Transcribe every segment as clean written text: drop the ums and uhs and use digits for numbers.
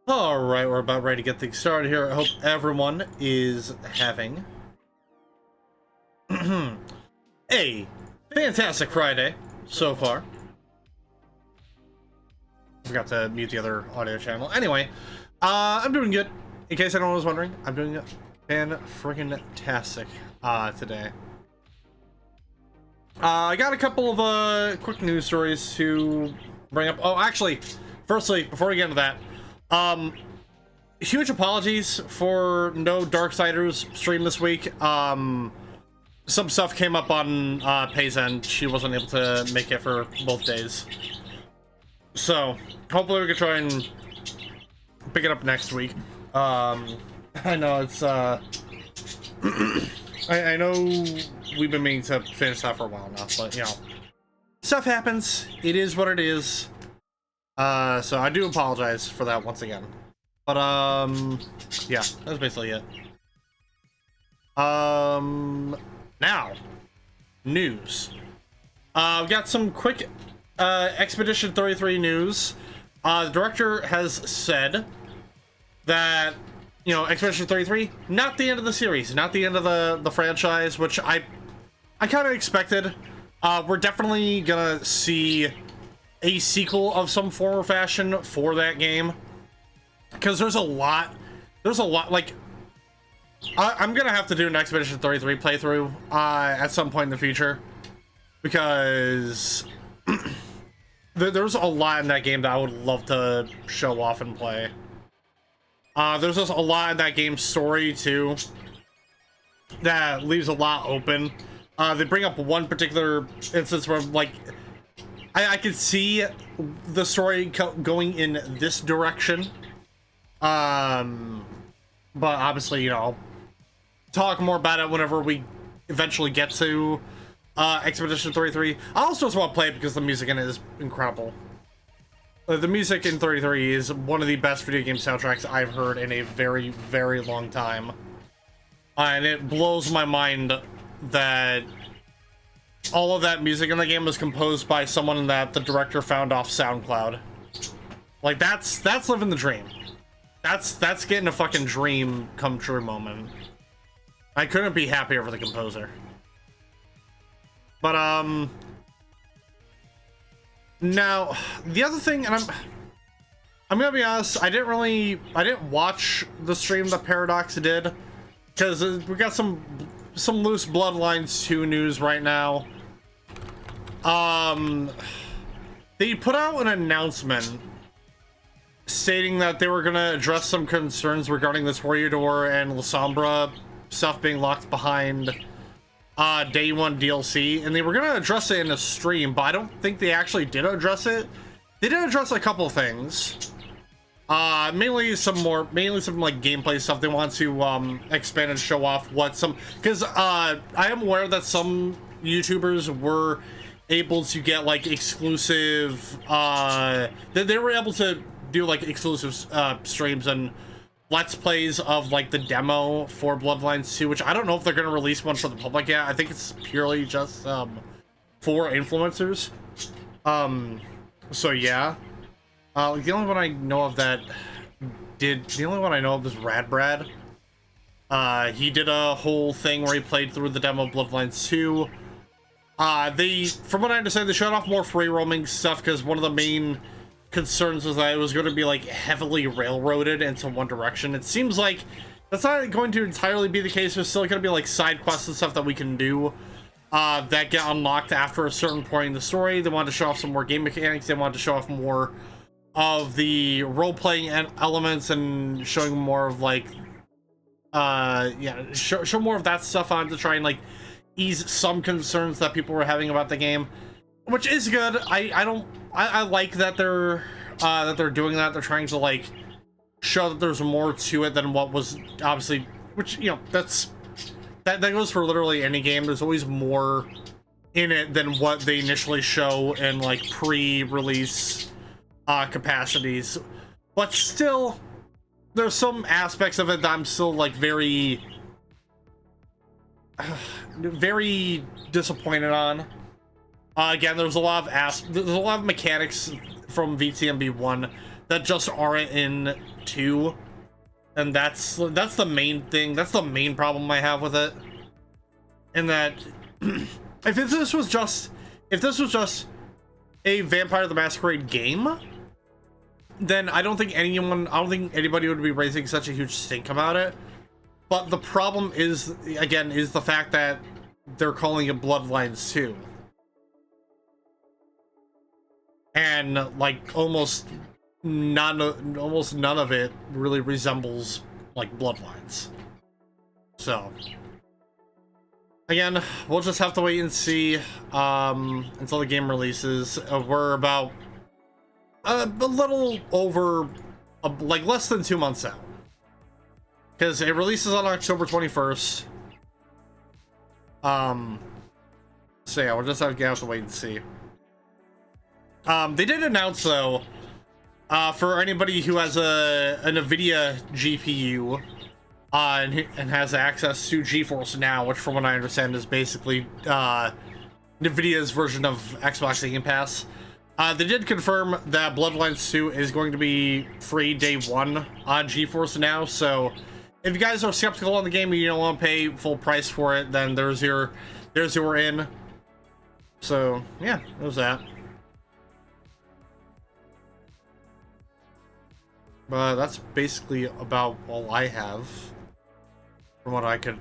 All right, we're about ready to get things started here. I hope everyone is having a fantastic Friday so far. Forgot to mute the other audio channel. Anyway, I'm doing good. In case anyone was wondering, I'm doing fan-friggin-tastic today. I got a couple of quick news stories to bring up. Oh, actually, firstly, before we get into that, huge apologies for no Darksiders stream this week. Some stuff came up on Pay's end. She wasn't able to make it for both days. So, hopefully we can try and pick it up next week. I know it's, I know we've been meaning to finish that for a while now, but, you know, stuff happens. It is what it is. So I do apologize for that once again. But, yeah, that's basically it. Now, news. We've got some quick, Expedition 33 news. The director has said that, you know, Expedition 33, not the end of the series, not the end of the franchise, which I kind of expected. We're definitely gonna see a sequel of some form or fashion for that game, because there's a lot, like, I'm gonna have to do an Expedition 33 playthrough at some point in the future, because there's a lot in that game that I would love to show off and play. There's just a lot in that game's story too that leaves a lot open. They bring up one particular instance where, like, I could see the story going in this direction. But obviously, you know, talk more about it whenever we eventually get to Expedition 33. I also just want to play it because the music in it is incredible. The music in 33 is one of the best video game soundtracks I've heard in a very, very long time. And it blows my mind that all of that music in the game was composed by someone that the director found off SoundCloud. Like, that's living the dream. That's getting a fucking dream come true moment. I couldn't be happier for the composer. But, now, the other thing, and I'm gonna be honest, I didn't watch the stream that Paradox did, because we got some loose Bloodlines 2 news right now. They put out an announcement stating that they were gonna address some concerns regarding this Warrior Door and La Sombra stuff being locked behind Day 1 DLC, and they were gonna address it in a stream, but I don't think they actually did address it. They did address a couple of things. Mainly some like gameplay stuff. They want to expand and show off what some, because I am aware that some YouTubers were able to get like exclusive they were able to do like exclusive streams and Let's Plays of like the demo for Bloodlines 2, which I don't know if they're going to release one for the public yet. I think it's purely just for influencers. So yeah. The only one I know of the only one I know of is Rad Brad. He did a whole thing where he played through the demo of Bloodlines 2. From what I understand, they showed off more free roaming stuff because one of the main concerns was that it was going to be like heavily railroaded into one direction. It seems like that's not going to entirely be the case. There's still going to be like side quests and stuff that we can do that get unlocked after a certain point in the story. They wanted to show off some more game mechanics. They wanted to show off more of the role-playing elements and showing more of like show more of that stuff on to try and like ease some concerns that people were having about the game, which is good. I like that they're doing that. They're trying to like show that there's more to it than what was obviously, which, you know, that goes for literally any game. There's always more in it than what they initially show in like pre-release capacities, but still there's some aspects of it that I'm still like very disappointed on. Again, there's a lot of mechanics from VTMB1 that just aren't in 2. And that's the main thing. That's the main problem I have with it. And that if this was just a Vampire the Masquerade game, then I don't think anybody would be raising such a huge stink about it. But the problem is, again, is the fact that they're calling it Bloodlines 2. And like almost none of it really resembles like Bloodlines. So again, we'll just have to wait and see until the game releases. We're about a little over, like less than 2 months out, because it releases on October 21st. So yeah, we'll just have to wait and see. They did announce though, for anybody who has a NVIDIA GPU and has access to GeForce Now, which from what I understand is basically NVIDIA's version of Xbox Game Pass. They did confirm that Bloodlines 2 is going to be free day 1 on GeForce Now, so if you guys are skeptical on the game and you don't want to pay full price for it, then there's your in. So yeah, there's that. But that's basically about all I have from what I could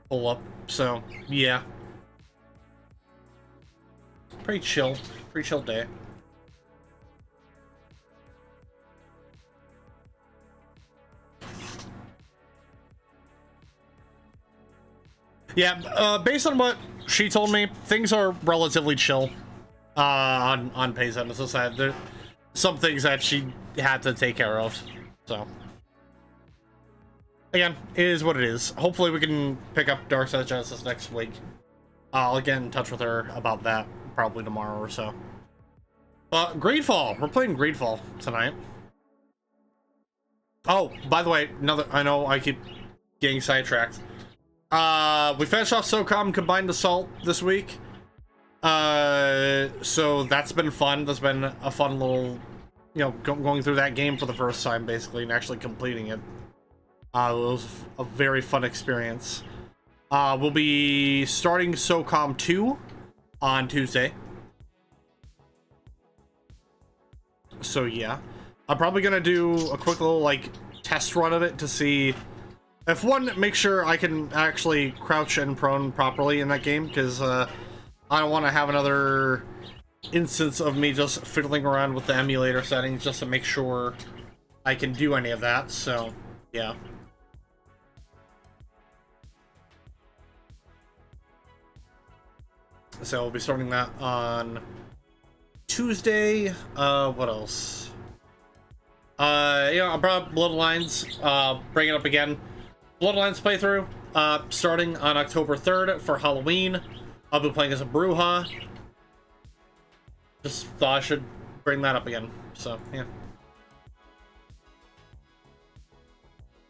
pull up. So yeah, pretty chill day. Yeah, based on what she told me, things are relatively chill on Pay's end. So sad. There some things that she had to take care of. So again, it is what it is. Hopefully we can pick up Darkseid Genesis next week. I'll get in touch with her about that probably tomorrow or so. But GreedFall, we're playing GreedFall tonight. Oh, by the way, I know I keep getting sidetracked. We finished off SOCOM Combined Assault this week. So that's been fun. That's been a fun little, you know, going through that game for the first time basically and actually completing it. It was a very fun experience. We'll be starting SOCOM 2 on Tuesday. So yeah, I'm probably gonna do a quick little like test run of it to see if make sure I can actually crouch and prone properly in that game, because I don't want to have another instance of me just fiddling around with the emulator settings just to make sure I can do any of that. So yeah. So we'll be starting that on Tuesday. What else? Yeah, I brought up Bloodlines. Bring it up again. Bloodlines playthrough, starting on October 3rd for Halloween. I'll be playing as a Bruja. Just thought I should bring that up again. So yeah.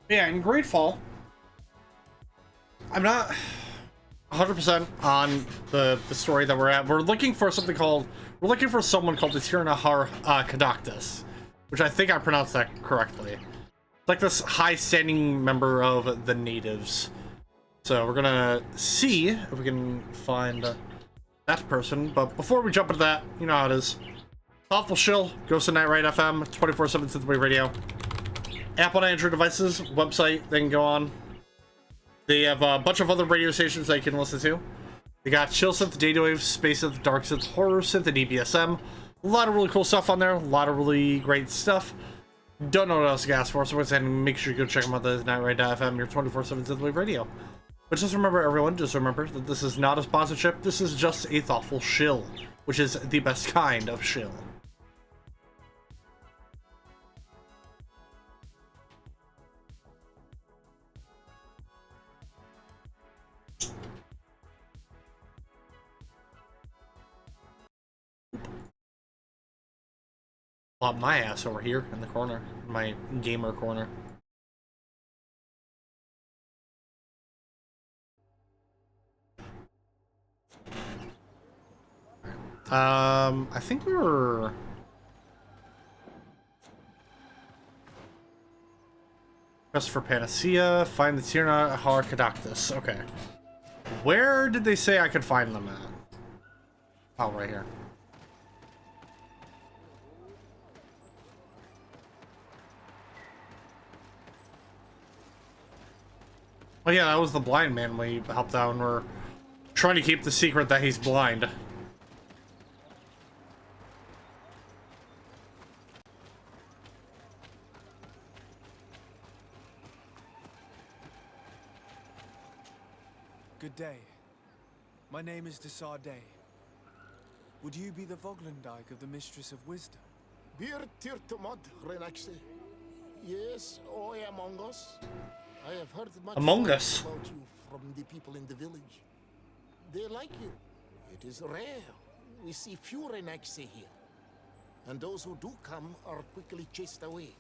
Yeah, in GreedFall, I'm not 100% on the story that we're at. We're looking for someone called the Tierna Harh Cadachtas, which I think I pronounced that correctly. It's like this high-standing member of the natives. So we're gonna see if we can find that person. But before we jump into that, you know how it is. Thoughtful Shill, Ghost of Night Ride FM, 24/7 Synthwave Radio. Apple and Android devices, website they can go on. They have a bunch of other radio stations that you can listen to. They got Chill Synth, Data Wave, Space Synth, Dark Synth, Horror Synth, and EBSM. A lot of really cool stuff on there. A lot of really great stuff. Don't know what else to ask for, so let's go ahead and make sure you go check them out. The Nightride.fm, your 24/7 Synthwave Radio. But just remember, everyone, just remember that this is not a sponsorship. This is just a thoughtful shill, which is the best kind of shill. Pop my ass over here in the corner, my gamer corner. I think we were Quest for Panacea. Find the Tierna, Harh, Cadachtas. Okay. Where did they say I could find them at? Oh, right here. Oh yeah, that was the blind man we helped out, and we're trying to keep the secret that he's blind. Good day. My name is Desardet. Would you be the Voglendike of the Mistress of Wisdom? Bir tirtumad renaxe. Yes, I am Among Us. I have heard much Among Us about you from the people in the village. They like you. It is rare. We see few renaxe here. And those who do come are quickly chased away.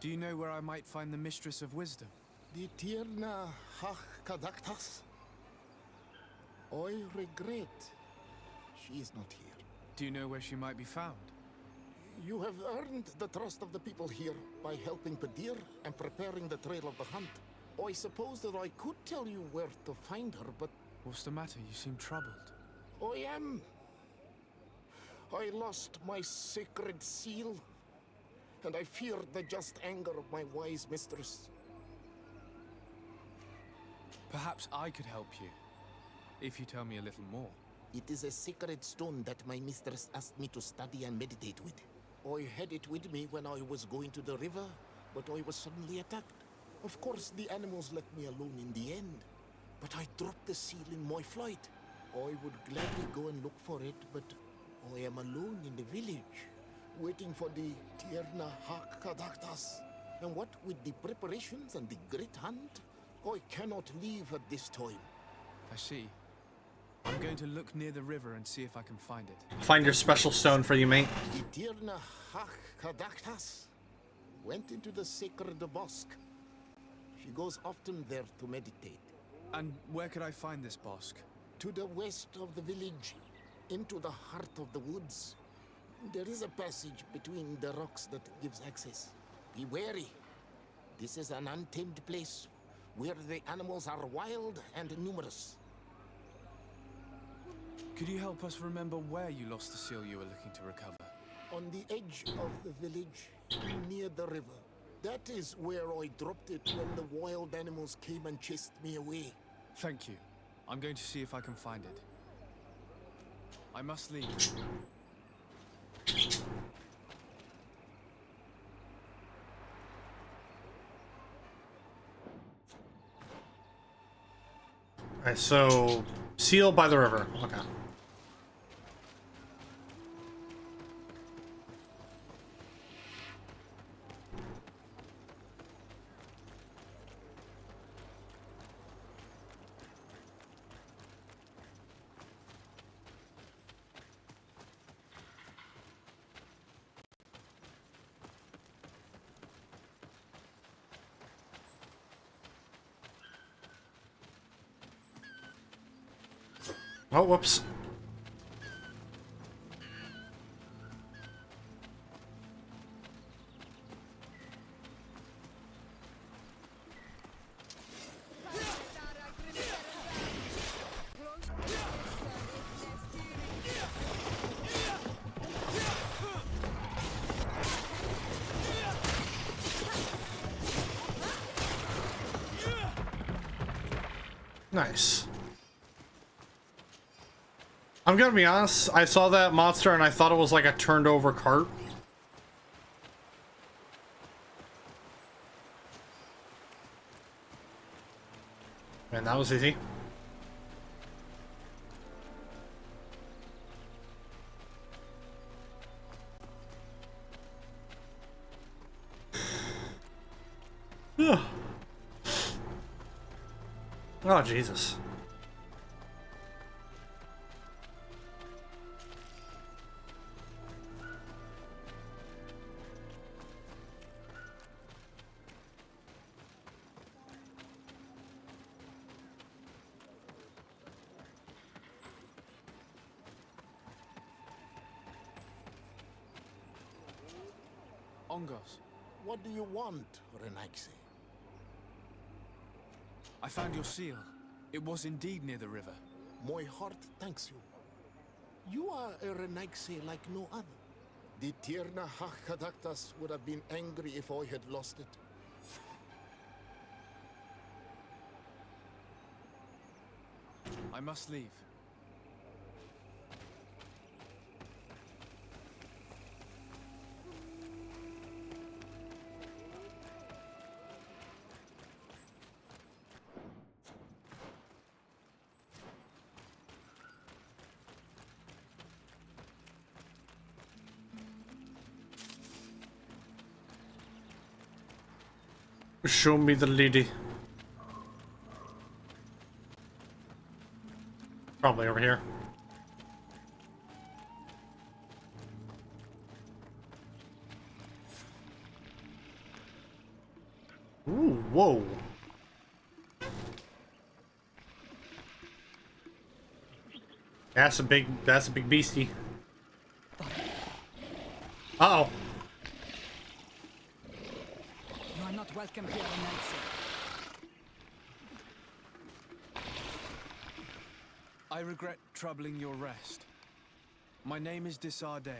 Do you know where I might find the Mistress of Wisdom? The Tierna Cadachtas. I regret she is not here. Do you know where she might be found? You have earned the trust of the people here by helping Padir and preparing the trail of the hunt. I suppose that I could tell you where to find her, but... What's the matter? You seem troubled. I am. I lost my sacred seal, and I fear the just anger of my wise mistress. Perhaps I could help you, if you tell me a little more. It is a sacred stone that my mistress asked me to study and meditate with. I had it with me when I was going to the river, but I was suddenly attacked. Of course, the animals left me alone in the end, but I dropped the seal in my flight. I would gladly go and look for it, but I am alone in the village, waiting for the Tierna Cadachtas. And what with the preparations and the great hunt, I cannot leave at this time. I see. I'm going to look near the river and see if I can find it. Find your special stone for you, mate. The Tierna Cadachtas went into the sacred bosque. She goes often there to meditate. And where could I find this bosque? To the west of the village, into the heart of the woods. There is a passage between the rocks that gives access. Be wary. This is an untamed place where the animals are wild and numerous. Could you help us remember where you lost the seal you were looking to recover? On the edge of the village, near the river. That is where I dropped it when the wild animals came and chased me away. Thank you. I'm going to see if I can find it. I must leave. Alright, so seal by the river. Okay. Oh, whoops. Nice. I'm gonna be honest, I saw that monster and I thought it was like a turned over cart. Man, that was easy. Oh, Jesus. Ongos, What do you want, Renaigse? I found your seal. It was indeed near the river. My heart thanks you. You are a Renaigse like no other. The Tierna Harh Cadachtas would have been angry if I had lost it. I must leave. Show me the lady. Probably over here. Ooh, whoa. That's a big beastie. Uh-oh. You are not welcome here, Nancy. I regret troubling your rest. My name is Desarde.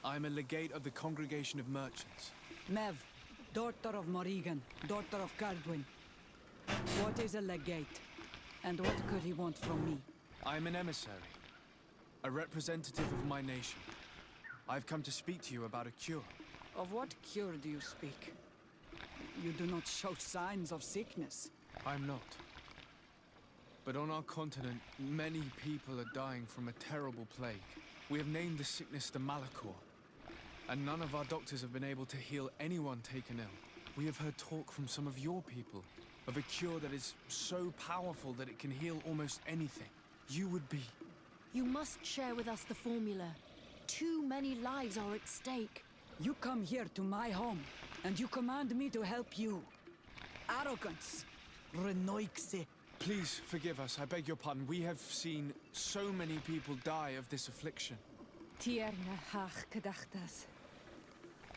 I am a legate of the Congregation of Merchants. Mev, daughter of Morrigan, daughter of Cardwin. What is a legate? And what could he want from me? I am an emissary, a representative of my nation. I've come to speak to you about a cure. Of what cure do you speak? You do not show signs of sickness. I'm not. But on our continent, many people are dying from a terrible plague. We have named the sickness the Malachor, and none of our doctors have been able to heal anyone taken ill. We have heard talk from some of your people of a cure that is so powerful that it can heal almost anything. You would be... You must share with us the formula. Too many lives are at stake. You come here to my home, and you command me to help you. Arrogance. Renoixe. Please forgive us, I beg your pardon. We have seen so many people die of this affliction. Tierna Harh Cadachtas.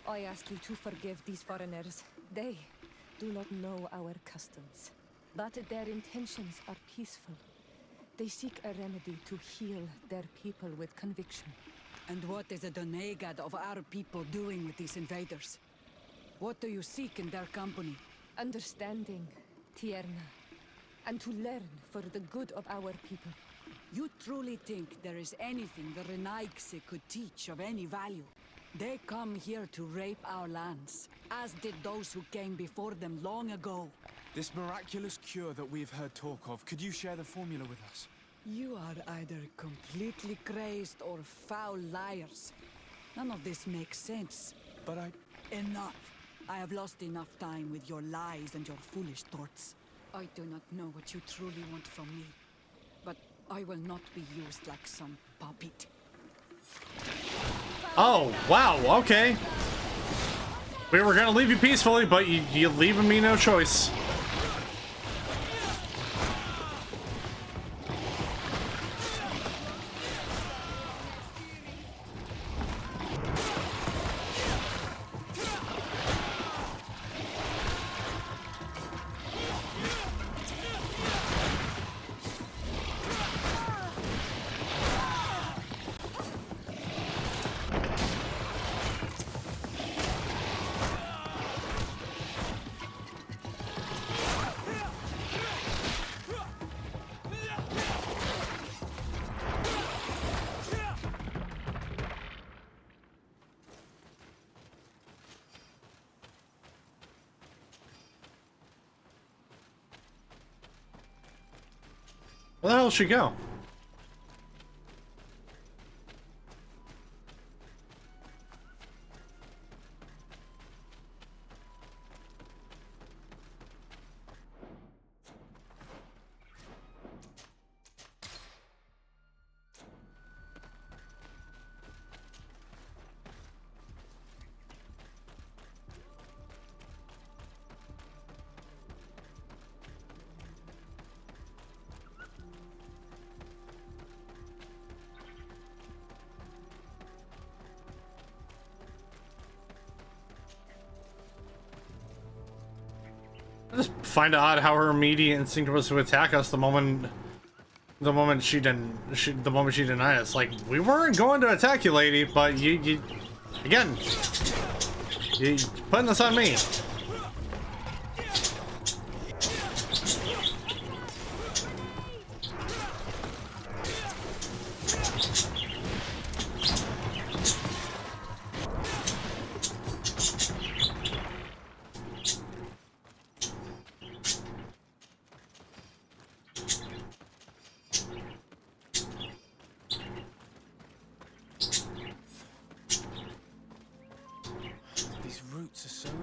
I ask you to forgive these foreigners. They do not know our customs, but their intentions are peaceful. They seek a remedy to heal their people with conviction. And what is a Donegad of our people doing with these invaders? What do you seek in their company? Understanding, Tierna, and to learn for the good of our people. You truly think there is anything the Renaigse could teach of any value? They come here to rape our lands, as did those who came before them long ago. This miraculous cure that we've heard talk of, could you share the formula with us? You are either completely crazed or foul liars. None of this makes sense. But Enough! I have lost enough time with your lies and your foolish thoughts. I do not know what you truly want from me, but I will not be used like some puppet. Oh, wow, okay. We were gonna leave you peacefully, but you're leaving me no choice. Where the hell did she go? find it odd how her immediate instinct was to attack us the moment she denied us. Like, we weren't going to attack you, lady, but you again, you putting this on me.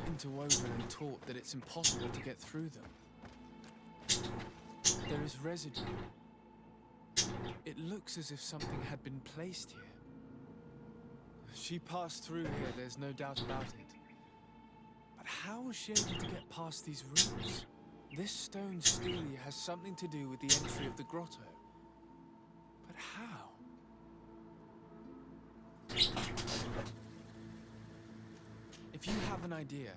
Interwoven and taut that it's impossible to get through them. There is residue. It looks as if something had been placed here. She passed through here, there's no doubt about it. But how was she able to get past these roots? This stone stele has something to do with the entry of the grotto. But how? If you have an idea...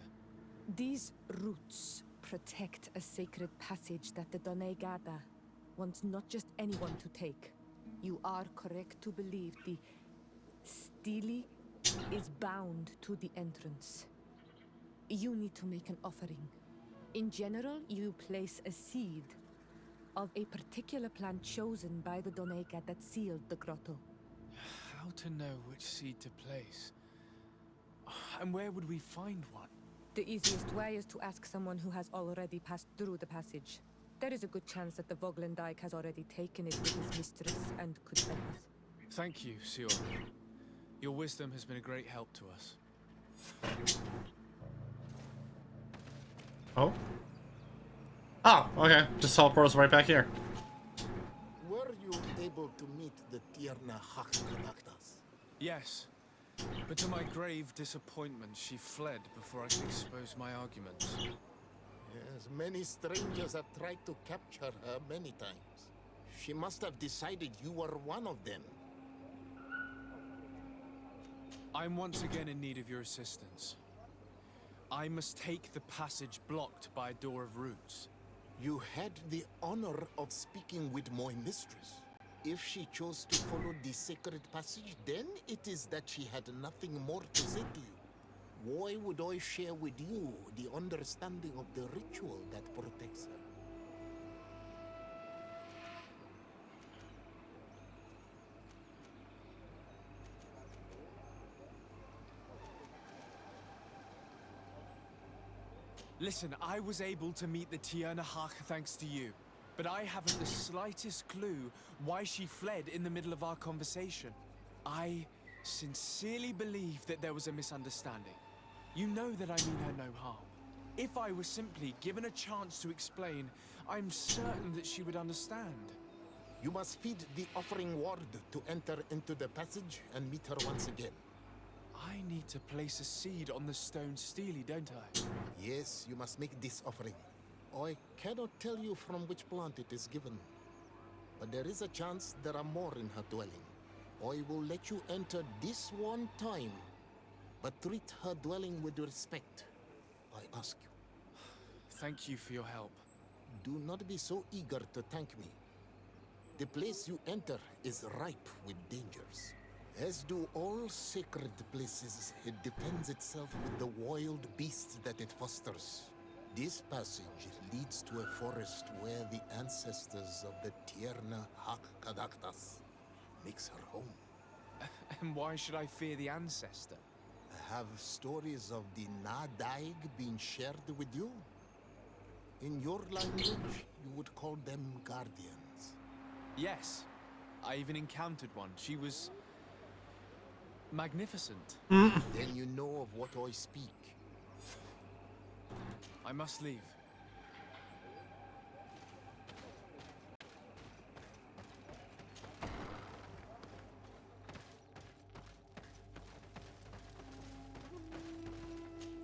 These roots protect a sacred passage that the Donegada wants not just anyone to take. You are correct to believe the stele is bound to the entrance. You need to make an offering. In general, you place a seed of a particular plant chosen by the Donega that sealed the grotto. How to know which seed to place? And where would we find one? The easiest way is to ask someone who has already passed through the passage. There is a good chance that the Voglendike has already taken it with his mistress and could help us. Thank you, Sior. Your wisdom has been a great help to us. Oh? Oh, okay. Just teleport us right back here. Were you able to meet the Tierna Harh Cadachtas? Yes. But to my grave disappointment, she fled before I could expose my arguments. Yes, many strangers have tried to capture her many times. She must have decided you were one of them. I'm once again in need of your assistance. I must take the passage blocked by a door of roots. You had the honor of speaking with my mistress. If she chose to follow the sacred passage, then it is that she had nothing more to say to you. Why would I share with you the understanding of the ritual that protects her? Listen, I was able to meet the Tierna Harh thanks to you. But I haven't the slightest clue why she fled in the middle of our conversation. I sincerely believe that there was a misunderstanding. You know that I mean her no harm. If I were simply given a chance to explain, I'm certain that she would understand. You must feed the offering ward to enter into the passage and meet her once again. I need to place a seed on the stone stele, don't I? Yes, you must make this offering. I cannot tell you from which plant it is given, but there is a chance there are more in her dwelling. I will let you enter this one time, but treat her dwelling with respect, I ask you. Thank you for your help. Do not be so eager to thank me. The place you enter is ripe with dangers. As do all sacred places, it defends itself with the wild beasts that it fosters. This passage leads to a forest where the ancestors of the Tierna Harh Cadachtas makes her home. And why should I fear the ancestor? Have stories of the Nadaig been shared with you? In your language, you would call them guardians. Yes. I even encountered one. She was... magnificent. Then you know of what I speak. I must leave.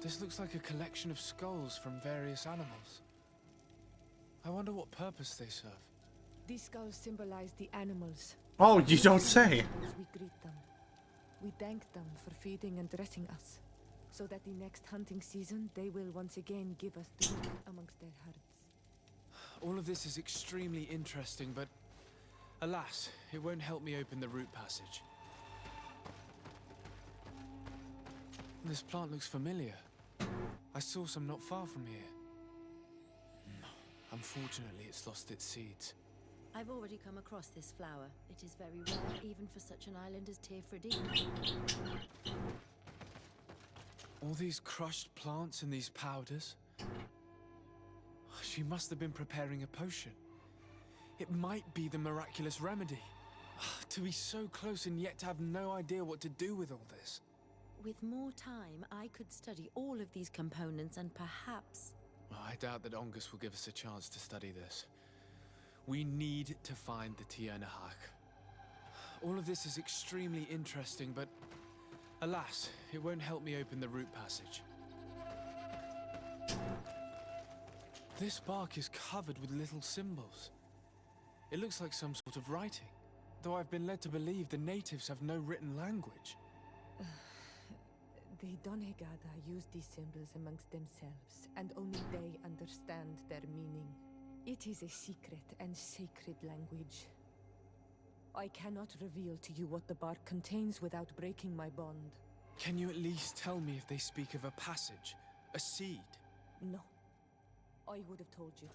This looks like a collection of skulls from various animals. I wonder what purpose they serve. These skulls symbolize the animals. Oh, you don't say. We greet them. We thank them for feeding and dressing us, so that the next hunting season they will once again give us drink amongst their herds. All of this is extremely interesting, but alas, it won't help me open the root passage. This plant looks familiar. I saw some not far from here. Unfortunately, it's lost its seeds. I've already come across this flower. It is very rare, even for such an island as Tierna. All these crushed plants and these powders. She must have been preparing a potion. It might be the miraculous remedy. To be so close and yet to have no idea what to do with all this. With more time, I could study all of these components and perhaps... Well, I doubt that Ongus will give us a chance to study this. We need to find the Tierna Harh. All of this is extremely interesting, but alas, it won't help me open the root passage. This bark is covered with little symbols. It looks like some sort of writing, though I've been led to believe the natives have no written language. The Donegada use these symbols amongst themselves, and only they understand their meaning. It is a secret and sacred language. I cannot reveal to you what the bark contains without breaking my bond. Can you at least tell me if they speak of a passage, a seed? No. I would have told you.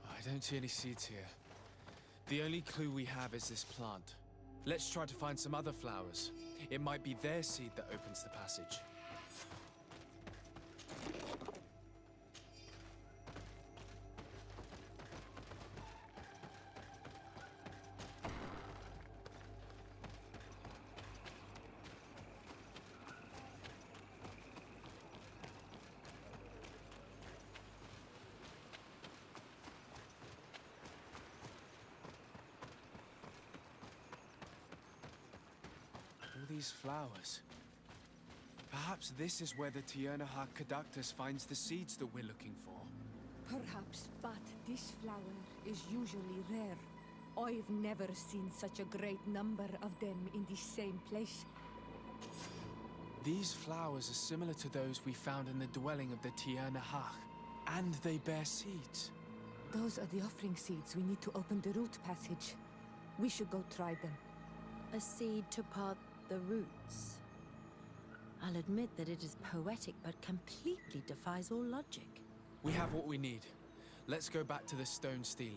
I don't see any seeds here. The only clue we have is this plant. Let's try to find some other flowers. It might be their seed that opens the passage. These flowers. Perhaps this is where the Tierna Harh Cadachtas finds the seeds that we're looking for. Perhaps, but this flower is usually rare. I've never seen such a great number of them in the same place. These flowers are similar to those we found in the dwelling of the Tierna Harh, and they bear seeds. Those are the offering seeds we need to open the root passage. We should go try them. A seed to part the roots. I'll admit that it is poetic, but completely defies all logic. We have what we need. Let's go back to the stone stele.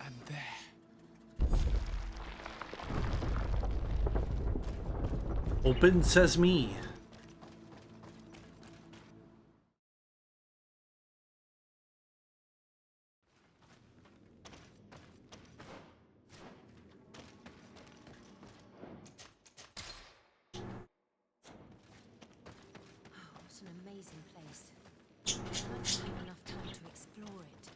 And there. Open sesame. What an amazing place. I haven't had enough time to explore it.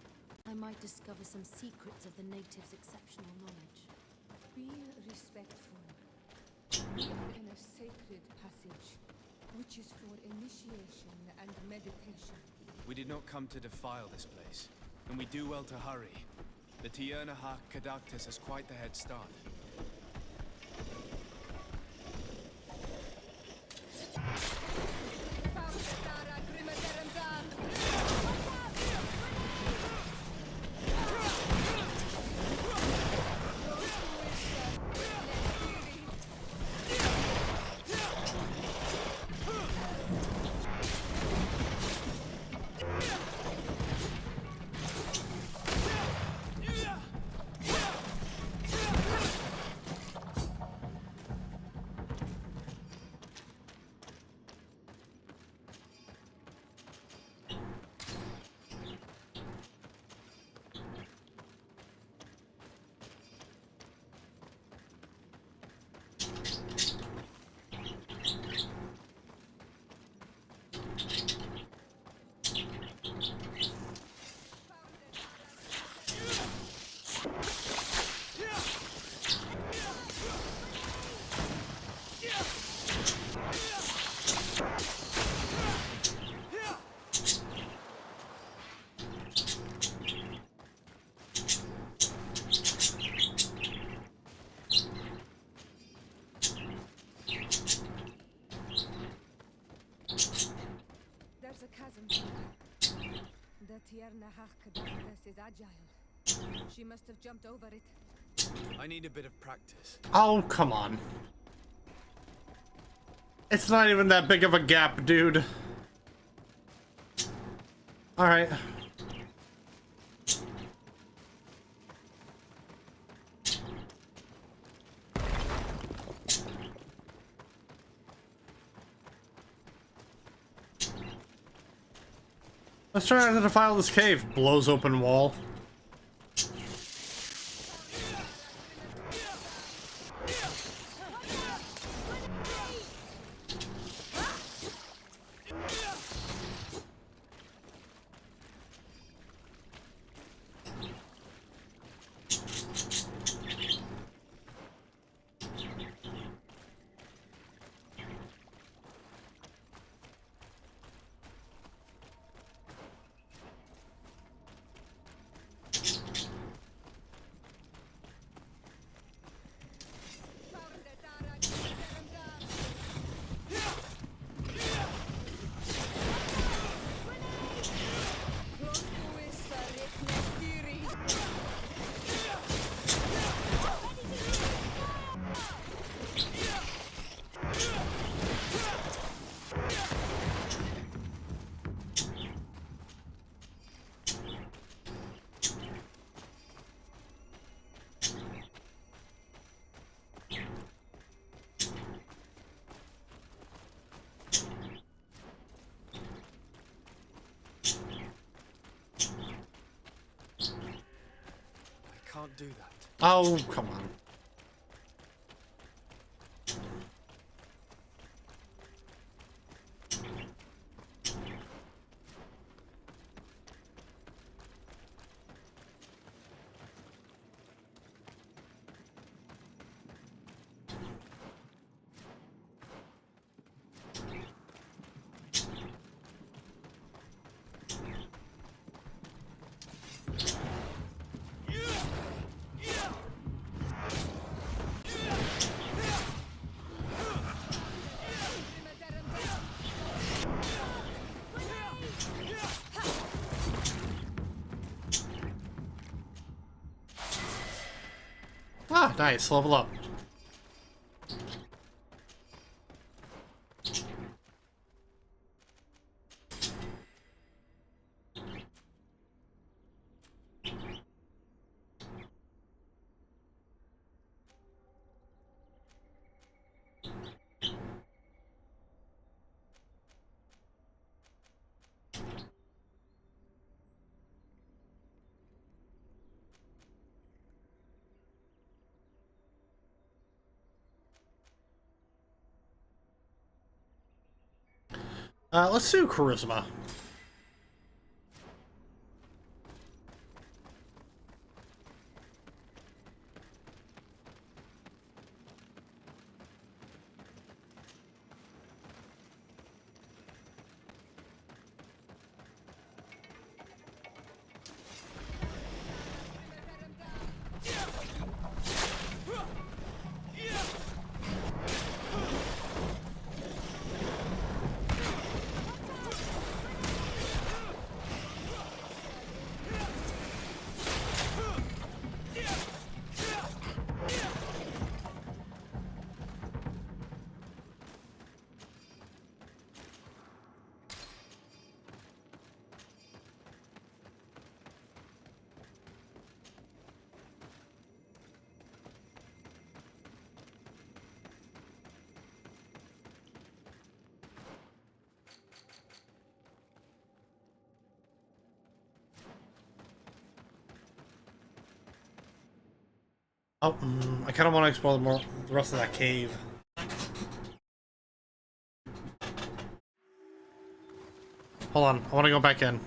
I might discover some secrets of the natives' exceptional knowledge. Be respectful. We are in a sacred passage, which is for initiation and meditation. We did not come to defile this place. and we do well to hurry. The Tierna Cadachtas has quite the head start. There's a chasm here. The Tierna Cadachtas is agile. She must have jumped over it. I need a bit of practice. Oh, come on. It's not even that big of a gap, dude. Alright. Let's try to defile this cave. Blows open wall. Can't do that. Oh, come on. Ah, nice. Level up. Let's do charisma. Oh, I kind of want to explore the rest of that cave. Hold on, I want to go back in.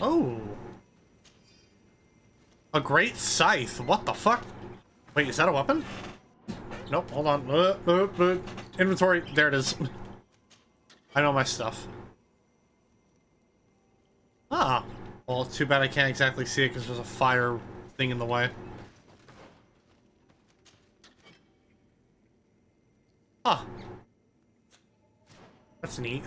Oh. A great scythe. What the fuck? Wait, is that a weapon? Nope, hold on. Inventory. There it is. I know my stuff. Ah. Well, too bad I can't exactly see it because there's a fire thing in the way. Huh. That's neat.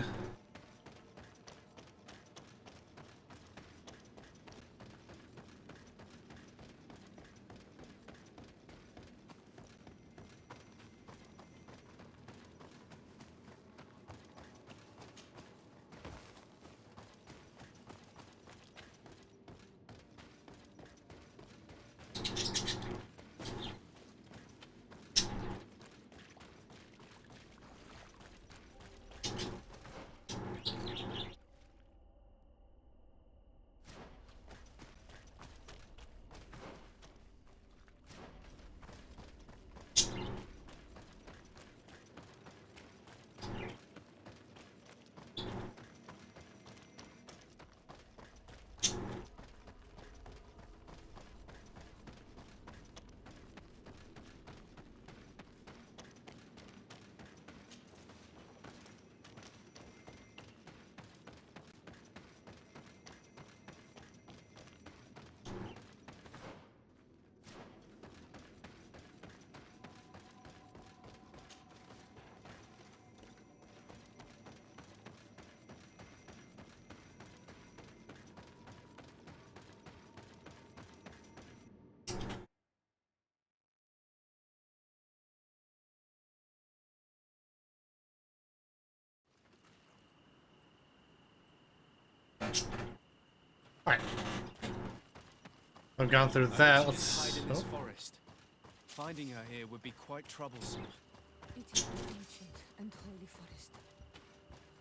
Alright. I've gone through that. She is Let's. hide in this Oh. forest. Finding her here would be quite troublesome. It is an ancient and holy forest.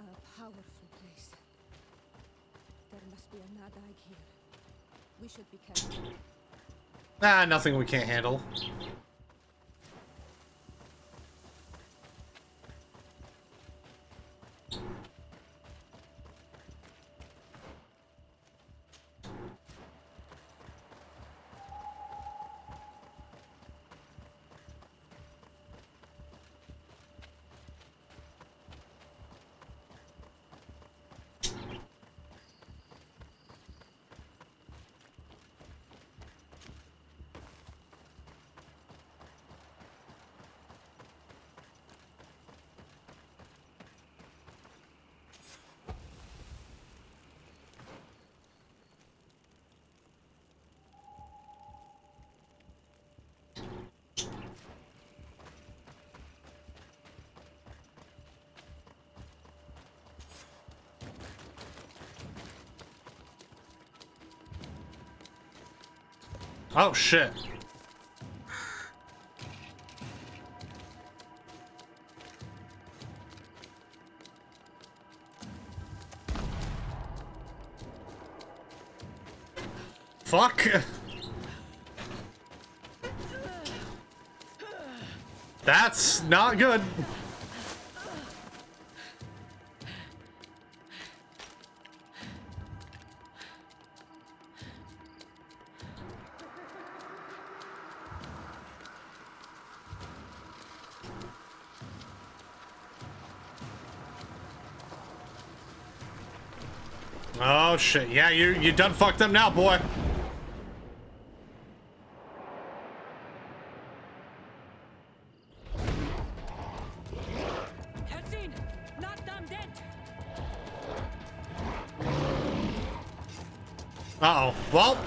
A powerful place. There must be a Nadai here. We should be careful. Ah, nothing we can't handle. Oh shit. Fuck. That's not good. Oh shit, yeah, you done fucked up now, boy. Hersin, knock them dead. Uh-oh. Well.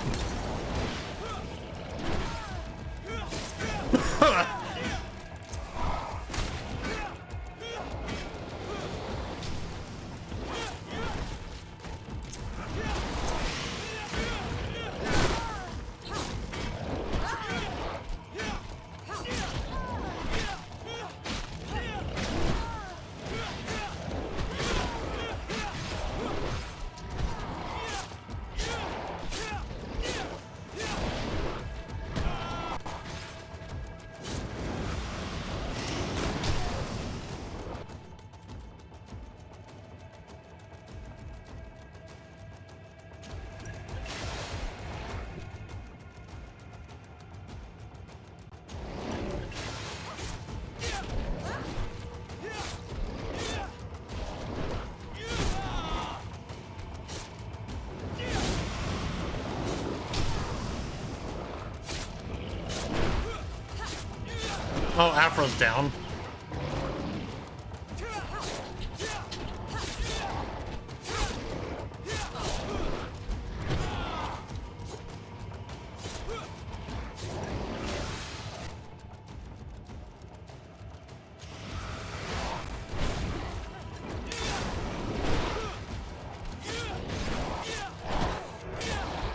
Oh, Afro's down.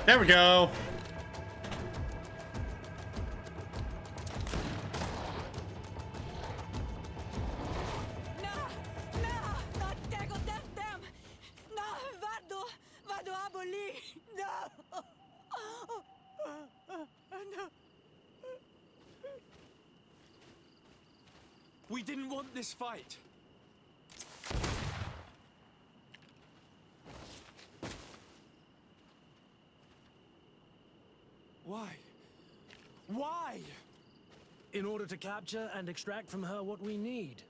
There we go. We didn't want this fight. Why? Why? In order to capture and extract from her what we need.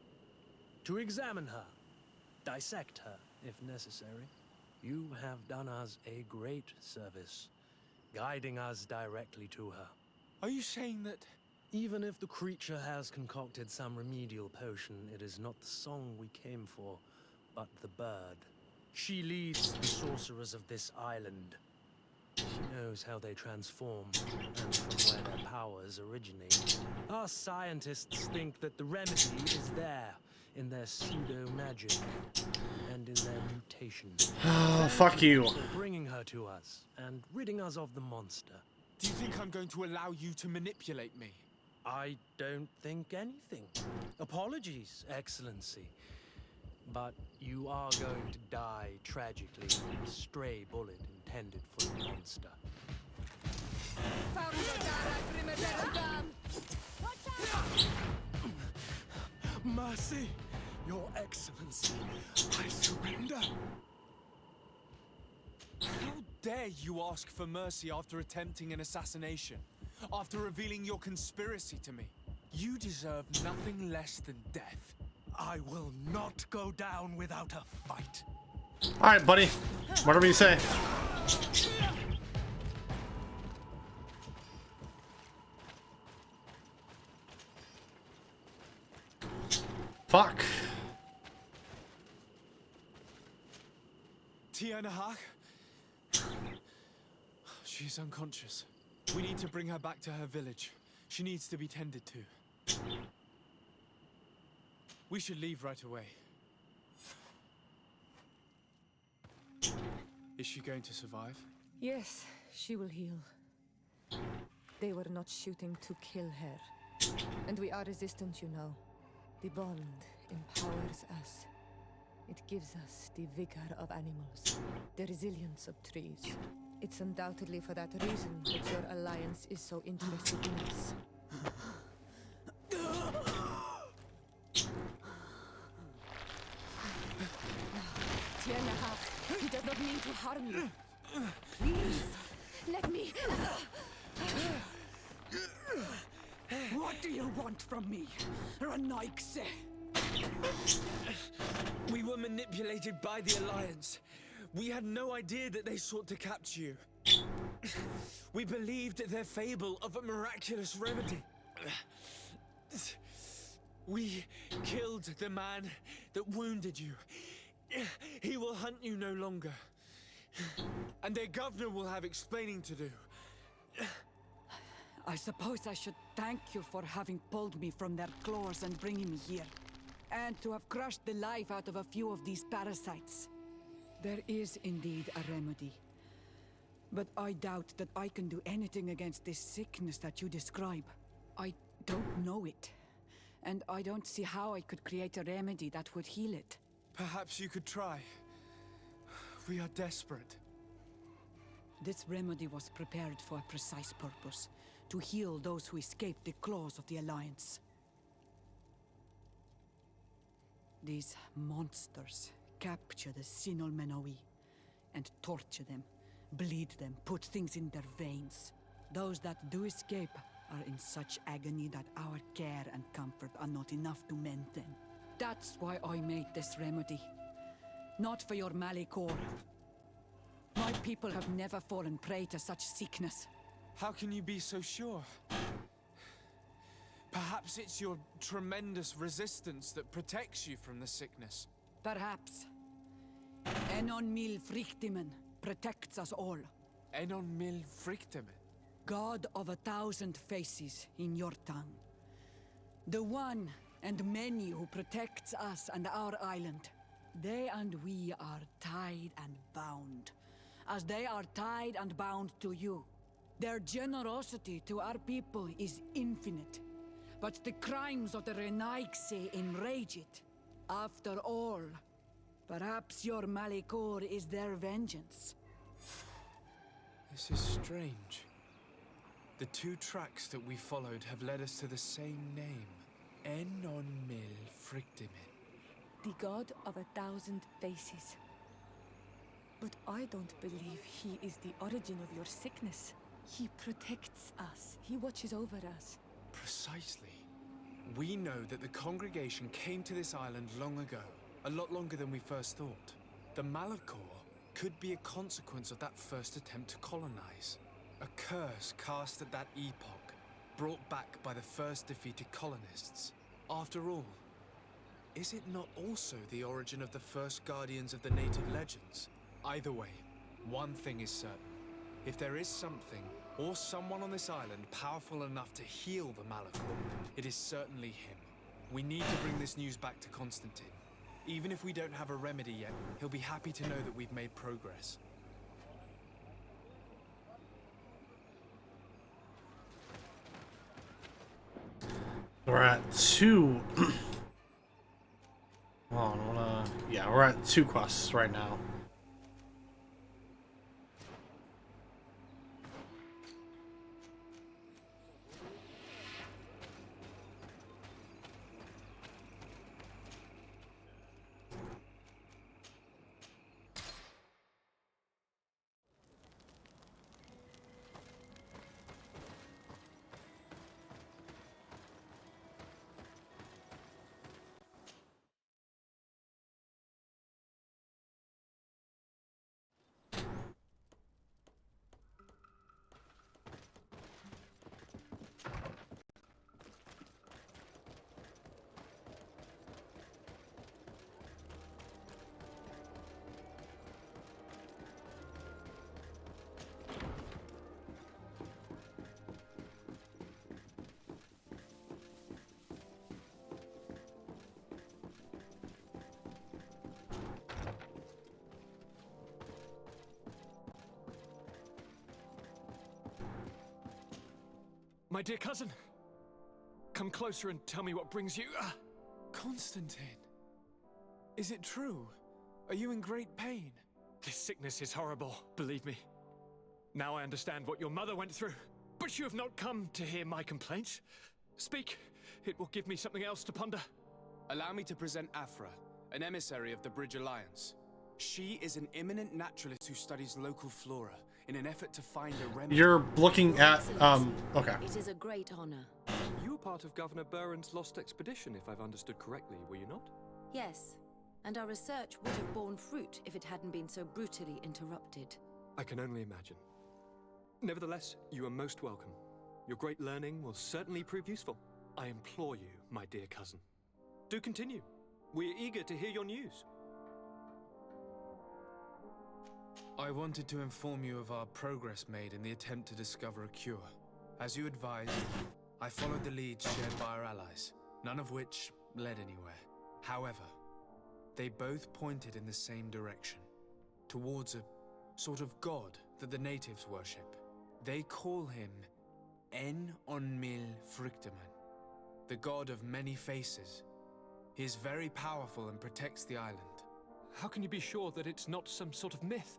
To examine her. Dissect her, if necessary. You have done us a great service, guiding us directly to her. Are you saying that? Even if the creature has concocted some remedial potion, it is not the song we came for, but the bird. She leads the sorcerers of this island. She knows how they transform, and from where their powers originate. Our scientists think that the remedy is there, in their pseudo-magic and in their mutation. Oh, fuck you. For bringing her to us and ridding us of the monster. Do you think I'm going to allow you to manipulate me? I don't think anything. Apologies, Excellency. But you are going to die tragically from a stray bullet intended for the monster. Mercy, Your Excellency, I surrender. How dare you ask for mercy after attempting an assassination? After revealing your conspiracy to me? You deserve nothing less than death. I will not go down without a fight. Alright, buddy. Whatever you say. Fuck. Tierna Harh? She's unconscious. We need to bring her back to her village. She needs to be tended to. We should leave right away. Is she going to survive? Yes, she will heal. They were not shooting to kill her. And we are resistant, you know. The bond empowers us. It gives us the vigor of animals, the resilience of trees. It's undoubtedly for that reason that your alliance is so interested in us. Tierna Harh, he does not mean to harm you. Please, let me. What do you want from me, Ranaikse? We were manipulated by the Alliance. We had no idea that they sought to capture you. We believed their fable of a miraculous remedy. We killed the man that wounded you. He will hunt you no longer. And their governor will have explaining to do. I suppose I should thank you for having pulled me from their claws and bringing me here. And to have crushed the life out of a few of these parasites. There is indeed a remedy. But I doubt that I can do anything against this sickness that you describe. I don't know it. And I don't see how I could create a remedy that would heal it. Perhaps you could try. We are desperate. This remedy was prepared for a precise purpose. To heal those who escaped the claws of the Alliance. These monsters capture the Sinol Menoi and torture them, bleed them, put things in their veins. Those that do escape are in such agony that our care and comfort are not enough to mend them. That's why I made this remedy. Not for your Malikor. My people have never fallen prey to such sickness. How can you be so sure? Perhaps it's your tremendous resistance that protects you from the sickness. Perhaps. Enon Mil Frictimen protects us all. Enon Mil Frictimen? God of 1,000 faces in your tongue. The one and many who protects us and our island. They and we are tied and bound, as they are tied and bound to you. Their generosity to our people is infinite, but the crimes of the Renaigse enrage it. After all, perhaps your Malikor is their vengeance. This is strange. The two tracks that we followed have led us to the same name. Enon Mil Frictimen. The god of 1,000 faces. But I don't believe he is the origin of your sickness. He protects us. He watches over us. Precisely. We know that the congregation came to this island long ago. A lot longer than we first thought. The Malachor could be a consequence of that first attempt to colonize. A curse cast at that epoch, brought back by the first defeated colonists. After all, is it not also the origin of the first guardians of the native legends? Either way, one thing is certain. If there is something, or someone on this island powerful enough to heal the Malachor, it is certainly him. We need to bring this news back to Constantine. Even if we don't have a remedy yet, he'll be happy to know that we've made progress. We're at 2. Hold on, yeah, we're at 2 quests right now. My dear cousin, come closer and tell me what brings you. Constantine! Is it true? Are you in great pain? This sickness is horrible, believe me. Now I understand what your mother went through. But you have not come to hear my complaints. Speak, it will give me something else to ponder. Allow me to present Afra, an emissary of the Bridge Alliance. She is an eminent naturalist who studies local flora in an effort to find a remedy. You're looking at, okay. It is a great honor. You were part of Governor Buren's lost expedition, if I've understood correctly, were you not? Yes, and our research would have borne fruit if it hadn't been so brutally interrupted. I can only imagine. Nevertheless, you are most welcome. Your great learning will certainly prove useful. I implore you, my dear cousin. Do continue. We're eager to hear your news. I wanted to inform you of our progress made in the attempt to discover a cure. As you advised, I followed the leads shared by our allies, none of which led anywhere. However, they both pointed in the same direction, towards a sort of god that the natives worship. They call him En Onmil Frictaman, the god of many faces. He is very powerful and protects the island. How can you be sure that it's not some sort of myth?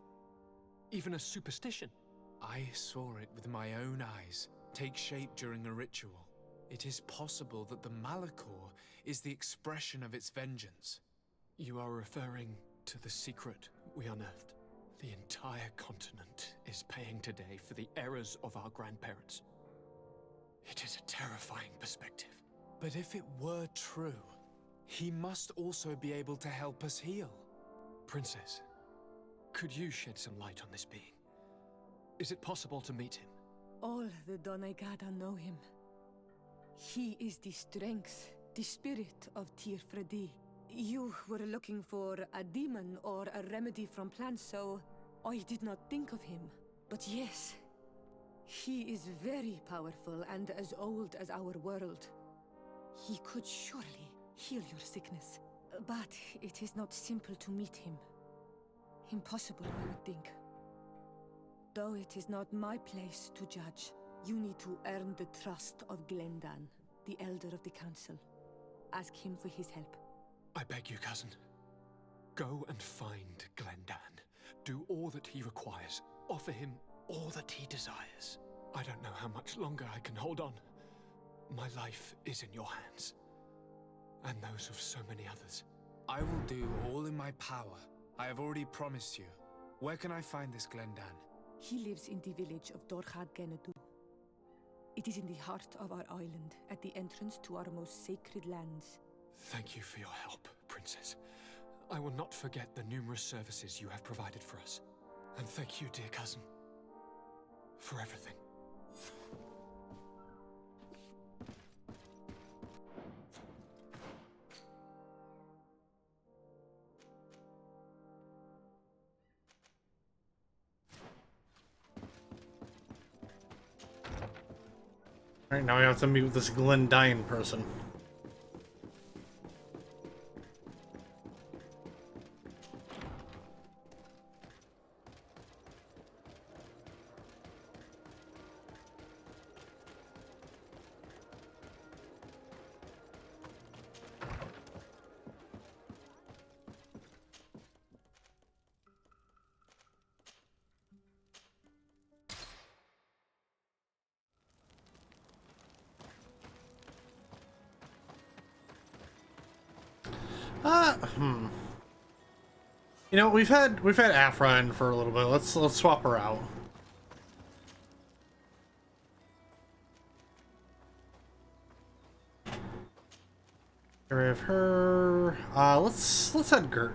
Even a superstition? I saw it with my own eyes take shape during a ritual. It is possible that the Malachor is the expression of its vengeance. You are referring to the secret we unearthed. The entire continent is paying today for the errors of our grandparents. It is a terrifying perspective. But if it were true, he must also be able to help us heal. Princess, could you shed some light on this being? Is it possible to meet him? All the Doneigada know him. He is the strength, the spirit of Tirfredi. You were looking for a demon or a remedy from plants, so I did not think of him. But yes, he is very powerful and as old as our world. He could surely heal your sickness. But it is not simple to meet him. Impossible, I would think. Though it is not my place to judge, you need to earn the trust of Glendan, the Elder of the Council. Ask him for his help. I beg you, cousin. Go and find Glendan. Do all that he requires. Offer him all that he desires. I don't know how much longer I can hold on. My life is in your hands. And those of so many others. I will do all in my power. I have already promised you. Where can I find this Glendan? He lives in the village of Dorchad Genadu. It is in the heart of our island, at the entrance to our most sacred lands. Thank you for your help, Princess. I will not forget the numerous services you have provided for us. And thank you, dear cousin, for everything. Alright, now we have to meet with this Glendyne person. You know, we've had Afra in for a little bit. Let's swap her out. Get rid of her. Let's add Gert.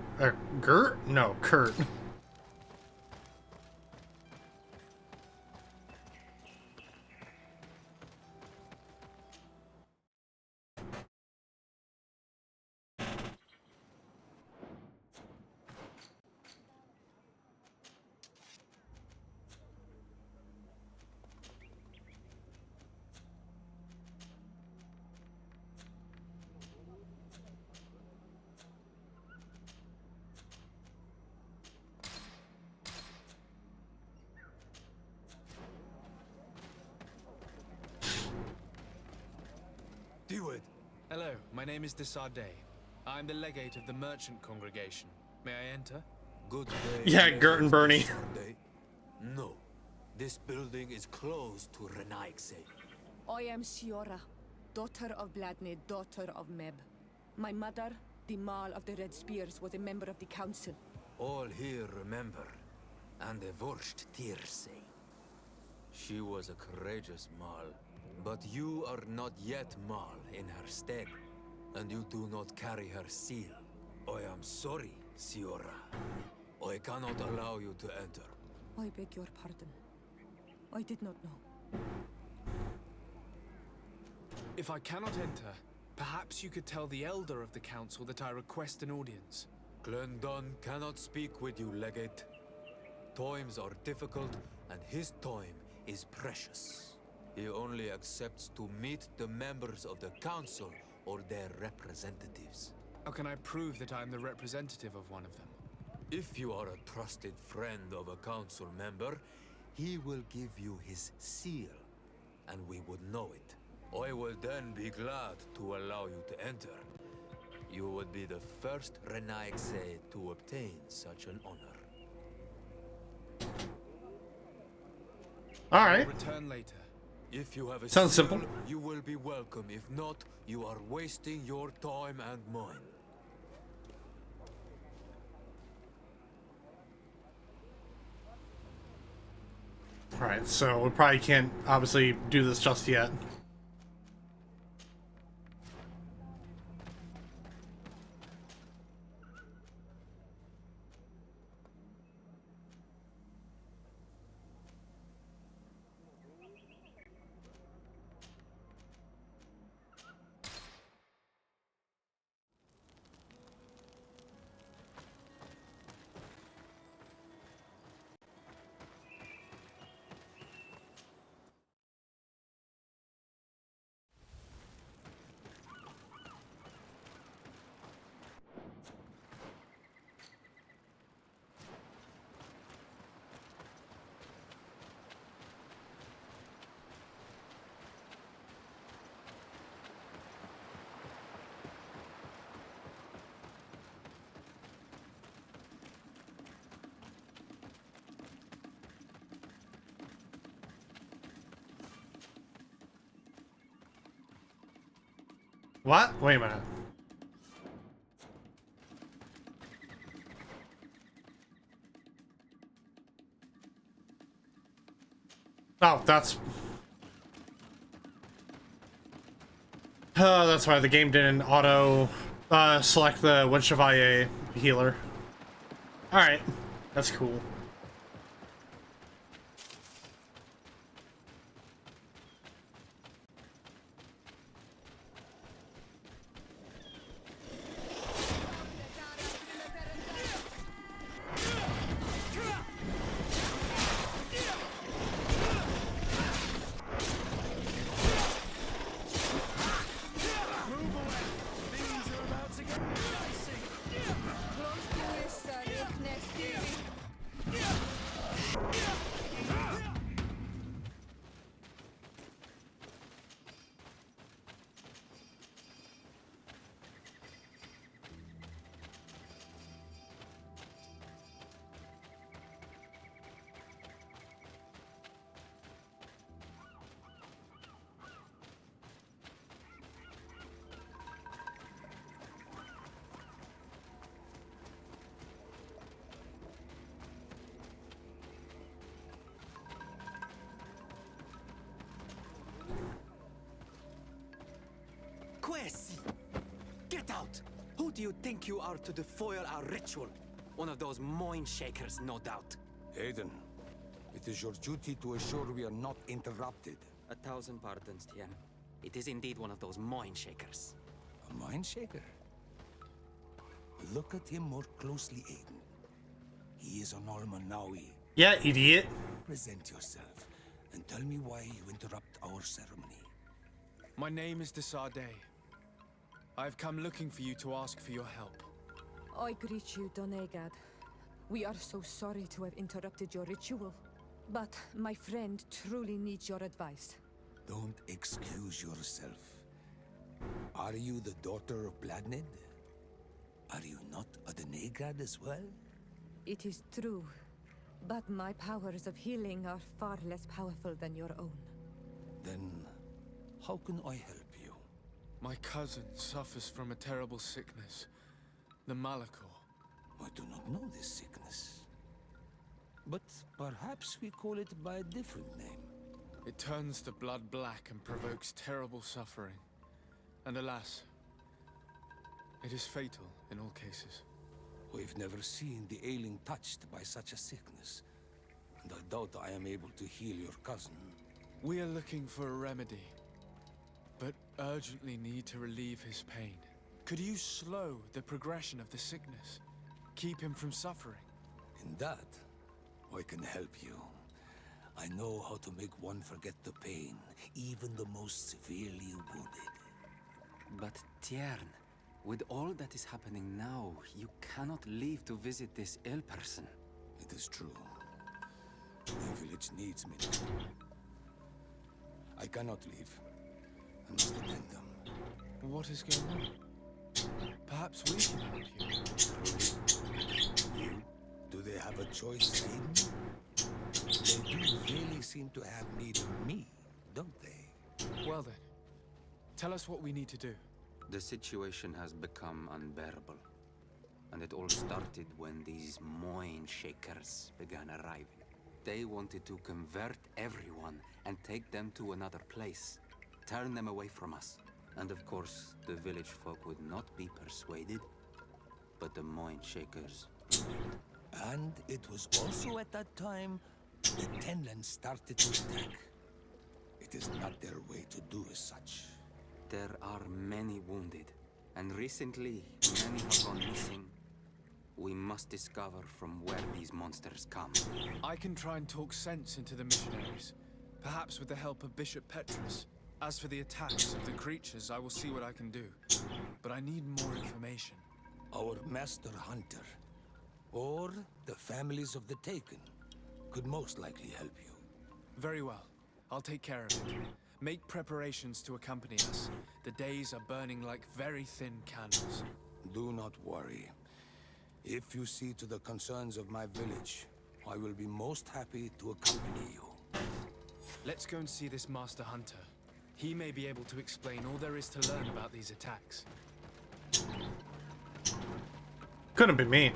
Gert? No, Kurt. Hello, my name is Desardet. I'm the legate of the merchant congregation. May I enter? Good day. Yeah, Gert and Bernie. No, this building is closed to Renaigse. I am Siora, daughter of Bladne, daughter of Meb. My mother, the Mal of the Red Spears, was a member of the council. All here remember, and the Vorst Tirse. She was a courageous Mal, but you are not yet Mal in her stead, and you do not carry her seal. I am sorry, Siora. I cannot allow you to enter. I beg your pardon. I did not know. If I cannot enter, perhaps you could tell the elder of the council that I request an audience. Glendon cannot speak with you, legate. Times are difficult, and his time is precious. He only accepts to meet the members of the council or their representatives. How can I prove that I am the representative of one of them? If you are a trusted friend of a council member, he will give you his seal, and we would know it. I will then be glad to allow you to enter. You would be the first Renaigse to obtain such an honor. All right. Return later. If you have a Sounds seal, simple. you will be welcome. If not, you are wasting your time and mine. All right, so we probably can't obviously do this just yet. What? Wait a minute. Oh, that's why the game didn't auto select the Wind Chevalier healer. Alright, that's cool. Quest! Get out! Who do you think you are to defoil our ritual? One of those mind shakers, no doubt. Aiden, it is your duty to assure we are not interrupted. 1,000 pardons, Tien. It is indeed one of those mind shakers. A mind shaker? Look at him more closely, Aiden. He is an Almanawi. Yeah, idiot. Present yourself and tell me why you interrupt our ceremony. My name is Desardet. I have come looking for you to ask for your help. I greet you, Donegad. We are so sorry to have interrupted your ritual. But my friend truly needs your advice. Don't excuse yourself. Are you the daughter of Bladnid? Are you not a Donegad as well? It is true. But my powers of healing are far less powerful than your own. Then, how can I help you? My cousin suffers from a terrible sickness. The Malachor. I do not know this sickness. But perhaps we call it by a different name. It turns the blood black and provokes terrible suffering. And alas, it is fatal in all cases. We've never seen the ailing touched by such a sickness. And I doubt I am able to heal your cousin. We are looking for a remedy, but urgently need to relieve his pain. Could you slow the progression of the sickness? Keep him from suffering? In that, I can help you. I know how to make one forget the pain, even the most severely wounded. But Tien, with all that is happening now, you cannot leave to visit this ill person. It is true. The village needs me now. I cannot leave. I must attend them. What is going on? Perhaps we can help you. You? Do they have a choice, Aiden? They do really seem to have need of me, don't they? Well then, tell us what we need to do. The situation has become unbearable. And it all started when these mind shakers began arriving. They wanted to convert everyone and take them to another place. Turn them away from us. And of course, the village folk would not be persuaded. But the mind shakers... And it was also at that time the Tenland started to attack. It is not their way to do as such. There are many wounded, and recently many have gone missing. We must discover from where these monsters come. I can try and talk sense into the missionaries, perhaps with the help of Bishop Petrus. As for the attacks of the creatures, I will see what I can do. But I need more information. Our master hunter, or the families of the Taken, could most likely help you. Very well. I'll take care of it. Make preparations to accompany us. The days are burning like very thin candles. Do not worry. If you see to the concerns of my village, I will be most happy to accompany you. Let's go and see this Master Hunter. He may be able to explain all there is to learn about these attacks. Couldn't be me.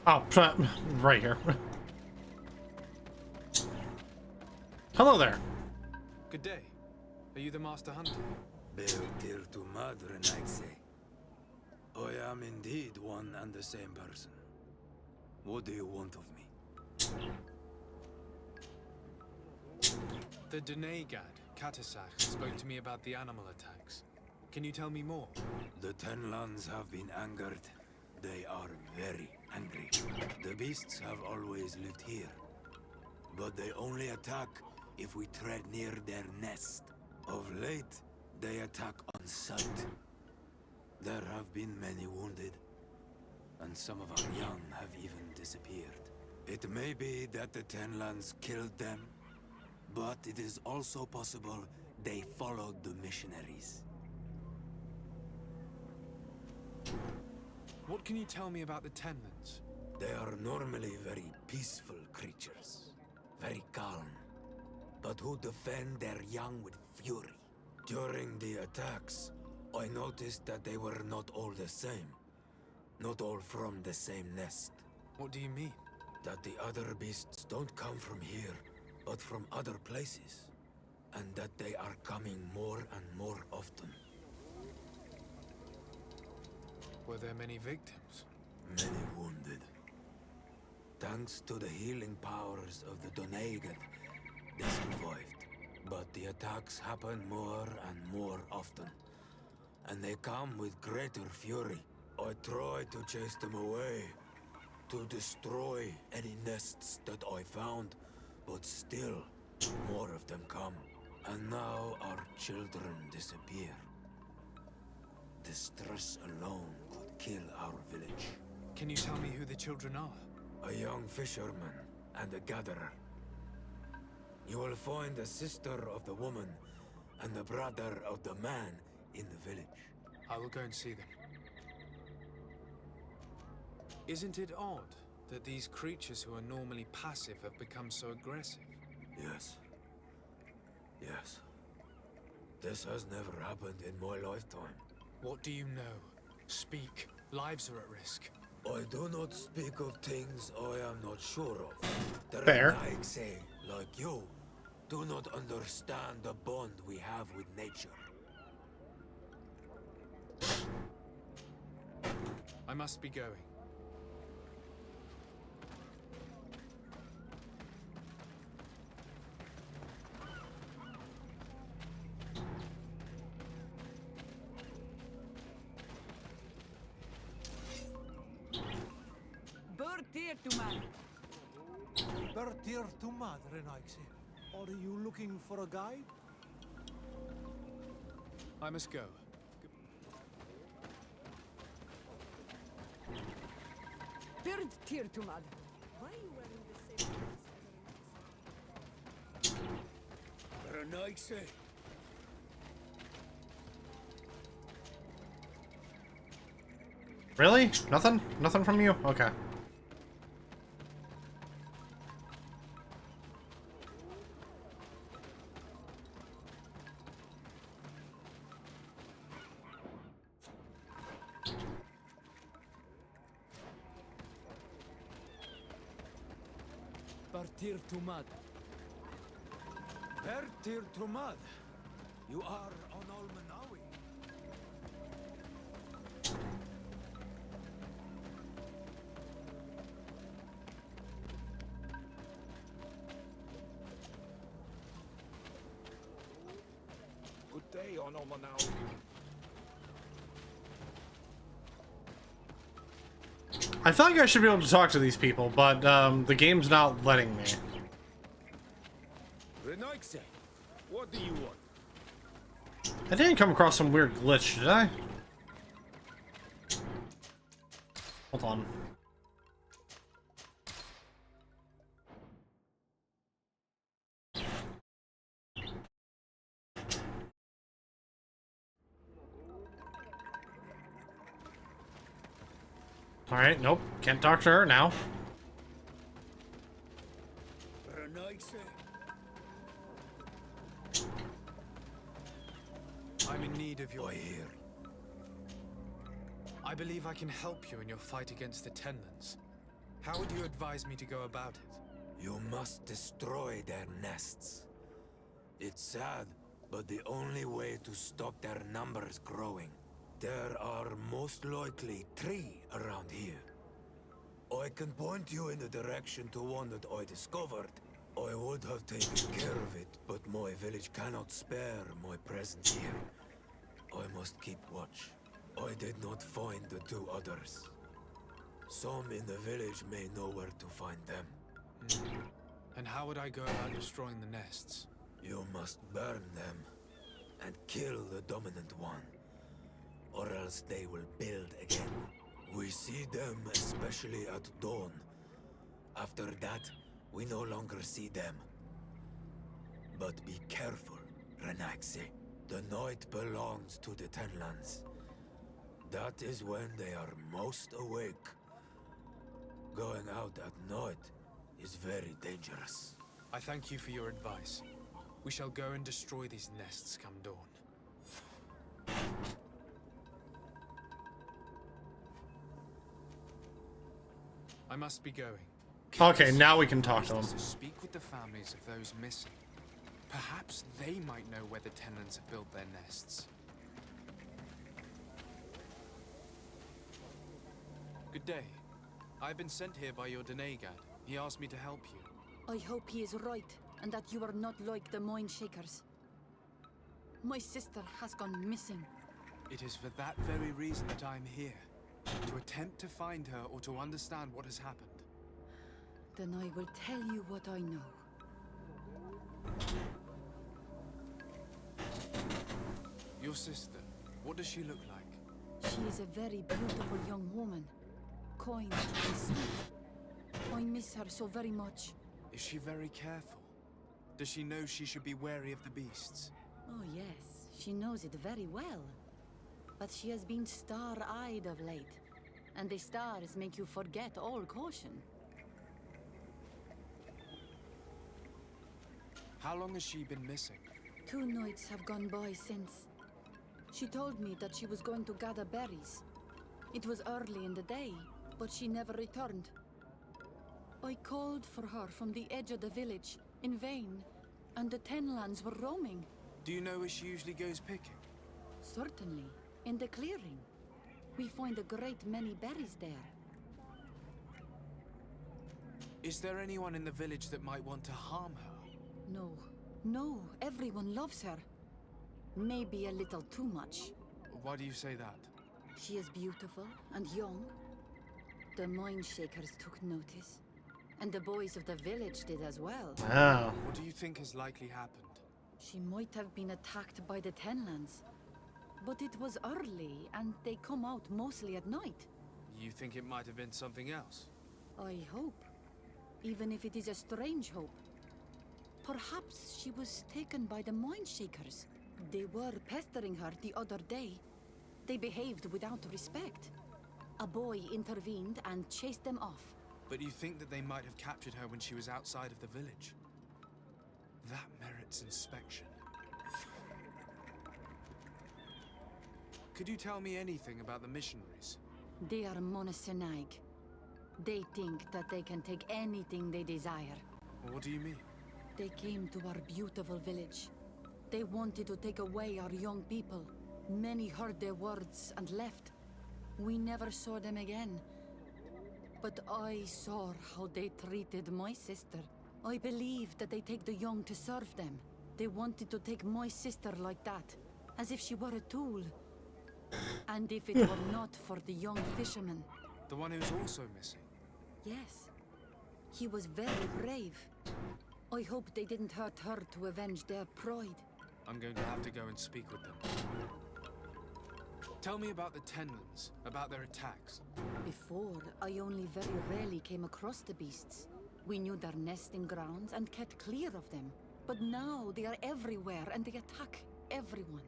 Oh, right here. Hello there. Good day. Are you the Master Hunter? Beotir tu madre, Naxe. I am indeed one and the same person. What do you want of me? The Donegad, Cadachtas, spoke to me about the animal attacks. Can you tell me more? The Tenlands have been angered. They are very angry. The beasts have always lived here. But they only attack if we tread near their nest. Of late, they attack on sight. There have been many wounded, and some of our young have even disappeared. It may be that the Tenlands killed them, but it is also possible they followed the missionaries. What can you tell me about the Tenlands? They are normally very peaceful creatures. very calm, but who defend their young with fury. During the attacks, I noticed that they were not all the same. Not all from the same nest. What do you mean? That the other beasts don't come from here, but from other places. And that they are coming more and more often. Were there many victims? Many wounded. Thanks to the healing powers of the Donegan, they survived. But the attacks happen more and more often. And they come with greater fury. I try to chase them away. To destroy any nests that I found. But still, more of them come. And now our children disappear. The stress alone could kill our village. Can you tell me who the children are? A young fisherman and a gatherer. You will find the sister of the woman and the brother of the man in the village. I will go and see them. Isn't it odd that these creatures who are normally passive have become so aggressive? Yes. Yes. This has never happened in my lifetime. What do you know? Speak. Lives are at risk. I do not speak of things I am not sure of. The Fair. Renaigse, like you, do not understand the bond we have with nature. I must be going. Bertir to Madre Nike. Are you looking for a guide? I must go. Bertir to Madre. Why are you wearing the same dress as Renaigse. Really? Nothing? Nothing from you? Okay. Bertir to Madre. Bertir to Madre. You are on Almanawi. Good day on Almanawi. I feel like I should be able to talk to these people, but the game's not letting me. Renaigse, what do you want? I didn't come across some weird glitch, did I? Hold on. Alright, nope. Can't talk to her now. I'm in need of your... I hear. I believe I can help you in your fight against the Tenlands. How would you advise me to go about it? You must destroy their nests. It's sad, but the only way to stop their numbers growing. There are most likely 3 around here. I can point you in the direction to one that I discovered. I would have taken care of it, but my village cannot spare my presence here. I must keep watch. I did not find the 2 others. Some in the village may know where to find them. And how would I go about destroying the nests? You must burn them and kill the dominant one, or else they will build again. We see them especially at dawn. After that, we no longer see them. But be careful, Renaigse. The night belongs to the Tenlands. That is when they are most awake. Going out at night is very dangerous. I thank you for your advice. We shall go and destroy these nests come dawn. I must be going. Okay, now we can talk to him. Speak with the families of those missing. Perhaps they might know where the tenants have built their nests. Good day. I've been sent here by your Denegad. He asked me to help you. I hope he is right, and that you are not like the Mind Shakers. My sister has gone missing. It is for that very reason that I'm here. To attempt to find her or to understand what has happened. Then I will tell you what I know. Your sister, what does she look like? She is a very beautiful young woman. Kind and sweet. I miss her so very much. Is she very careful? Does she know she should be wary of the beasts? Oh yes, she knows it very well. But she has been star-eyed of late. And the stars make you forget all caution. How long has she been missing? 2 nights have gone by since. She told me that she was going to gather berries. It was early in the day, but she never returned. I called for her from the edge of the village, in vain, and the Tenlands were roaming. Do you know where she usually goes picking? Certainly, in the clearing. We find a great many berries there. Is there anyone in the village that might want to harm her? No, everyone loves her. Maybe a little too much. Why do you say that? She is beautiful and young. The Mind Shakers took notice. And the boys of the village did as well. Wow. What do you think has likely happened? She might have been attacked by the Tenlands. But it was early, and they come out mostly at night. You think it might have been something else? I hope. Even if it is a strange hope. Perhaps she was taken by the Mind Shakers. They were pestering her the other day. They behaved without respect. A boy intervened and chased them off. But you think that they might have captured her when she was outside of the village? That merits inspection. Could you tell me anything about the missionaries? They are monosynaig. They think that they can take anything they desire. What do you mean? They came to our beautiful village. They wanted to take away our young people. Many heard their words and left. We never saw them again. But I saw how they treated my sister. I believe that they take the young to serve them. They wanted to take my sister like that, as if she were a tool. And if it were not for the young fisherman... The one who's also missing? Yes. He was very brave. I hope they didn't hurt her to avenge their pride. I'm going to have to go and speak with them. Tell me about the Tenlands, about their attacks. Before, I only very rarely came across the beasts. We knew their nesting grounds and kept clear of them. But now they are everywhere and they attack everyone.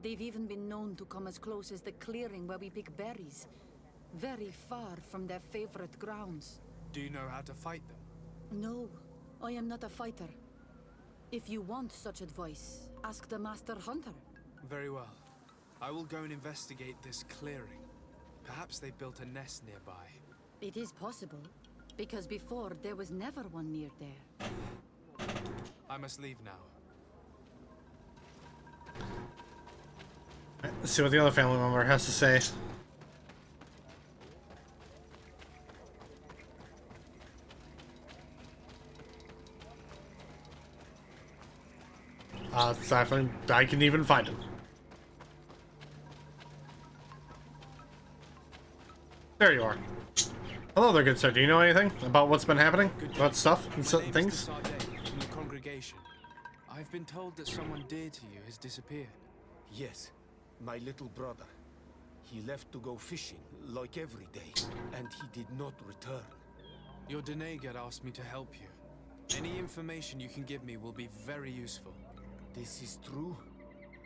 They've even been known to come as close as the clearing where we pick berries. Very far from their favorite grounds. Do you know how to fight them? No, I am not a fighter. If you want such advice, ask the Master Hunter. Very well. I will go and investigate this clearing. Perhaps they built a nest nearby. It is possible, because before there was never one near there. I must leave now. Let's see what the other family member has to say. I can even find him. There you are. Hello there, good sir. Do you know anything about what's been happening? About stuff and things? From the congregation. I've been told that someone dear to you has disappeared. Yes, my little brother. He left to go fishing, like every day, and he did not return. Your Denegad asked me to help you. Any information you can give me will be very useful. This is true.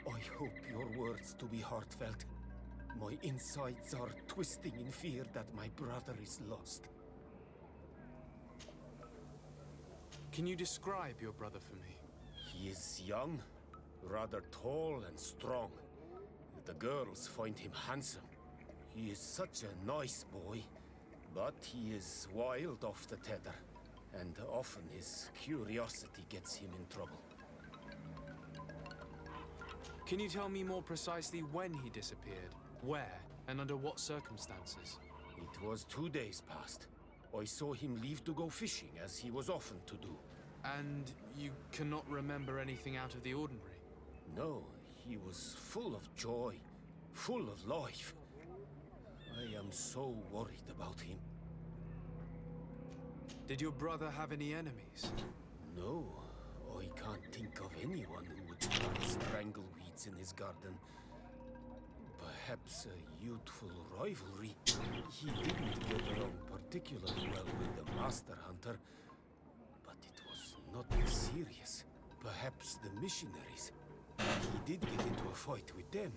I hope your words to be heartfelt. My insides are twisting in fear that my brother is lost. Can you describe your brother for me? He is young, rather tall and strong. The girls find him handsome. He is such a nice boy, but he is wild off the tether, and often his curiosity gets him in trouble. Can you tell me more precisely when he disappeared, where, and under what circumstances? It was 2 days past. I saw him leave to go fishing, as he was often to do. And you cannot remember anything out of the ordinary? No, he was full of joy, full of life. I am so worried about him. Did your brother have any enemies? No, I can't think of anyone who would plant strangleweeds in his garden. Perhaps a youthful rivalry. He didn't get along particularly well with the Master Hunter, but it was nothing serious. Perhaps the missionaries. He did get into a fight with them,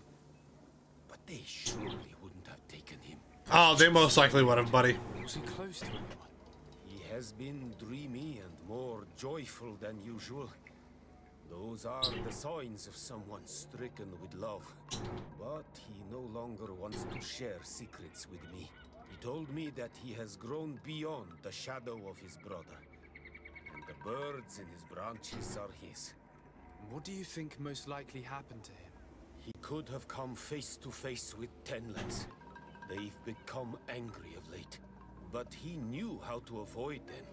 but they surely wouldn't have taken him. Oh, they most likely would have, buddy. Was he close to anyone? He has been dreamy and more joyful than usual. Those are the signs of someone stricken with love. But he no longer wants to share secrets with me. He told me that he has grown beyond the shadow of his brother. And the birds in his branches are his. What do you think most likely happened to him? He could have come face to face with Tenlets. They've become angry of late. But he knew how to avoid them.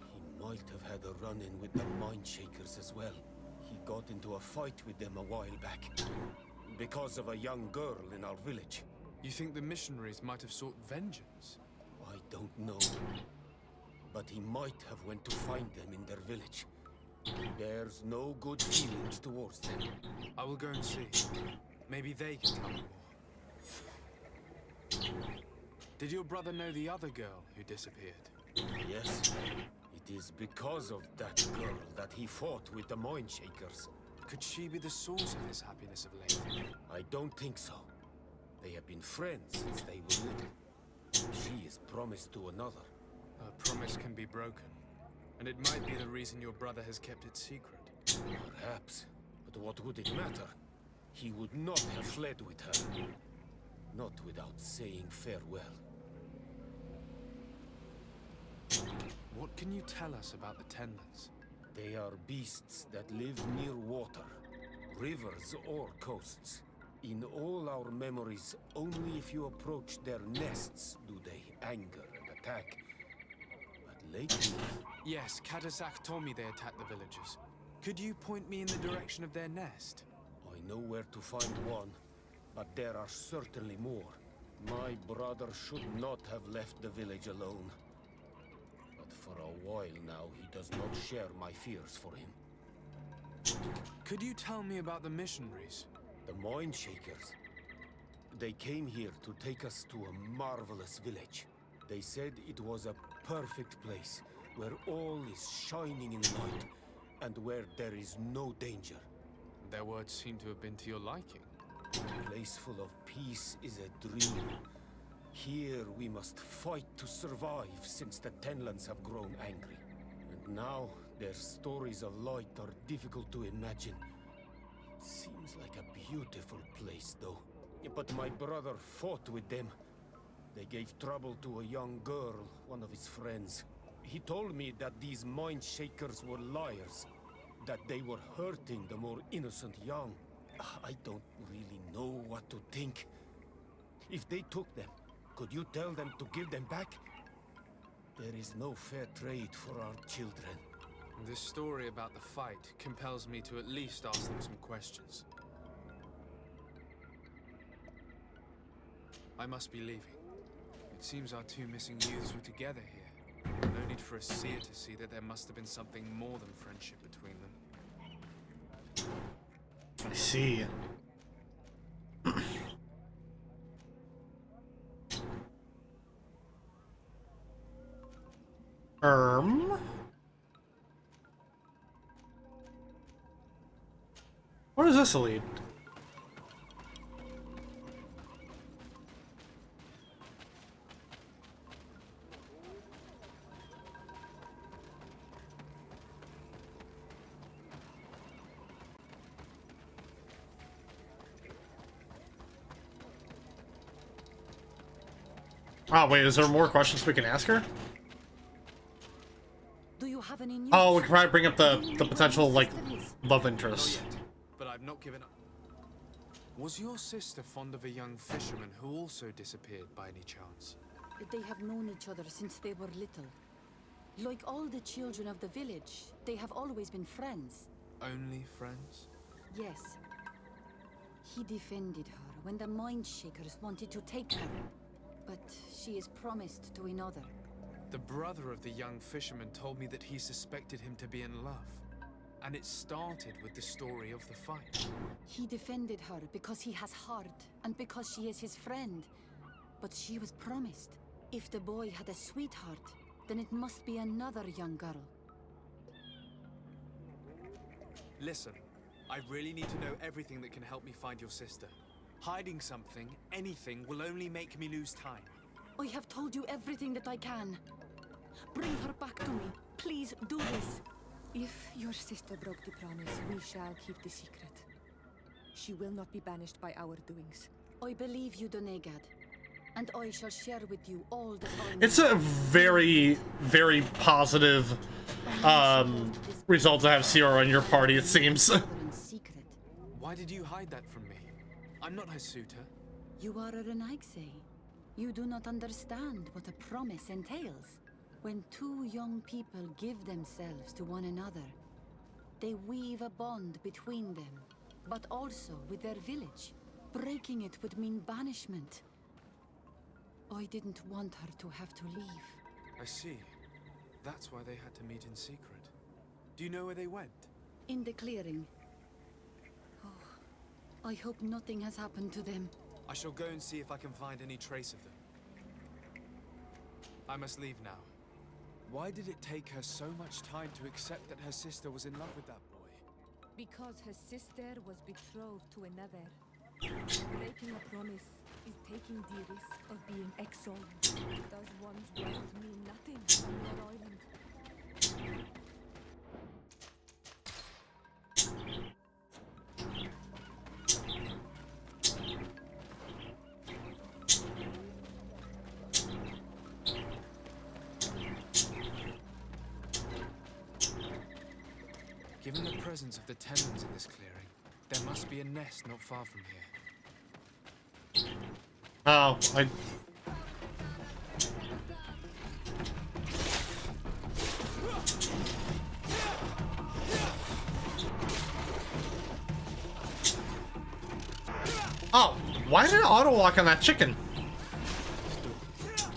He might have had a run-in with the Mindshakers as well. He got into a fight with them a while back. Because of a young girl in our village. You think the missionaries might have sought vengeance? I don't know. But he might have went to find them in their village. There's no good feelings towards them. I will go and see. Maybe they can tell me more. Did your brother know the other girl who disappeared? Yes. It is because of that girl that he fought with the Mindshakers. Could she be the source of his happiness of late? I don't think so. They have been friends since they were little. She is promised to another. A promise can be broken. And it might be the reason your brother has kept it secret. Perhaps. But what would it matter? He would not have fled with her. Not without saying farewell. What can you tell us about the Tenlets? They are beasts that live near water, rivers or coasts. In all our memories, only if you approach their nests do they anger and attack. But lately... Yes, Cadachtas told me they attacked the villagers. Could you point me in the direction of their nest? I know where to find one, but there are certainly more. My brother should not have left the village alone. But for a while now, he does not share my fears for him. Could you tell me about the missionaries? The Mindshakers. They came here to take us to a marvelous village. They said it was a perfect place, where all is shining in light, and where there is no danger. Their words seem to have been to your liking. A place full of peace is a dream. Here we must fight to survive, since the Tenlands have grown angry. And now their stories of light are difficult to imagine. It seems like a beautiful place, though. But my brother fought with them. They gave trouble to a young girl, one of his friends. He told me that these Mindshakers were liars, that they were hurting the more innocent young. I don't really know what to think. If they took them, could you tell them to give them back? There is no fair trade for our children. This story about the fight compels me to at least ask them some questions. I must be leaving. It seems our two missing youths were together here. No need for a seer to see that there must have been something more than friendship between them. I see. Where does this lead? Oh, wait, is there more questions we can ask her? Do you have any news? Oh, we can probably bring up the potential, like, love interest. Not yet, but I've not given up. Was your sister fond of a young fisherman who also disappeared by any chance? They have known each other since they were little. Like all the children of the village, they have always been friends. Only friends? Yes. He defended her when the Mind Shakers wanted to take her. But she is promised to another. The brother of the young fisherman told me that he suspected him to be in love. And it started with the story of the fight. He defended her because he has heart and because she is his friend. But she was promised. If the boy had a sweetheart, then it must be another young girl. Listen, I really need to know everything that can help me find your sister. Hiding something, anything, will only make me lose time. I have told you everything that I can. Bring her back to me. Please do this. If your sister broke the promise, we shall keep the secret. She will not be banished by our doings. I believe you, Donegad. And I shall share with you all that I know. It's a very, very positive result to have Sierra in your party, it seems. Why did you hide that from me? I'm not her suitor. You are a Renaigse. You do not understand what a promise entails. When two young people give themselves to one another, they weave a bond between them, but also with their village. Breaking it would mean banishment. I didn't want her to have to leave. I see. That's why they had to meet in secret. Do you know where they went? In the clearing. Oh, I hope nothing has happened to them. I shall go and see if I can find any trace of them. I must leave now. Why did it take her so much time to accept that her sister was in love with that boy? Because her sister was betrothed to another. Breaking a promise is taking the risk of being exiled. Those one's word mean nothing on your island. Given the presence of the tenants in this clearing, there must be a nest not far from here. Oh, Oh, why did it auto-lock on that chicken?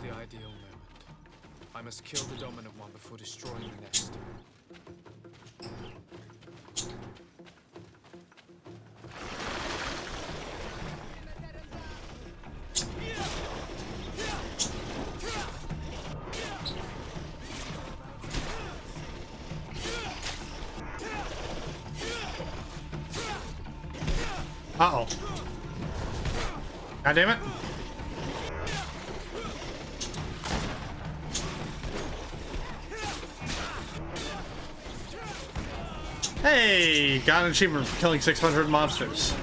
The ideal moment. I must kill the dominant one before destroying the nest. Uh-oh. God damn it. Hey, got an achievement for killing 600 monsters.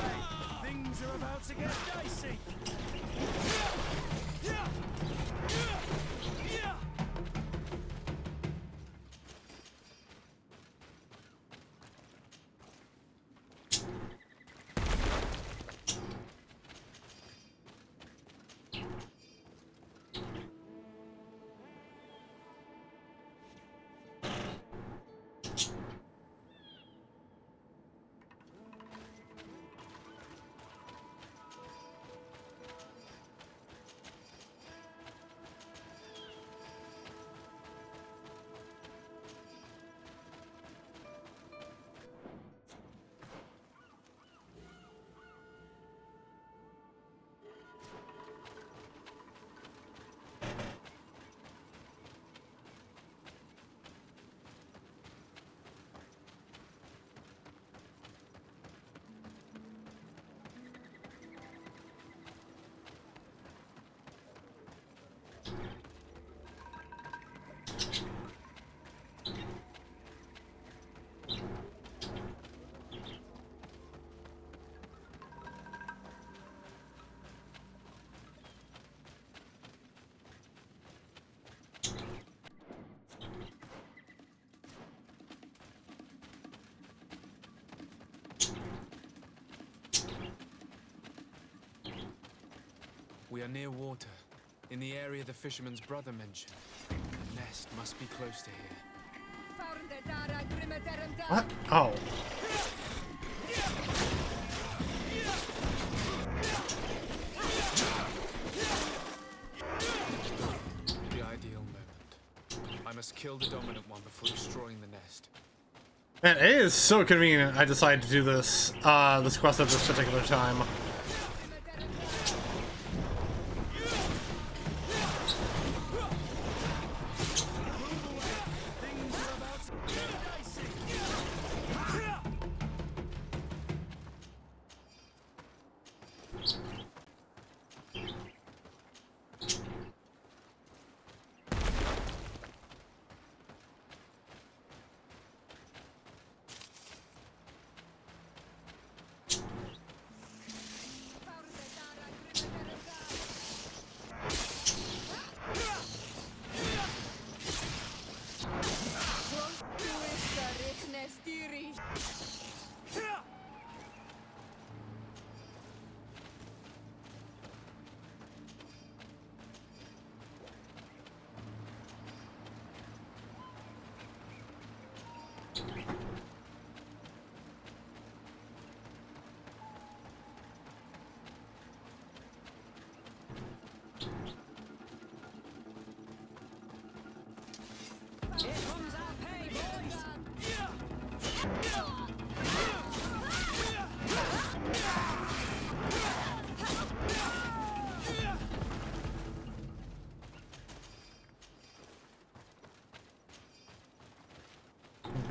Things are about to get dicey. We are near water, in the area the fisherman's brother mentioned. The nest must be close to here. What? Oh. The ideal moment. I must kill the dominant one before destroying the nest. Man, it is so convenient I decided to do this, this quest at this particular time.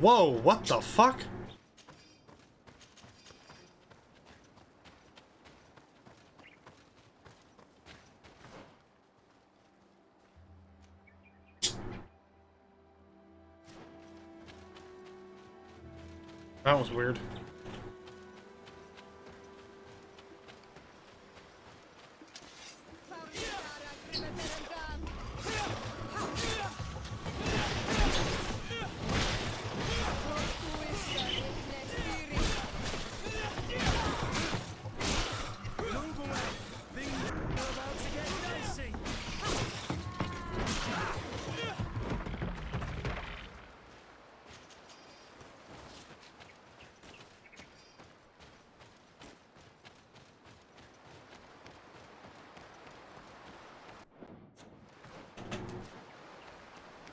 Whoa, what the fuck? That was weird.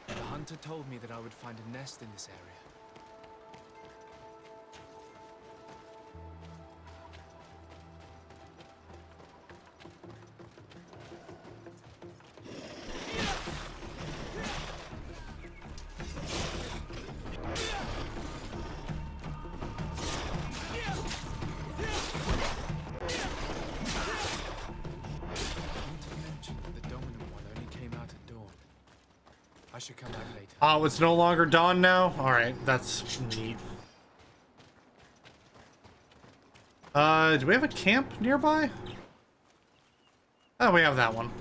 The hunter told me that I would find a nest in this area. I should come back later. Oh, it's no longer dawn now? Alright, that's neat. Do we have a camp nearby? Oh, we have that one.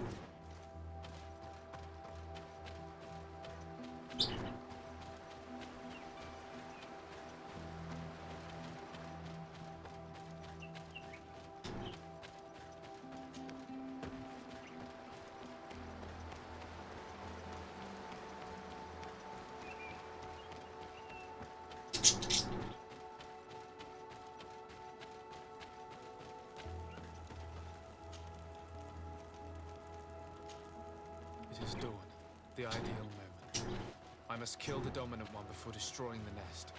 It is dawn, the ideal moment. I must kill the dominant one before destroying the nest.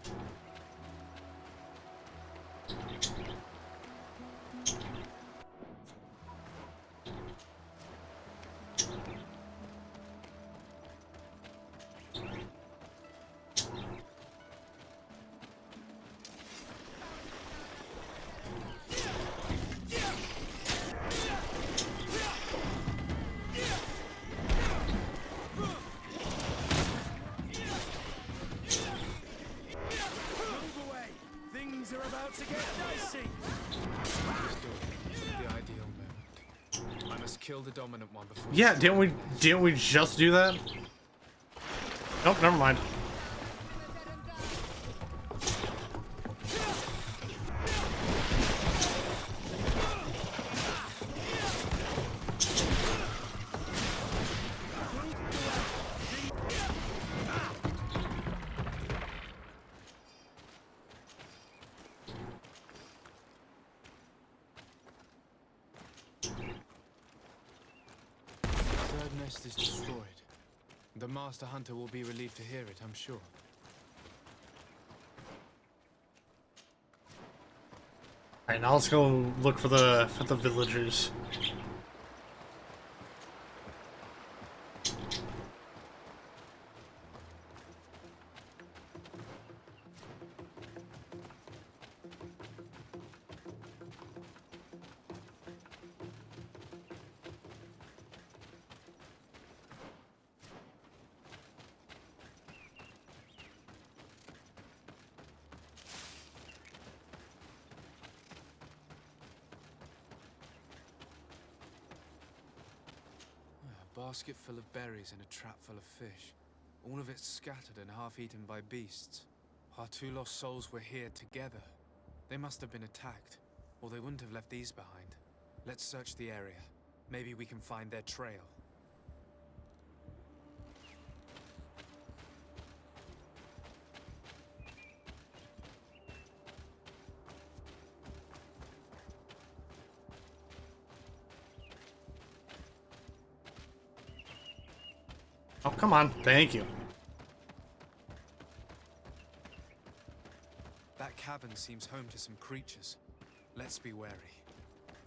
Kill the dominant one before. Yeah, didn't we just do that? Nope, never mind. is destroyed. The Master Hunter will be relieved to hear it, I'm sure. Alright, now let's go look for the villagers. A basket full of berries and a trap full of fish. All of it scattered and half eaten by beasts. Our two lost souls were here together. They must have been attacked, or they wouldn't have left these behind. Let's search the area. Maybe we can find their trail. Oh, come on. Thank you. That cavern seems home to some creatures. Let's be wary.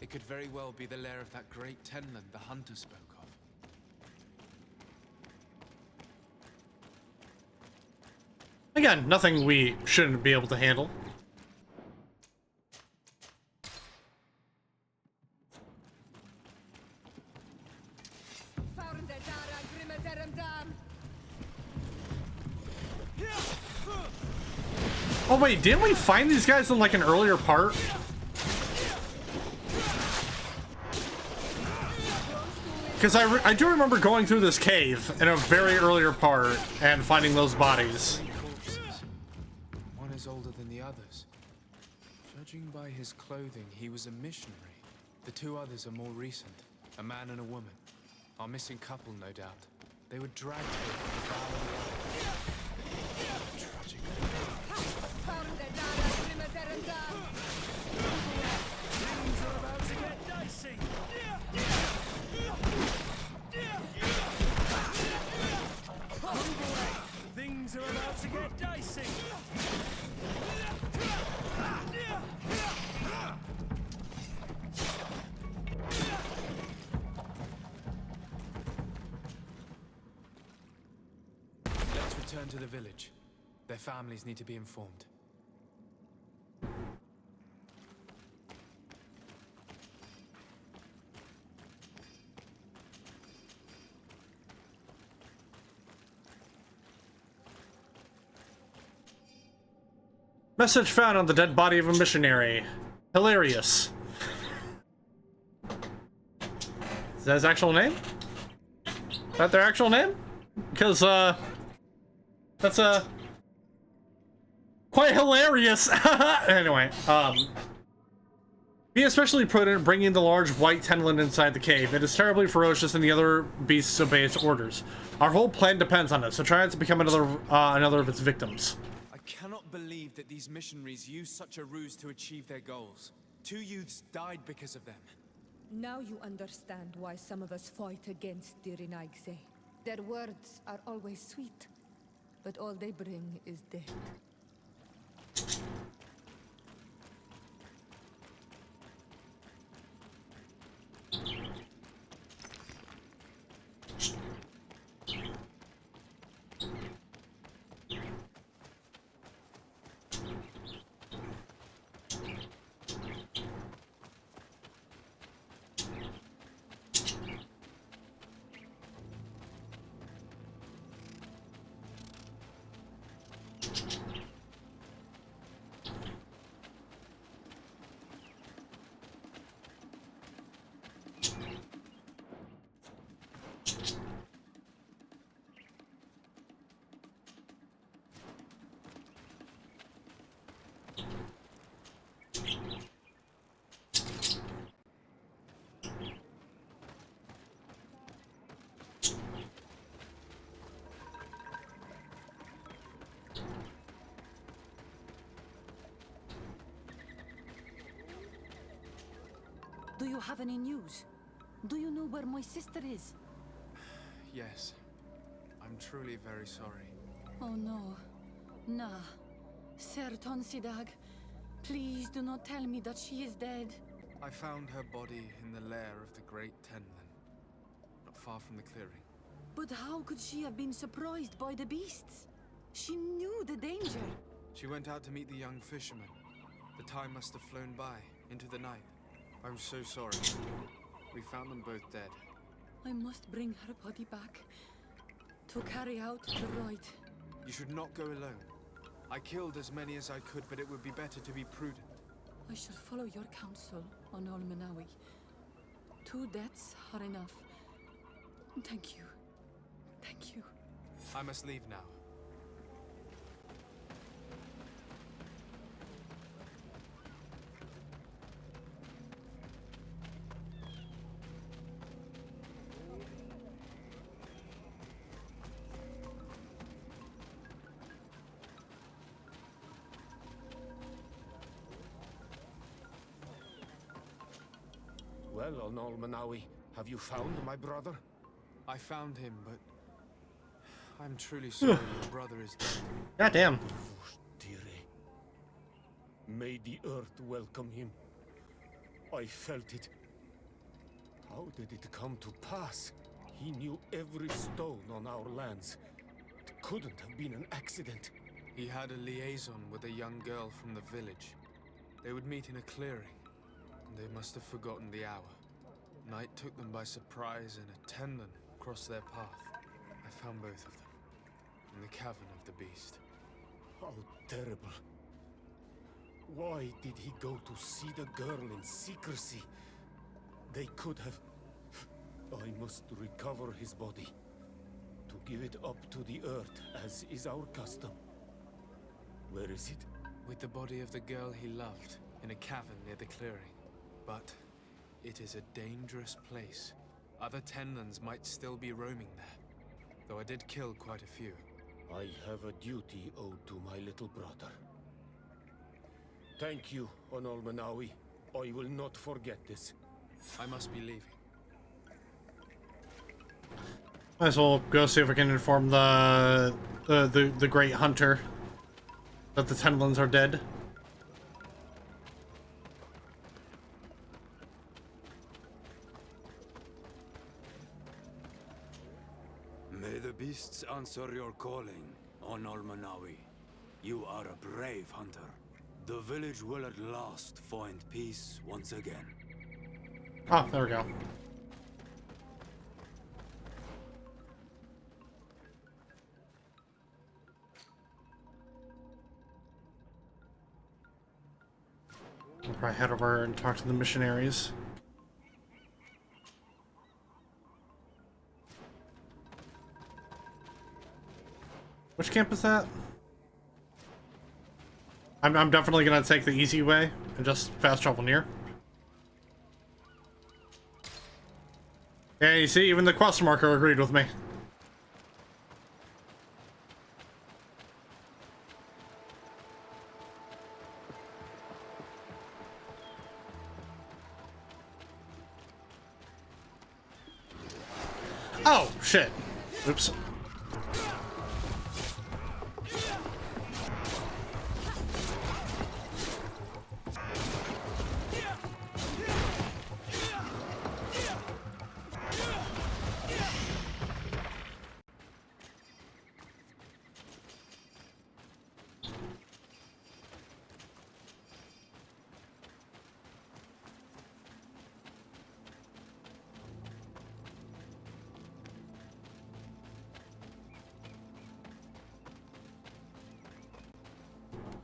It could very well be the lair of that great Tenland the hunter spoke of. Again, nothing we shouldn't be able to handle. Oh wait, didn't we find these guys in like an earlier part? Because I do remember going through this cave in a very earlier part and finding those bodies. One is older than the others. Judging by his clothing, he was a missionary. The two others are more recent, a man and a woman. Our missing couple, no doubt. They were dragged here from the valley. Tragic. Things are about to get dicey. Things are about to get dicey. Let's return to the village. Their families need to be informed. Message found on the dead body of a missionary. Hilarious. Is that his actual name? Is that their actual name? Because, that's, quite hilarious. Anyway, be especially prudent bringing the large white tenland inside the cave. It is terribly ferocious and the other beasts obey its orders. Our whole plan depends on it, so try not to become another of its victims. I cannot believe that these missionaries used such a ruse to achieve their goals. 2 youths died because of them. Now you understand why some of us fight against the Renaigse. Their words are always sweet, but all they bring is death. Do you have any news? Do you know where my sister is? yes. I'm truly very sorry. Oh no. Nah. Ser Tonsidag, please do not tell me that she is dead. I found her body in the lair of the Great Tenlin, not far from the clearing. But how could she have been surprised by the beasts? She knew the danger. She went out to meet the young fisherman. The time must have flown by, into the night. I'm so sorry. We found them both dead. I must bring her body back to carry out the rite. You should not go alone. I killed as many as I could, but it would be better to be prudent. I shall follow your counsel on Olmenawi. 2 deaths are enough. Thank you. Thank you. I must leave now. Well, on Olmenawi, have you found my brother? I found him, but I'm truly sorry your brother is dead. Goddamn. May the earth welcome him. I felt it. How did it come to pass? He knew every stone on our lands. It couldn't have been an accident. He had a liaison with a young girl from the village. They would meet in a clearing, and they must have forgotten the hour. Night took them by surprise, and a Tenlin crossed their path. I found both of them, in the cavern of the beast. How terrible. Why did he go to see the girl in secrecy? They could have... I must recover his body. To give it up to the earth, as is our custom. Where is it? With the body of the girl he loved, in a cavern near the clearing. But it is a dangerous place. Other Tenlins might still be roaming there, though I did kill quite a few. I have a duty owed to my little brother. Thank you, on Olmenawi. I will not forget this. I must be leaving. Might as well go see if we can inform the great hunter that the Tenlins are dead. May the beasts answer your calling, on Olmenawi. You are a brave hunter. The village will at last find peace once again. Oh, there we go. We'll probably head over and talk to the missionaries. Which camp is that? I'm definitely gonna take the easy way and just fast travel near. Yeah, you see, even the quest marker agreed with me. Oh, shit. Oops.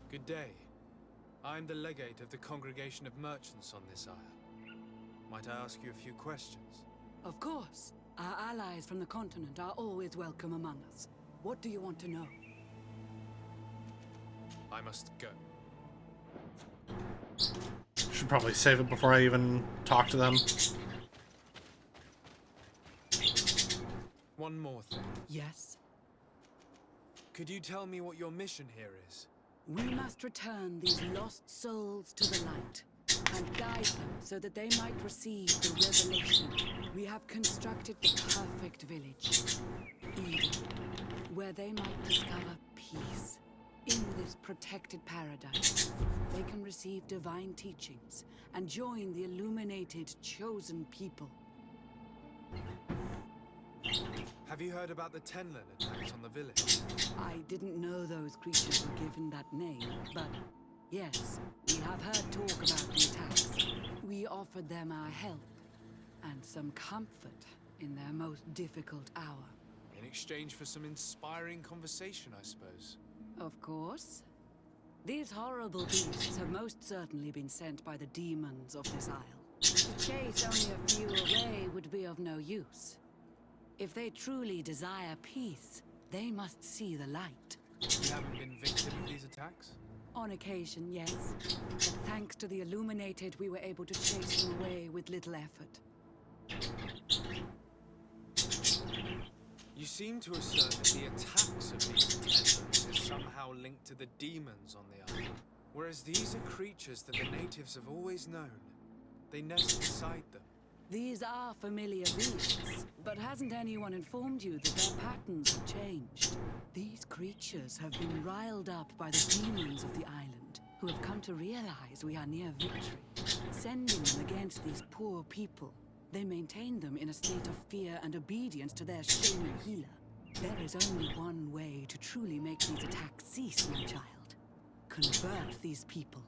Good day. I'm the legate of the Congregation of Merchants on this isle. Might I ask you a few questions? Of course. Our allies from the continent are always welcome among us. What do you want to know? I must go. Should probably save it before I even talk to them. One more thing. Yes? Could you tell me what your mission here is? We must return these lost souls to the light. and guide them so that they might receive the revelation. We have constructed the perfect village, Eden, where they might discover peace. In this protected paradise, they can receive divine teachings and join the illuminated chosen people. Have you heard about the Tenlin attacks on the village? I didn't know those creatures were given that name, but yes, we have heard talk about the attacks. We offered them our help and some comfort in their most difficult hour. In exchange for some inspiring conversation, I suppose. Of course. These horrible beasts have most certainly been sent by the demons of this isle. To chase only a few away would be of no use. If they truly desire peace, they must see the light. You haven't been victim of these attacks? On occasion, yes. But thanks to the Illuminated, we were able to chase them away with little effort. You seem to assert that the attacks of these Tenlins is somehow linked to the demons on the island. Whereas these are creatures that the natives have always known. They nest beside them. These are familiar beasts, but hasn't anyone informed you that their patterns have changed? These creatures have been riled up by the demons of the island, who have come to realize we are near victory. Sending them against these poor people, they maintain them in a state of fear and obedience to their shaman healer. There is only one way to truly make these attacks cease, my child. Convert these people.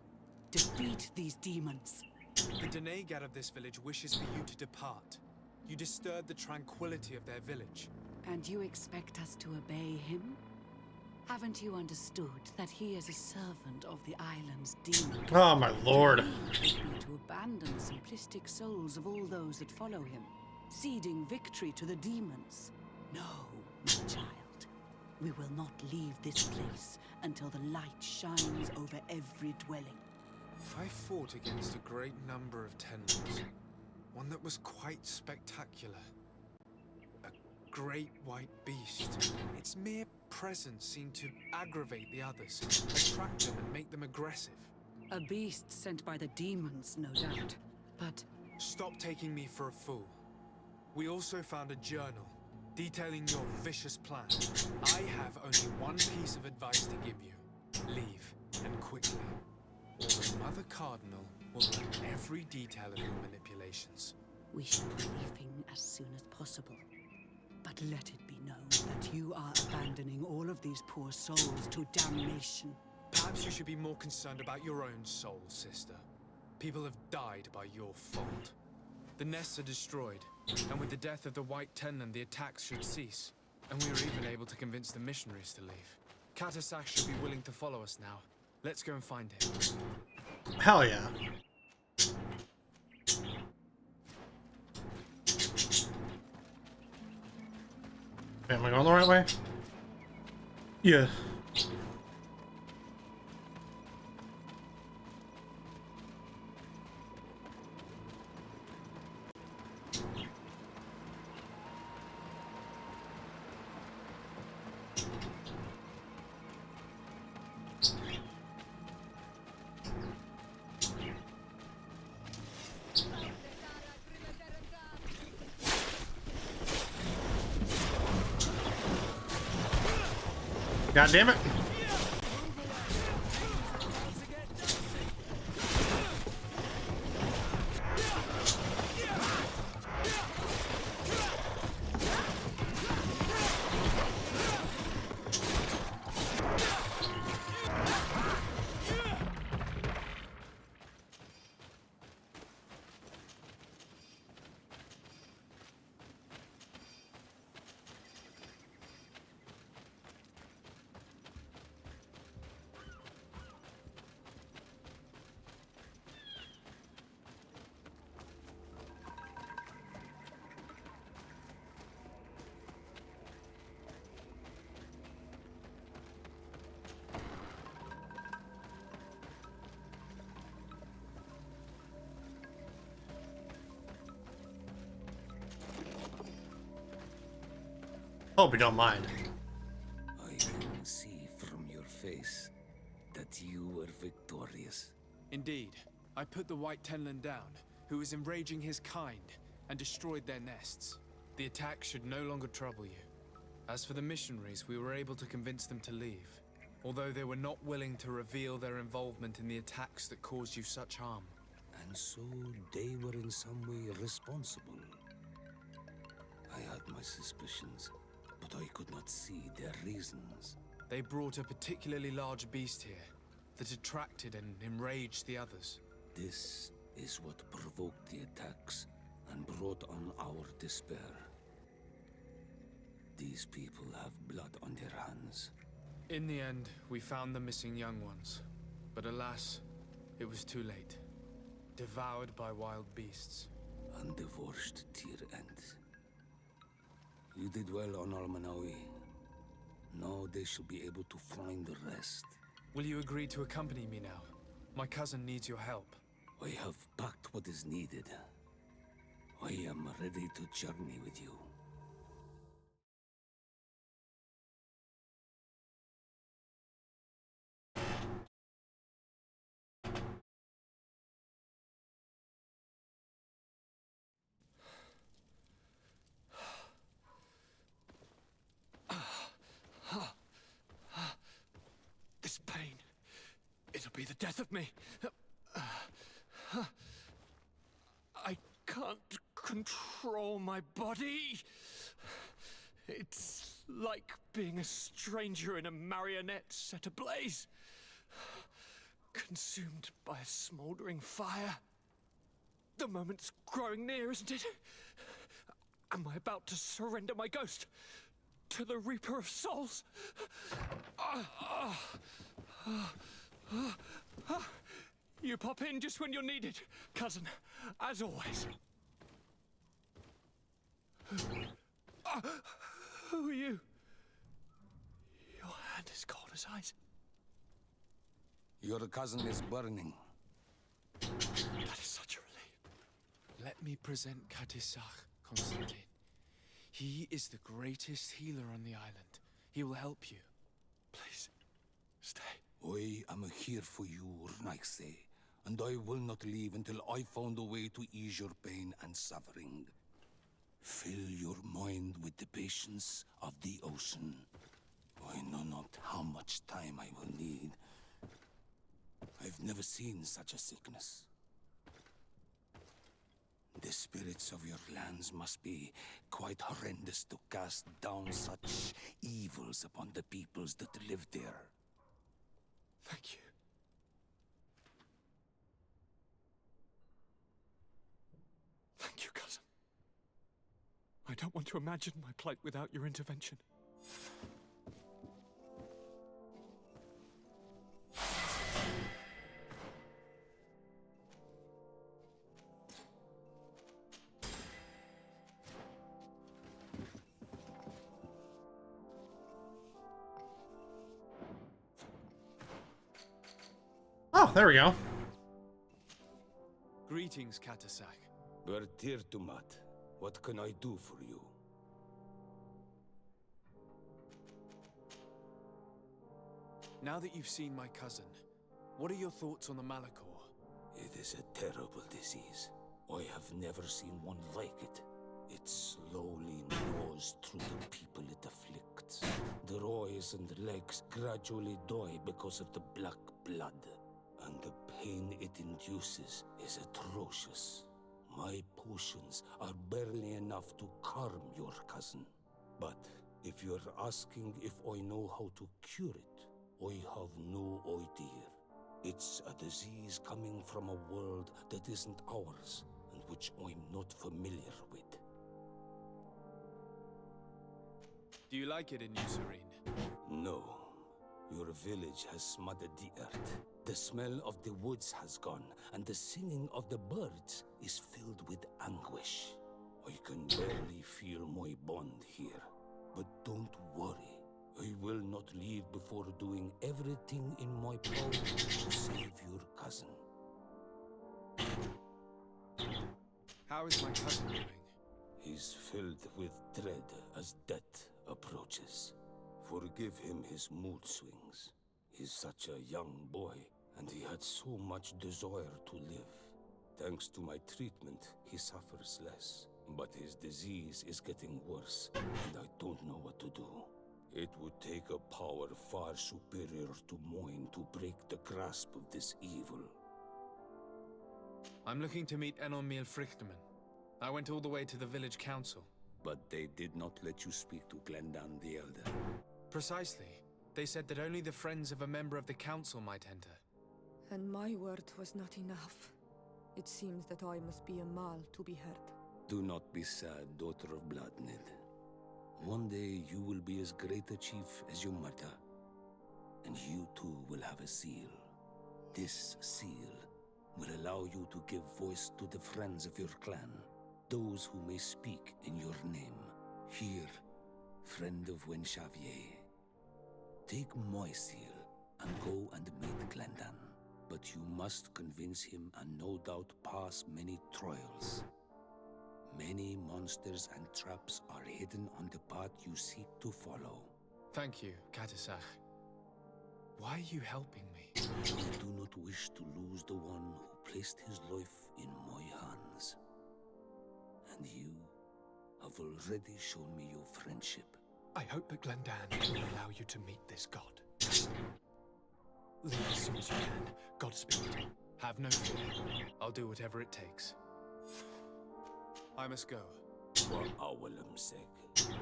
Defeat these demons. The Denegad of this village wishes for you to depart. You disturb the tranquility of their village. And you expect us to obey him? Haven't you understood that he is a servant of the island's demons? Oh my lord. To lead would be to abandon the simplistic souls of all those that follow him, ceding victory to the demons. No, my child. We will not leave this place until the light shines over every dwelling. I fought against a great number of Tenlins. One that was quite spectacular. A great white beast. Its mere presence seemed to aggravate the others, attract them and make them aggressive. A beast sent by the demons, no doubt. But... Stop taking me for a fool. We also found a journal detailing your vicious plan. I have only one piece of advice to give you. Leave, and quickly. Or the Mother Cardinal will learn every detail of your manipulations. We shall be leaving as soon as possible. But let it be known that you are abandoning all of these poor souls to damnation. Perhaps you should be more concerned about your own soul, sister. People have died by your fault. The nests are destroyed, and with the death of the White Tenlin, the attacks should cease. And we were even able to convince the missionaries to leave. Cadachtas should be willing to follow us now. Let's go and find him. Hell yeah. Am I going the right way? Yeah. God damn it. Hope you don't mind. I can see from your face that you were victorious. Indeed. I put the White Tenlin down, who was enraging his kind, and destroyed their nests. The attack should no longer trouble you. As for the missionaries, we were able to convince them to leave, although they were not willing to reveal their involvement in the attacks that caused you such harm. And so they were in some way responsible. I had my suspicions, but I could not see their reasons. They brought a particularly large beast here that attracted and enraged the others. This is what provoked the attacks and brought on our despair. These people have blood on their hands. In the end, we found the missing young ones. But alas, it was too late. Devoured by wild beasts. And divorced Tierna. You did well on Almanawi. Now they should be able to find the rest. Will you agree to accompany me now? My cousin needs your help. I have packed what is needed. I am ready to journey with you. This pain, it'll be the death of me. I can't control my body. It's like being a stranger in a marionette set ablaze, consumed by a smoldering fire. The moment's growing near, isn't it? Am I about to surrender my ghost to the Reaper of Souls? You pop in just when you're needed, cousin, as always. Who are you? Your hand is cold as ice. Your cousin is burning. That is such a relief. Let me present Cadachtas, Constantine. He is the greatest healer on the island. He will help you. Please, stay. I am here for you, Urnaxe, and I will not leave until I found a way to ease your pain and suffering. Fill your mind with the patience of the ocean. I know not how much time I will need. I've never seen such a sickness. The spirits of your lands must be quite horrendous to cast down such evils upon the peoples that live there. Thank you. Thank you, cousin. I don't want to imagine my plight without your intervention. Oh, there we go. Greetings, Cadachtas. Bertirtumat, what can I do for you? Now that you've seen my cousin, what are your thoughts on the Malachor? It is a terrible disease. I have never seen one like it. It slowly gnaws through the people it afflicts. Their eyes and legs gradually die because of the black blood. And the pain it induces is atrocious. My potions are barely enough to calm your cousin. But if you're asking if I know how to cure it, I have no idea. It's a disease coming from a world that isn't ours, and which I'm not familiar with. Do you like it in New Serene? No. Your village has smothered the earth. The smell of the woods has gone, and the singing of the birds is filled with anguish. I can barely feel my bond here. But don't worry. I will not leave before doing everything in my power to save your cousin. How is my cousin doing? He's filled with dread as death approaches. Forgive him his mood swings. He's such a young boy, and he had so much desire to live. Thanks to my treatment, he suffers less. But his disease is getting worse, and I don't know what to do. It would take a power far superior to mine to break the grasp of this evil. I'm looking to meet Enormil Frichterman. I went all the way to the village council. But they did not let you speak to Glendan the Elder. Precisely. They said that only the friends of a member of the council might enter. And my word was not enough. It seems that I must be a Mal to be heard. Do not be sad, daughter of Bloodnid. One day you will be as great a chief as your mother. And you too will have a seal. This seal will allow you to give voice to the friends of your clan. Those who may speak in your name. Here, friend of Wenxavier. Take my seal and go and meet Glendan. But you must convince him and no doubt pass many trials. Many monsters and traps are hidden on the path you seek to follow. Thank you, Cadachtas. Why are you helping me? I do not wish to lose the one who placed his life in my hands. And you have already shown me your friendship. I hope that Glendan will allow you to meet this god. Leave as soon as you can. Godspeed. Have no fear. I'll do whatever it takes. I must go. For Awalam's sake.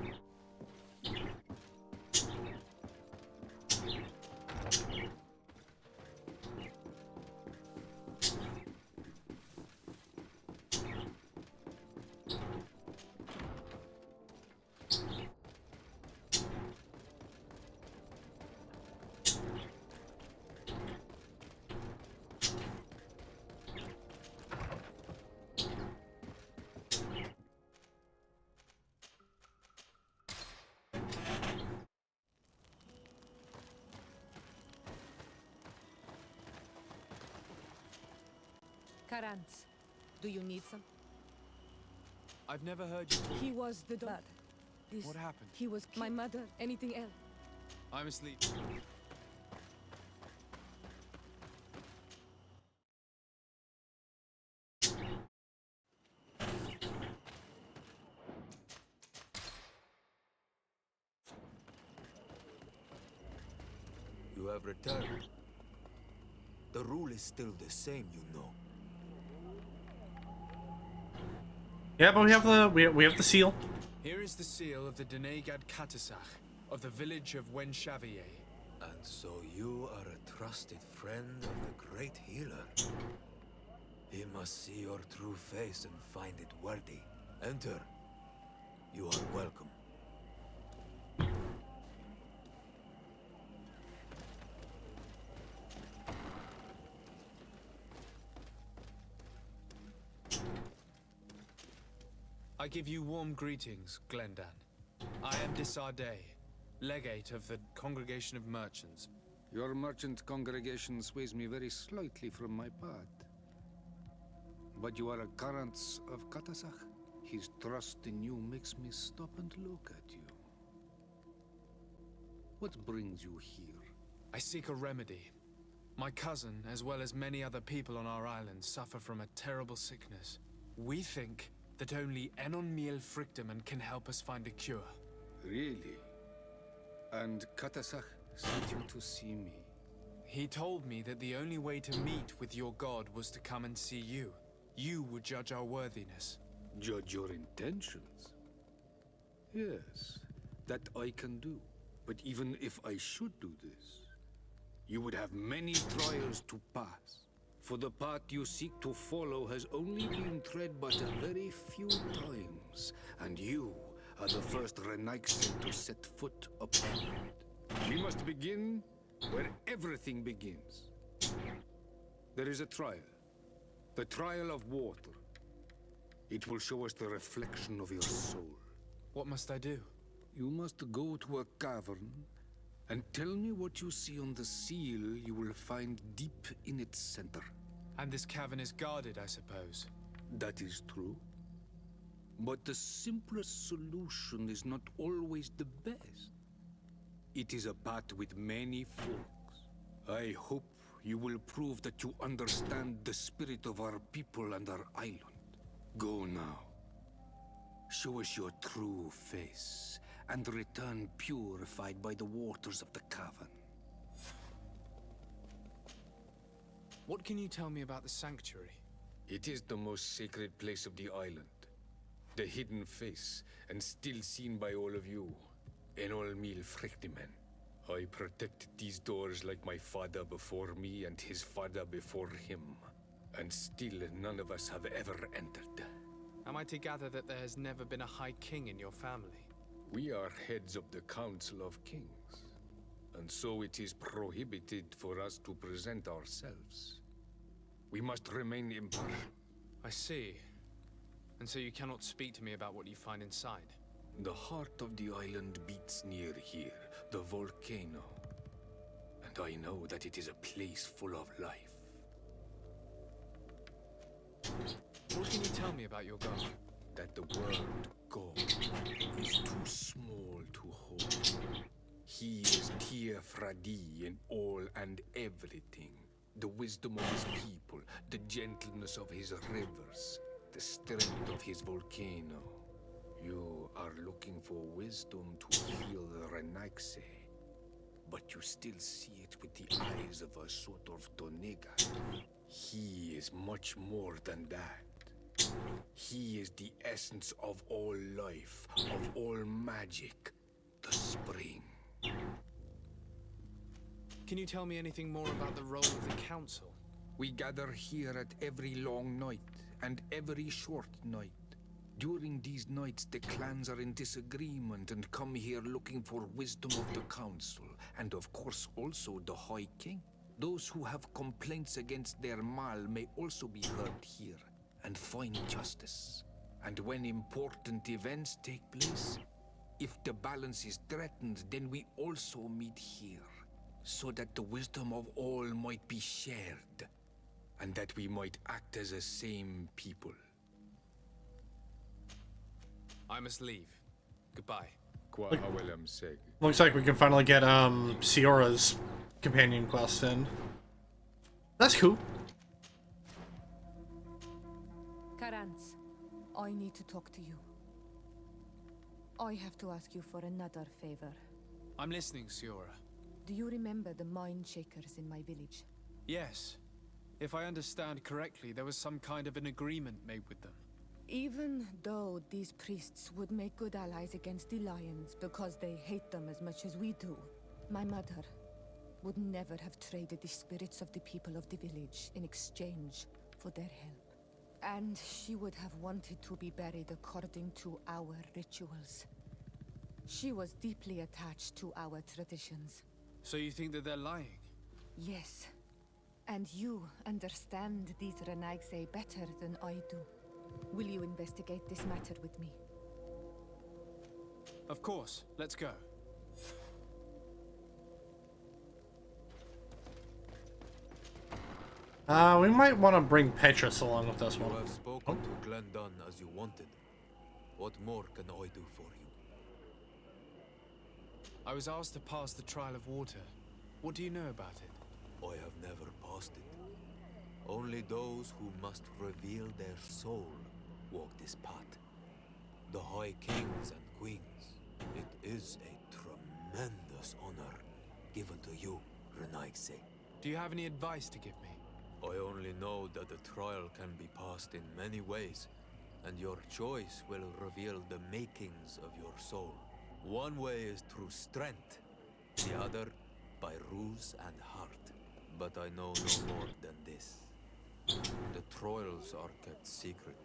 Karants, do you need some? I've never heard you talk. He was the dad. What happened? He was my mother. Anything else? I'm asleep. You have returned. The rule is still the same, you know. Yeah, but we have the seal. Here is the seal of the Denegad Cadachtas of the village of Wenxavier. And so you are a trusted friend of the great healer. He must see your true face and find it worthy. Enter. You are welcome. I give you warm greetings, Glendan. I am Desardet, legate of the Congregation of Merchants. Your merchant congregation sways me very slightly from my path. But you are a Karants of Cadachtas. His trust in you makes me stop and look at you. What brings you here? I seek a remedy. My cousin, as well as many other people on our island, suffer from a terrible sickness. We think that only Enormil Frichterman can help us find a cure. Really? And Cadachtas sent you to see me? He told me that the only way to meet with your god was to come and see you. You would judge our worthiness. Judge your intentions? Yes, that I can do. But even if I should do this, you would have many trials to pass. For the path you seek to follow has only been tread but a very few times, and you are the first Renaixen to set foot upon it. We must begin where everything begins. There is a trial. The trial of water. It will show us the reflection of your soul. What must I do? You must go to a cavern and tell me what you see on the seal you will find deep in its center. And this cavern is guarded, I suppose. That is true. But the simplest solution is not always the best. It is a path with many forks. I hope you will prove that you understand the spirit of our people and our island. Go now. Show us your true face, and return purified by the waters of the cavern. What can you tell me about the sanctuary? It is the most sacred place of the island. The hidden face, and still seen by all of you. En all mil frictimen. I protected these doors like my father before me and his father before him. And still none of us have ever entered. Am I to gather that there has never been a High King in your family? We are heads of the Council of Kings. And so it is prohibited for us to present ourselves. We must remain impartial. I see. And so you cannot speak to me about what you find inside? The heart of the island beats near here, the volcano. And I know that it is a place full of life. What can you tell me about your god? That the word God is too small to hold. He is Tierna in all and everything. The wisdom of his people, the gentleness of his rivers, the strength of his volcano. You are looking for wisdom to heal the Renaigse, but you still see it with the eyes of a sort of Tonega. He is much more than that. He is the essence of all life, of all magic, the spring. Can you tell me anything more about the role of the council? We gather here at every long night and every short night. During these nights, the clans are in disagreement and come here looking for wisdom of the council, and of course also the High King. Those who have complaints against their Mal may also be heard here and find justice. And when important events take place, if the balance is threatened, then we also meet here, so that the wisdom of all might be shared, and that we might act as a same people. I must leave. Goodbye. Looks like we can finally get Siora's companion quest in. That's cool. Karans, I need to talk to you. I have to ask you for another favor. I'm listening, Siora. Do you remember the mind shakers in my village? Yes. If I understand correctly, there was some kind of an agreement made with them. Even though these priests would make good allies against the lions because they hate them as much as we do, my mother would never have traded the spirits of the people of the village in exchange for their help. And she would have wanted to be buried according to our rituals. She was deeply attached to our traditions. So you think that they're lying? Yes. And you understand these Renaigse better than I do. Will you investigate this matter with me? Of course. Let's go. We might want to bring Petrus along with us one. You have spoken to Glendan as you wanted. What more can I do for you? I was asked to pass the trial of water. What do you know about it? I have never passed it. Only those who must reveal their soul walk this path. The High Kings and Queens. It is a tremendous honor given to you, Renaigse. Do you have any advice to give me? I only know that the trial can be passed in many ways, and your choice will reveal the makings of your soul. One way is through strength, the other by ruse and heart. But I know no more than this. The trials are kept secret.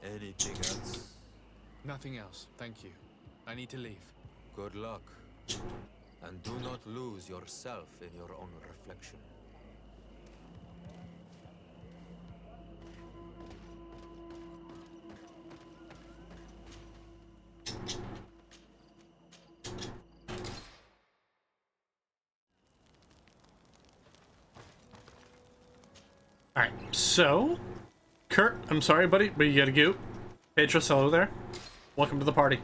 Anything else? Nothing else, thank you. I need to leave. Good luck. And do not lose yourself in your own reflection. Alright, so Kurt, I'm sorry, buddy, but you gotta go. Petrus, hello there. Welcome to the party.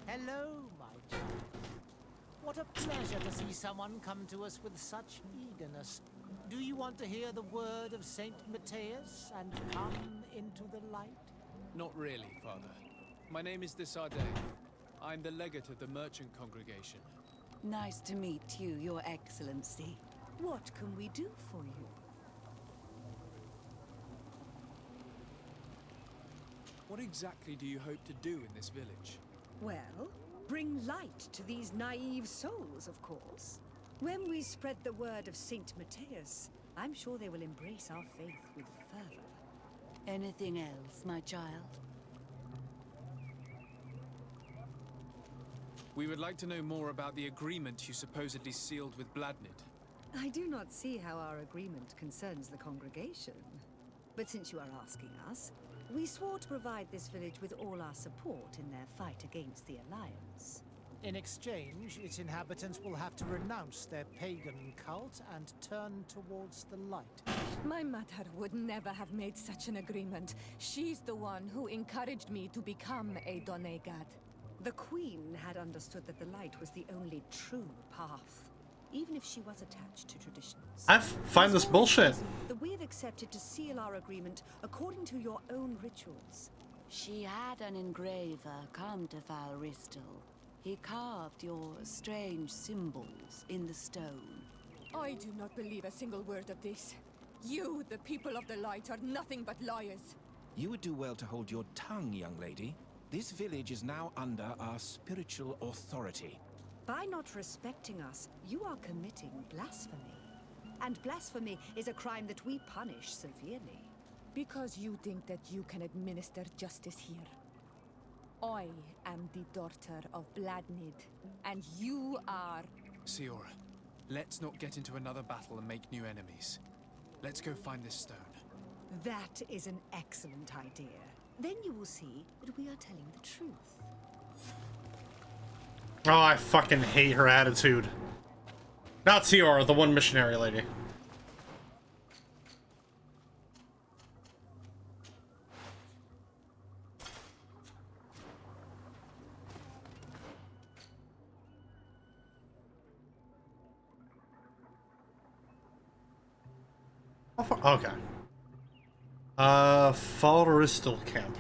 Hello, my child. What a pleasure to see someone come to us with such eagerness. Do you want to hear the word of Saint Matthias and come into the light? Not really, Father. My name is Desarde. I'm the legate of the merchant congregation. Nice to meet you, Your Excellency. What can we do for you? What exactly do you hope to do in this village? Well, bring light to these naive souls, of course. When we spread the word of Saint Matthias, I'm sure they will embrace our faith with fervor. Anything else, my child? We would like to know more about the agreement you supposedly sealed with Bladnid. I do not see how our agreement concerns the congregation. But since you are asking us, we swore to provide this village with all our support in their fight against the Alliance. In exchange, its inhabitants will have to renounce their pagan cult and turn towards the light. My mother would never have made such an agreement. She's the one who encouraged me to become a Donegad. The Queen had understood that the light was the only true path, even if she was attached to traditions. I find this bullshit. That we have accepted to seal our agreement according to your own rituals. She had an engraver come to Valristal. He carved your strange symbols in the stone. I do not believe a single word of this. You, the people of the light, are nothing but liars. You would do well to hold your tongue, young lady. This village is now under our spiritual authority. By not respecting us, you are committing blasphemy. And blasphemy is a crime that we punish severely. Because you think that you can administer justice here. I am the daughter of Bladnid, and you are... Siora, let's not get into another battle and make new enemies. Let's go find this stone. That is an excellent idea. Then you will see that we are telling the truth. Oh, I fucking hate her attitude. Not Siora, the one missionary lady. Okay. Falristal camp.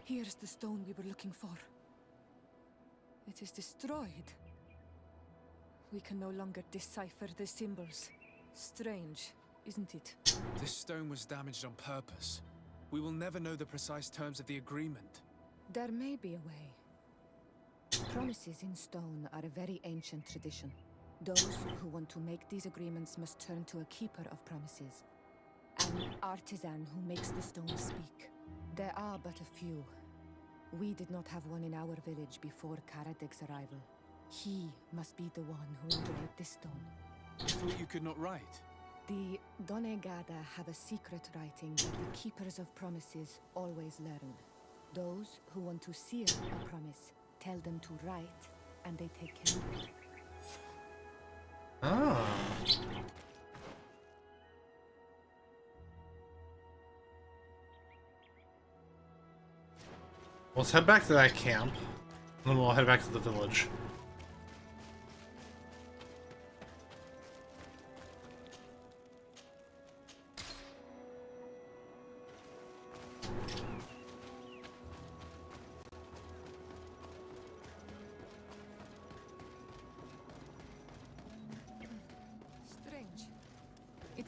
Here's the stone we were looking for. It is destroyed. We can no longer decipher the symbols. Strange, isn't it? This stone was damaged on purpose. We will never know the precise terms of the agreement. There may be a way. Promises in stone are a very ancient tradition. Those who want to make these agreements must turn to a keeper of promises. An artisan who makes the stone speak. There are but a few. We did not have one in our village before Cadachtas' arrival. He must be the one who engraved this stone. I thought you could not write. The Donegada have a secret writing that the keepers of promises always learn. Those who want to seal a promise tell them to write, and they take care of it. Ah. Let's head back to that camp, and then we'll head back to the village.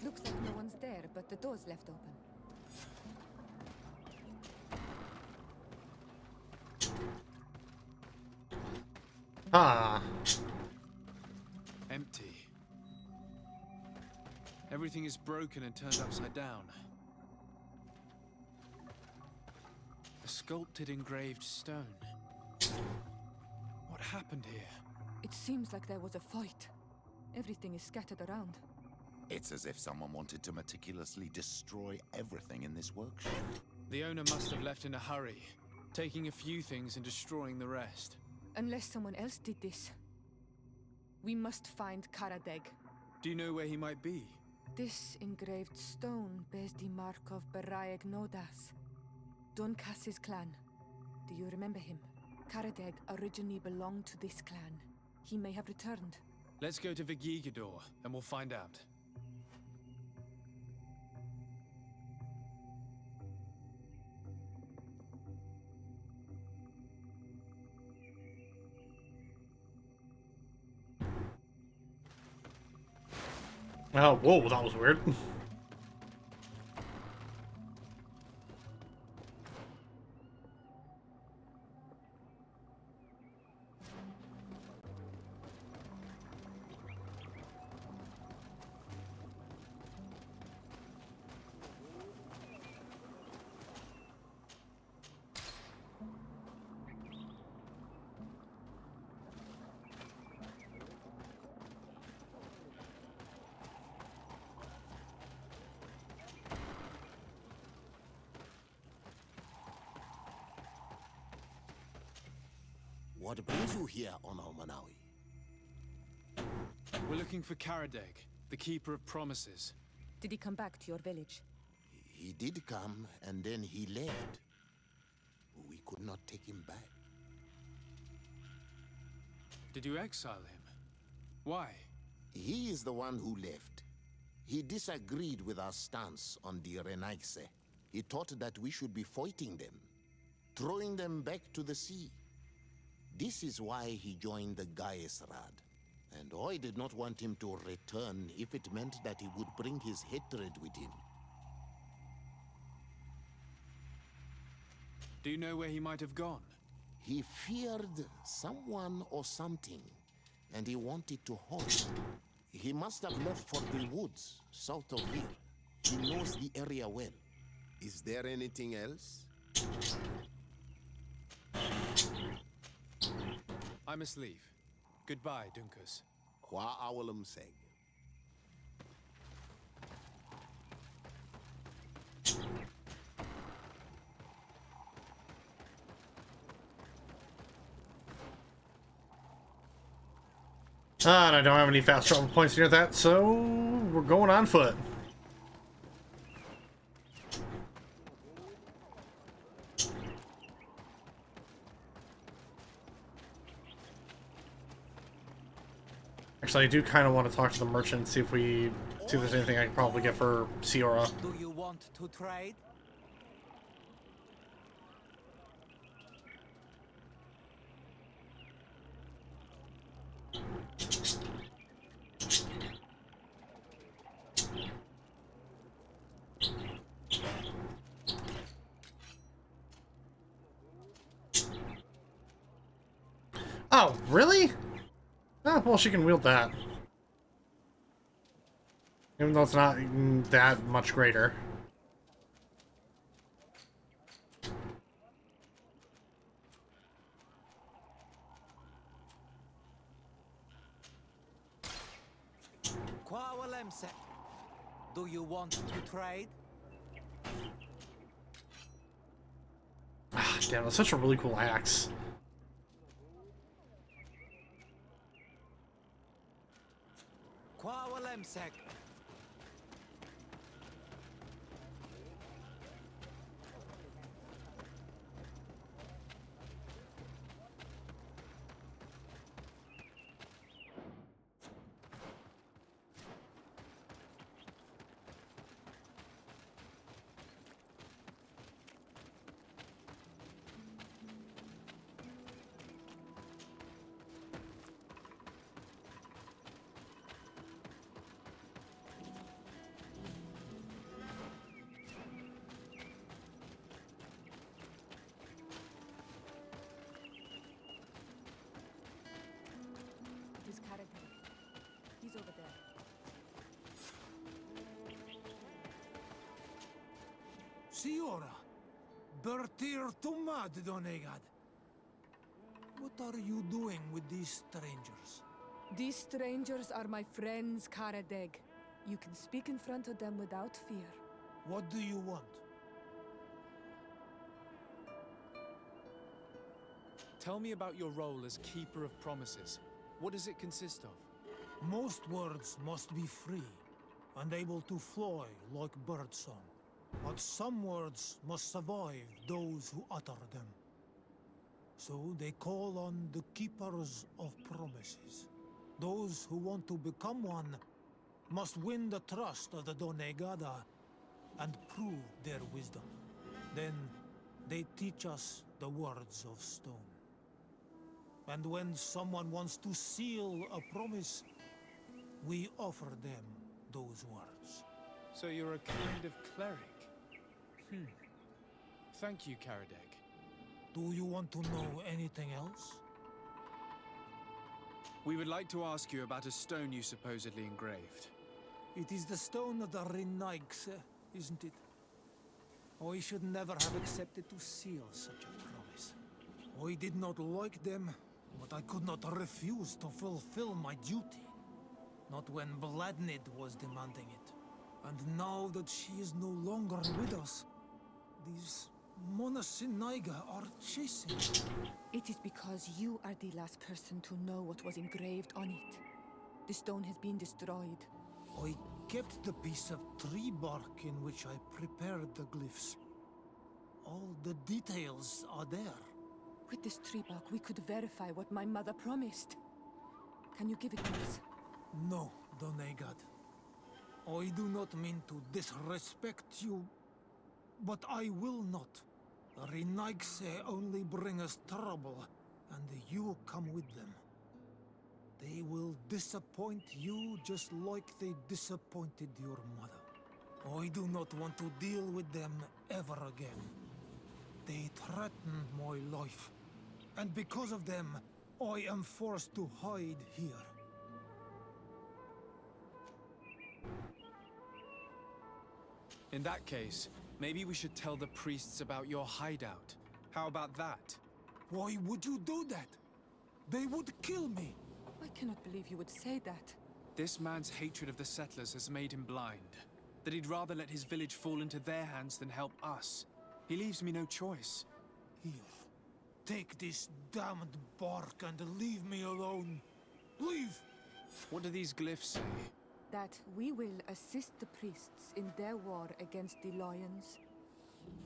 It looks like no one's there, but the door's left open. Ah. Empty. Everything is broken and turned upside down. A sculpted engraved stone. What happened here? It seems like there was a fight. Everything is scattered around. It's as if someone wanted to meticulously destroy everything in this workshop. The owner must have left in a hurry, taking a few things and destroying the rest. Unless someone else did this. We must find Karadeg. Do you know where he might be? This engraved stone bears the mark of Baraeg Nodas, Dunkas's clan. Do you remember him? Karadeg originally belonged to this clan. He may have returned. Let's go to Vigigador, and we'll find out. Oh, whoa, that was weird. What brings you here on Almanawi? We're looking for Karadeg, the Keeper of Promises. Did he come back to your village? He did come, and then he left. We could not take him back. Did you exile him? Why? He is the one who left. He disagreed with our stance on the Renaigse. He thought that we should be fighting them, throwing them back to the sea. This is why he joined the Gaesrad. And I did not want him to return if it meant that he would bring his hatred with him. Do you know where he might have gone? He feared someone or something, and he wanted to hide. He must have left for the woods, south of here. He knows the area well. Is there anything else? I must leave. Goodbye, Dunkus. Qua awalum seg. And I don't have any fast travel points near that, so we're going on foot. Actually, I do kind of want to talk to the merchant, see if there's anything I can probably get for Ciora. Do you want to trade? Oh, really? Ah, well, she can wield that. Even though it's not that much greater. Do you want to trade? Ah, damn, that's such a really cool axe. Siora, Bertir Tumad Donegad. What are you doing with these strangers? These strangers are my friends, Karadeg. You can speak in front of them without fear. What do you want? Tell me about your role as Keeper of Promises. What does it consist of? Most words must be free and able to fly like birdsong. But some words must survive those who utter them. So they call on the Keepers of Promises. Those who want to become one must win the trust of the Donegada and prove their wisdom. Then they teach us the words of stone. And when someone wants to seal a promise, we offer them those words. So you're a kind of cleric? Thank you, Karadeg. Do you want to know anything else? We would like to ask you about a stone you supposedly engraved. It is the stone of the Renaigse, isn't it? I should never have accepted to seal such a promise. I did not like them, but I could not refuse to fulfill my duty. Not when Bladnid was demanding it. And now that she is no longer with us, these Monasinaiga are chasing me. It is because you are the last person to know what was engraved on it. The stone has been destroyed. I kept the piece of tree bark in which I prepared the glyphs. All the details are there. With this tree bark, we could verify what my mother promised. Can you give it to us? No, Donegad. I do not mean to disrespect you, but I will not. Renaigse only bring us trouble, and you come with them. They will disappoint you just like they disappointed your mother. I do not want to deal with them ever again. They threatened my life, and because of them, I am forced to hide here. In that case, maybe we should tell the priests about your hideout. How about that? Why would you do that? They would kill me. I cannot believe you would say that. This man's hatred of the settlers has made him blind. That he'd rather let his village fall into their hands than help us. He leaves me no choice. Here, take this damned bark and leave me alone. Leave! What do these glyphs say? That we will assist the priests in their war against the lions,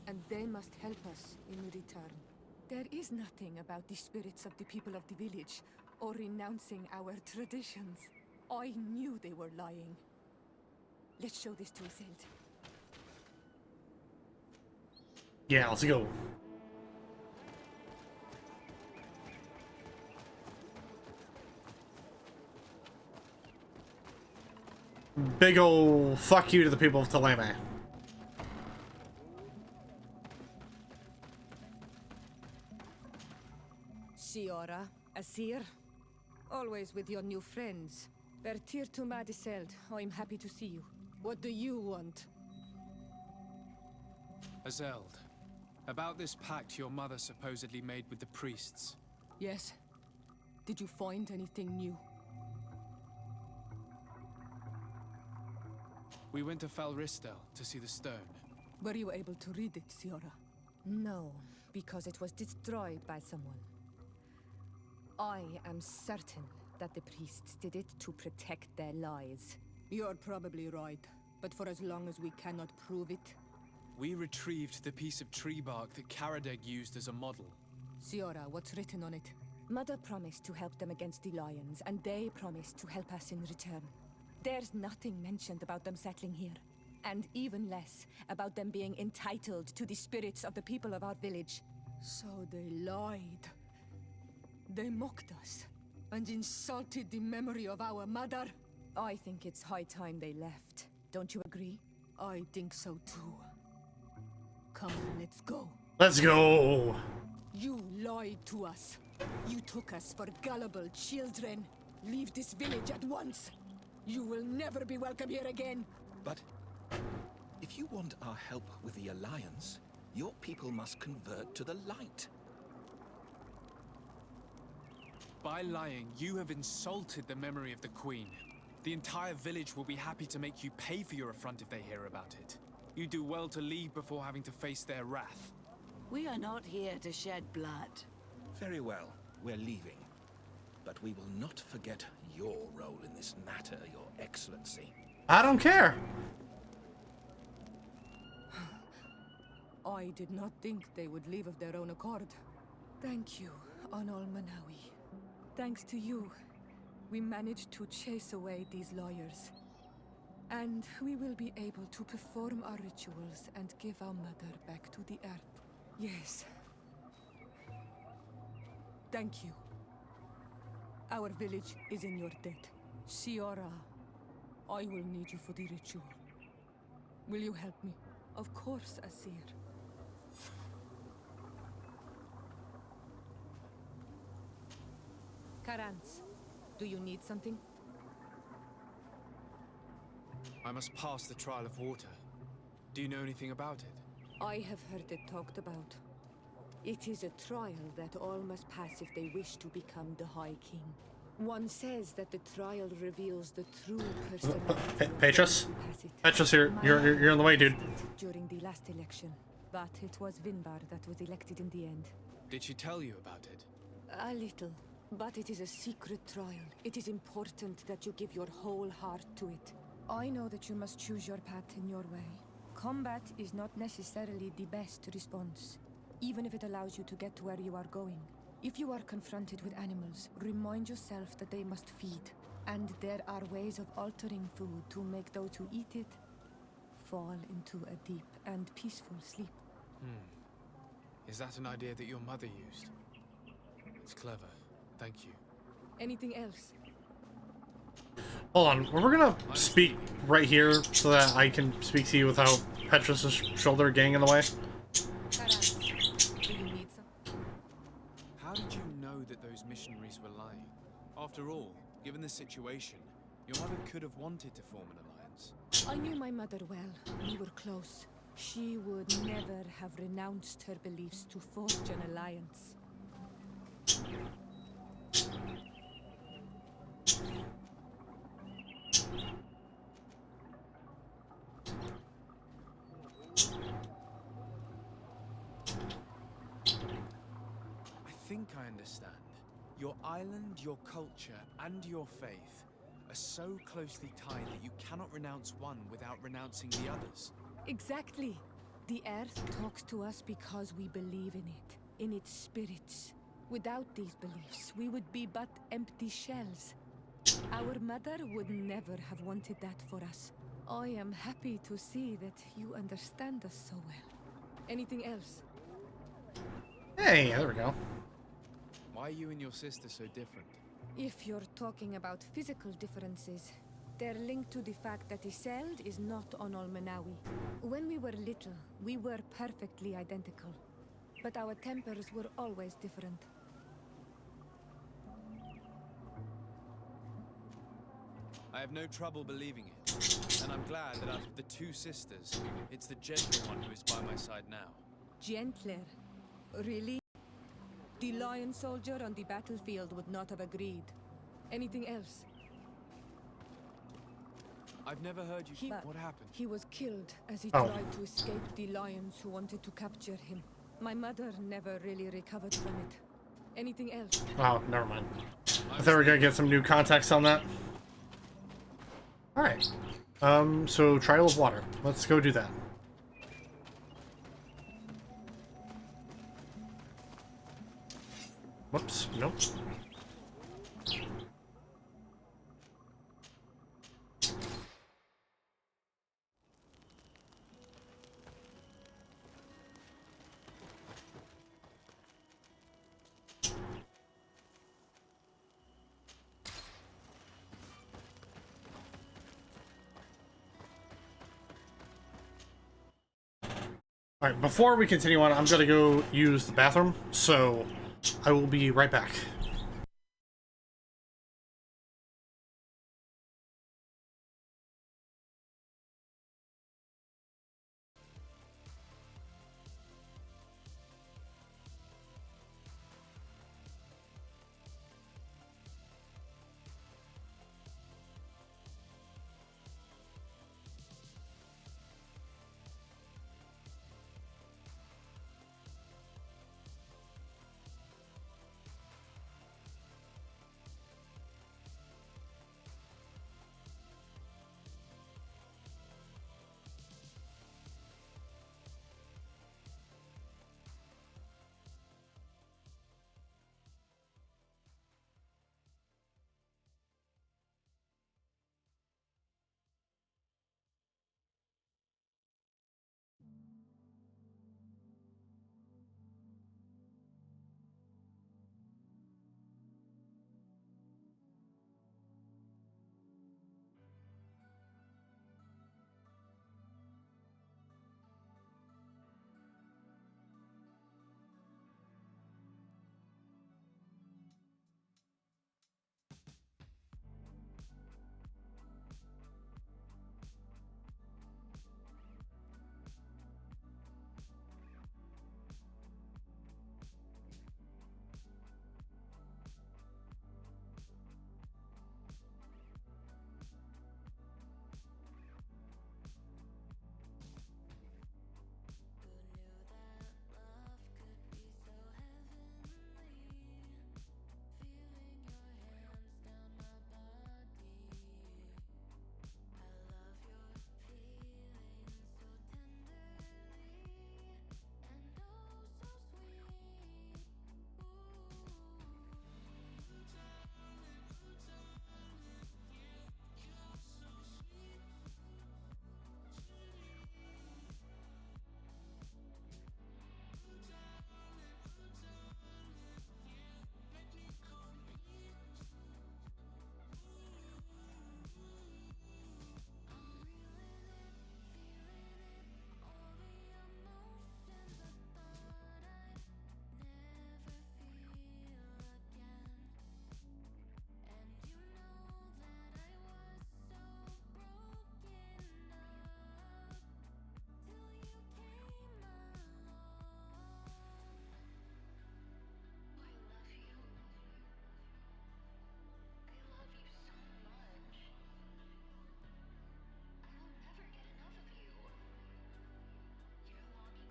and they must help us in return. There is nothing about the spirits of the people of the village, or renouncing our traditions. I knew they were lying. Let's show this to Iselt. Yeah, let's go. Big ol' fuck you to the people of Taleme. Siora, Asir, always with your new friends. Bertir to Madiseld, I'm happy to see you. What do you want? Azeld, about this pact your mother supposedly made with the priests. Yes. Did you find anything new? We went to Falristel to see the stone. Were you able to read it, Siora? No, because it was destroyed by someone. I am certain that the priests did it to protect their lies. You're probably right, but for as long as we cannot prove it... We retrieved the piece of tree bark that Karadeg used as a model. Siora, what's written on it? Mother promised to help them against the lions, and they promised to help us in return. There's nothing mentioned about them settling here, and even less about them being entitled to the spirits of the people of our village. So they lied. They mocked us, and insulted the memory of our mother. I think it's high time they left. Don't you agree? I think so too. Come, let's go. Let's go! You lied to us. You took us for gullible children. Leave this village at once. You will never be welcome here again. But if If you want our help with the Alliance, your people must convert to the light. By lying, you have insulted the memory of the Queen. The entire village will be happy to make you pay for your affront if they hear about it. You do well to leave before having to face their wrath. We are not here to shed blood. Very well, we're leaving. But we will not forget your role in this matter, Your Excellency. I don't care. I did not think they would leave of their own accord. Thank you, Onol Manawi. Thanks to you, we managed to chase away these lawyers. And we will be able to perform our rituals and give our mother back to the earth. Yes. Thank you. Our village is in your debt. Shiora, I will need you for the ritual. Will you help me? Of course, Asir. Karans, do you need something? I must pass the trial of water. Do you know anything about it? I have heard it talked about. It is a trial that all must pass if they wish to become the High King. One says that the trial reveals the true personality. Petrus? Petrus, you're in the way, dude. During the last election, but it was Vinbar that was elected in the end. Did she tell you about it? A little, but it is a secret trial. It is important that you give your whole heart to it. I know that you must choose your path in your way. Combat is not necessarily the best response, even if it allows you to get to where you are going. If you are confronted with animals, remind yourself that they must feed, and there are ways of altering food to make those who eat it fall into a deep and peaceful sleep. Is that an idea that your mother used? It's clever. Thank you. Anything else? Hold on, we're gonna speak right here so that I can speak to you without Petrus's shoulder getting in the way. Do you need some? How did you know that those missionaries were lying? After all, given the situation, your mother could have wanted to form an alliance. I knew my mother well. We were close. She would never have renounced her beliefs to forge an alliance. I think I understand. Your island, your culture, and your faith are so closely tied that you cannot renounce one without renouncing the others. Exactly. The earth talks to us because we believe in it, in its spirits. Without these beliefs, we would be but empty shells. Our mother would never have wanted that for us. I am happy to see that you understand us so well. Anything else? Hey, there we go. Why are you and your sister so different? If you're talking about physical differences, they're linked to the fact that Iseld is not Onol Manawi. When we were little, we were perfectly identical. But our tempers were always different. I have no trouble believing it, and I'm glad that out of the two sisters, it's the gentle one who is by my side now. Gentler? Really? The lion soldier on the battlefield would not have agreed. Anything else? I've never heard you. What happened? He was killed as he tried to escape the lions who wanted to capture him. My mother never really recovered from it. Anything else? Oh, never mind. I thought we were gonna get some new context on that. Alright. So trial of water. Let's go do that. Whoops, nope. Alright, before we continue on, I'm gonna go use the bathroom, so I will be right back.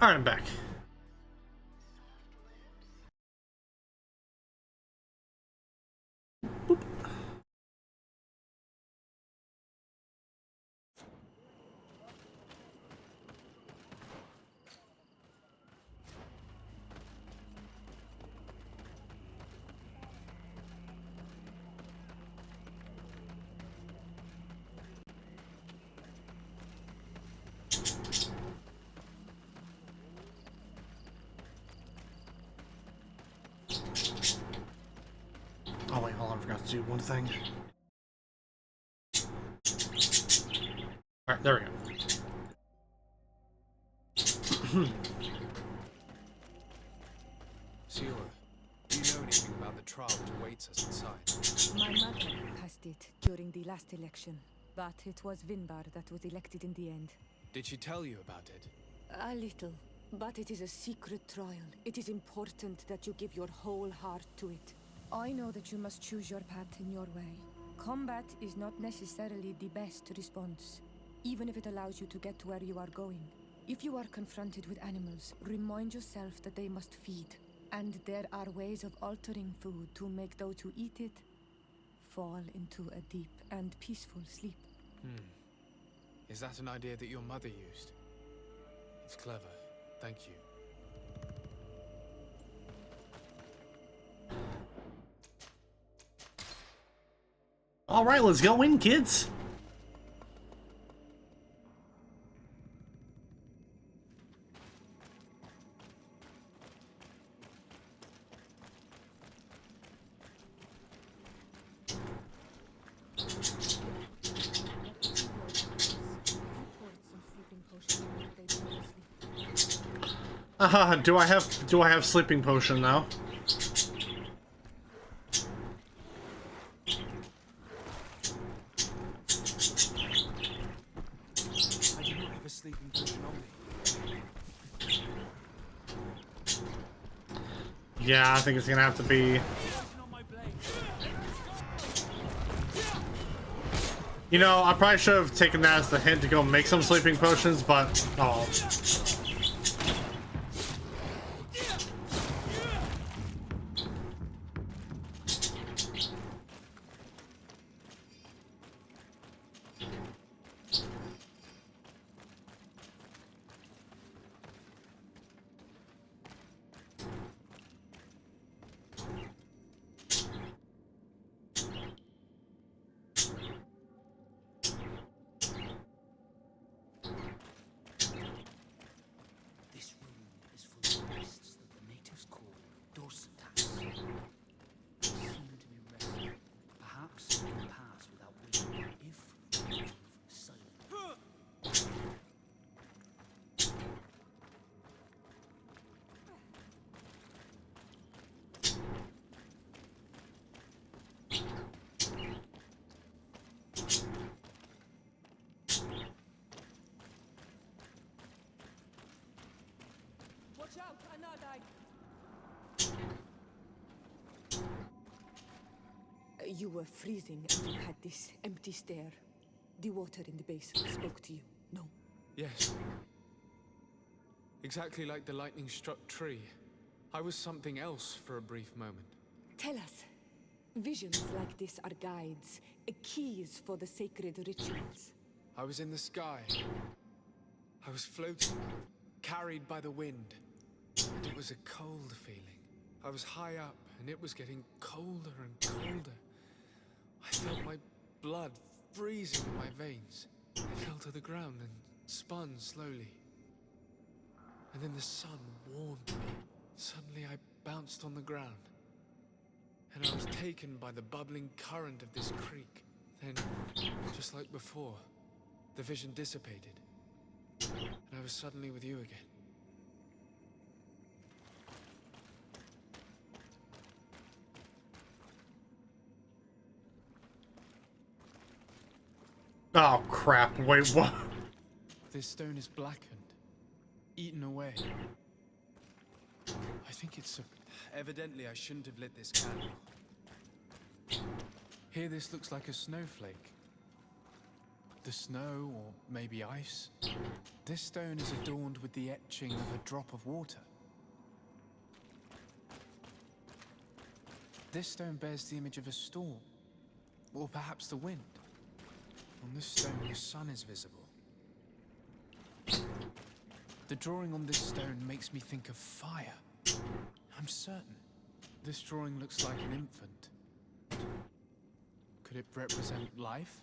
Alright, I'm back. Oh wait, hold on, I forgot to do one thing. Alright, there we go. Siora, do you know anything about the trial that awaits us inside? My mother passed it during the last election, but it was Vinbar that was elected in the end. Did she tell you about it? A little, but it is a secret trial. It is important that you give your whole heart to it. I know that you must choose your path in your way. Combat is not necessarily the best response, even if it allows you to get to where you are going. If you are confronted with animals, remind yourself that they must feed, and there are ways of altering food to make those who eat it fall into a deep and peaceful sleep. Is that an idea that your mother used? It's clever. Thank you. Alright, let's go in, kids! Do I have sleeping potion now? I do not have a sleeping potion on me. Yeah, I think it's gonna have to be. You know, I probably should have taken that as the hint to go make some sleeping potions, but oh. This room is full of beasts that the natives call Cadachtas. They seem to be resting. Perhaps we can pass without waiting if we move silently. Watch out, another! You were freezing and you had this empty stare. The water in the basin spoke to you, no? Yes. Exactly like the lightning-struck tree. I was something else for a brief moment. Tell us. Visions like this are guides, keys for the sacred rituals. I was in the sky. I was floating, carried by the wind. And it was a cold feeling. I was high up, and it was getting colder and colder. I felt my blood freezing in my veins. I fell to the ground and spun slowly. And then the sun warmed me. Suddenly I bounced on the ground. And I was taken by the bubbling current of this creek. Then, just like before, the vision dissipated. And I was suddenly with you again. Oh crap, wait, what? This stone is blackened, eaten away. I think it's evidently I shouldn't have lit this candle. Here this looks like a snowflake. The snow, or maybe ice. This stone is adorned with the etching of a drop of water. This stone bears the image of a storm, or perhaps the wind. On this stone, the sun is visible. The drawing on this stone makes me think of fire. I'm certain. This drawing looks like an infant. Could it represent life?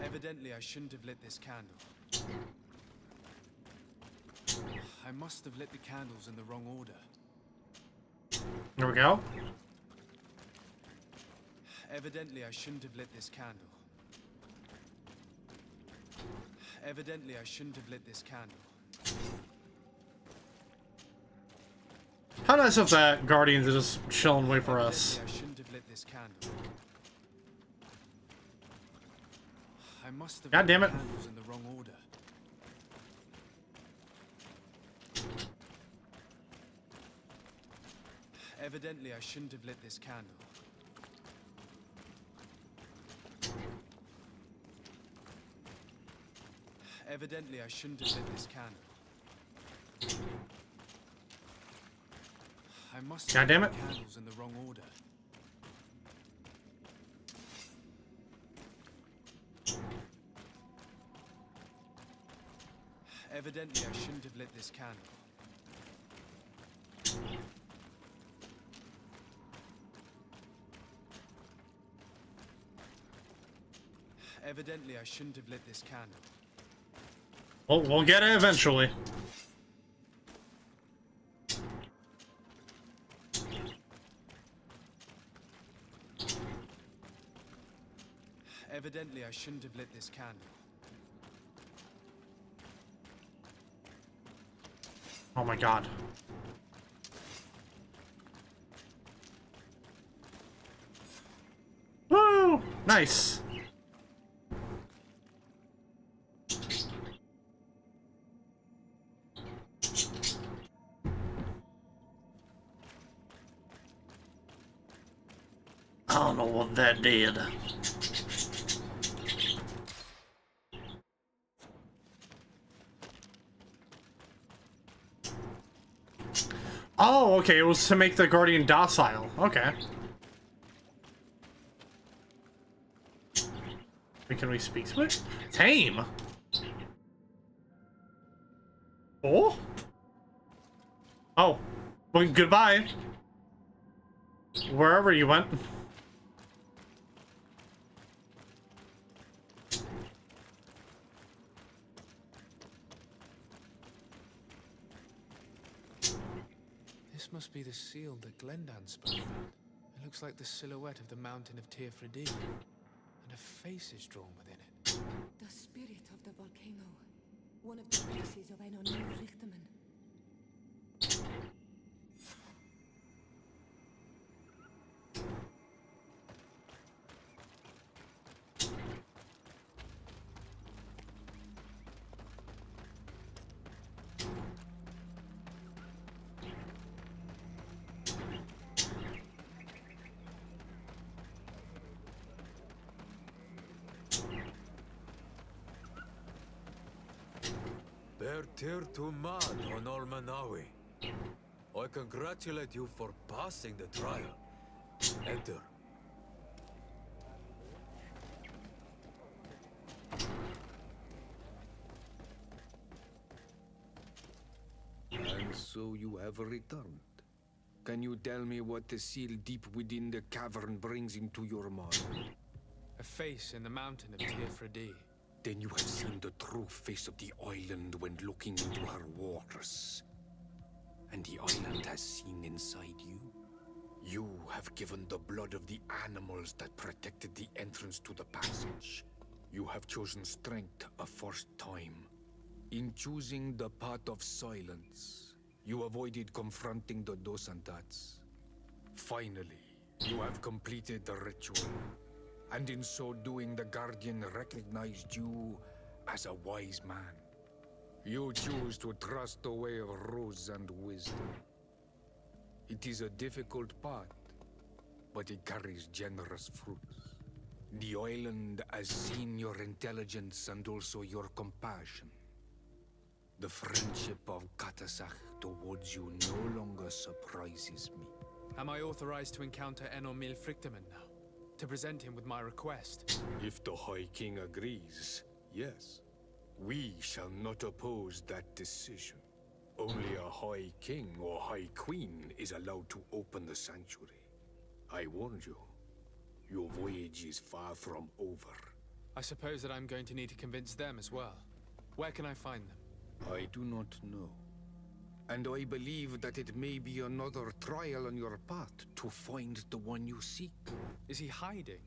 Evidently, I shouldn't have lit this candle. I must have lit the candles in the wrong order. There we go. Evidently, I shouldn't have lit this candle. Evidently, I shouldn't have lit this candle. How nice of that Guardian to just chill and wait for us. I shouldn't have lit this candle. I must have God damn it. lit the candles in the wrong order. Evidently, I shouldn't have lit this candle. Evidently, I shouldn't have lit this candle. I must have lit the candles in the wrong order. Evidently, I shouldn't have lit this candle. Evidently, I shouldn't have lit this candle. Well, we'll get it eventually. Evidently, I shouldn't have lit this candle. Oh my god. Woo! Nice. I don't know what that did. Oh, okay, it was to make the Guardian docile. Okay. Can we speak to it? Tame! Oh? Oh. Well, goodbye. Wherever you went. This must be the seal that Glendan spoke about. It looks like the silhouette of the mountain of Tierna, and a face is drawn within it. The spirit of the volcano. One of the faces of an unknown Richterman. Tear to mad on Almanawi. I congratulate you for passing the trial. Enter. And so you have returned. Can you tell me what the seal deep within the cavern brings into your mind? A face in the mountain of Tierna. Then you have seen the true face of the island when looking into her waters. And the island has seen inside you. You have given the blood of the animals that protected the entrance to the passage. You have chosen strength a first time. In choosing the path of silence, you avoided confronting the Dosantats. Finally, you have completed the ritual. And in so doing, the Guardian recognized you as a wise man. You choose to trust the way of rules and wisdom. It is a difficult path, but it carries generous fruits. The island has seen your intelligence and also your compassion. The friendship of Cadachtas towards you no longer surprises me. Am I authorized to encounter Enormil Frichtemann now? To present him with my request? If the High King agrees, yes. We shall not oppose that decision. Only a High King or High Queen is allowed to open the sanctuary. I warned you. Your voyage is far from over. I suppose that I'm going to need to convince them as well. Where can I find them? I do not know. And I believe that it may be another trial on your part to find the one you seek. Is he hiding?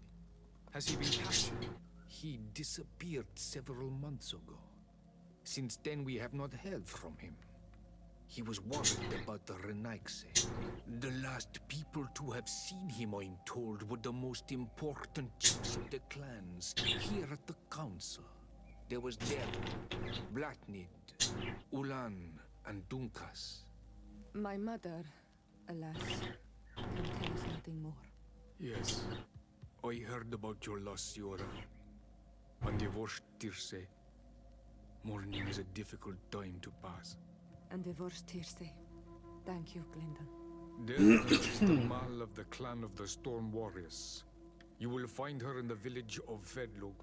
Has he been captured? He disappeared several months ago. Since then we have not heard from him. He was worried about the Renaigse. The last people to have seen him, I'm told, were the most important chiefs of the clans here at the council. There was Deb, Blatnid, Ulan, and Dunkas. My mother, alas, can tell us nothing more. Yes, I heard about your loss, Yora. And divorced Tirse. Mourning is a difficult time to pass. And divorced Tirse. Thank you, Glendon. There is the Mal of the clan of the Storm Warriors. You will find her in the village of Vedlog.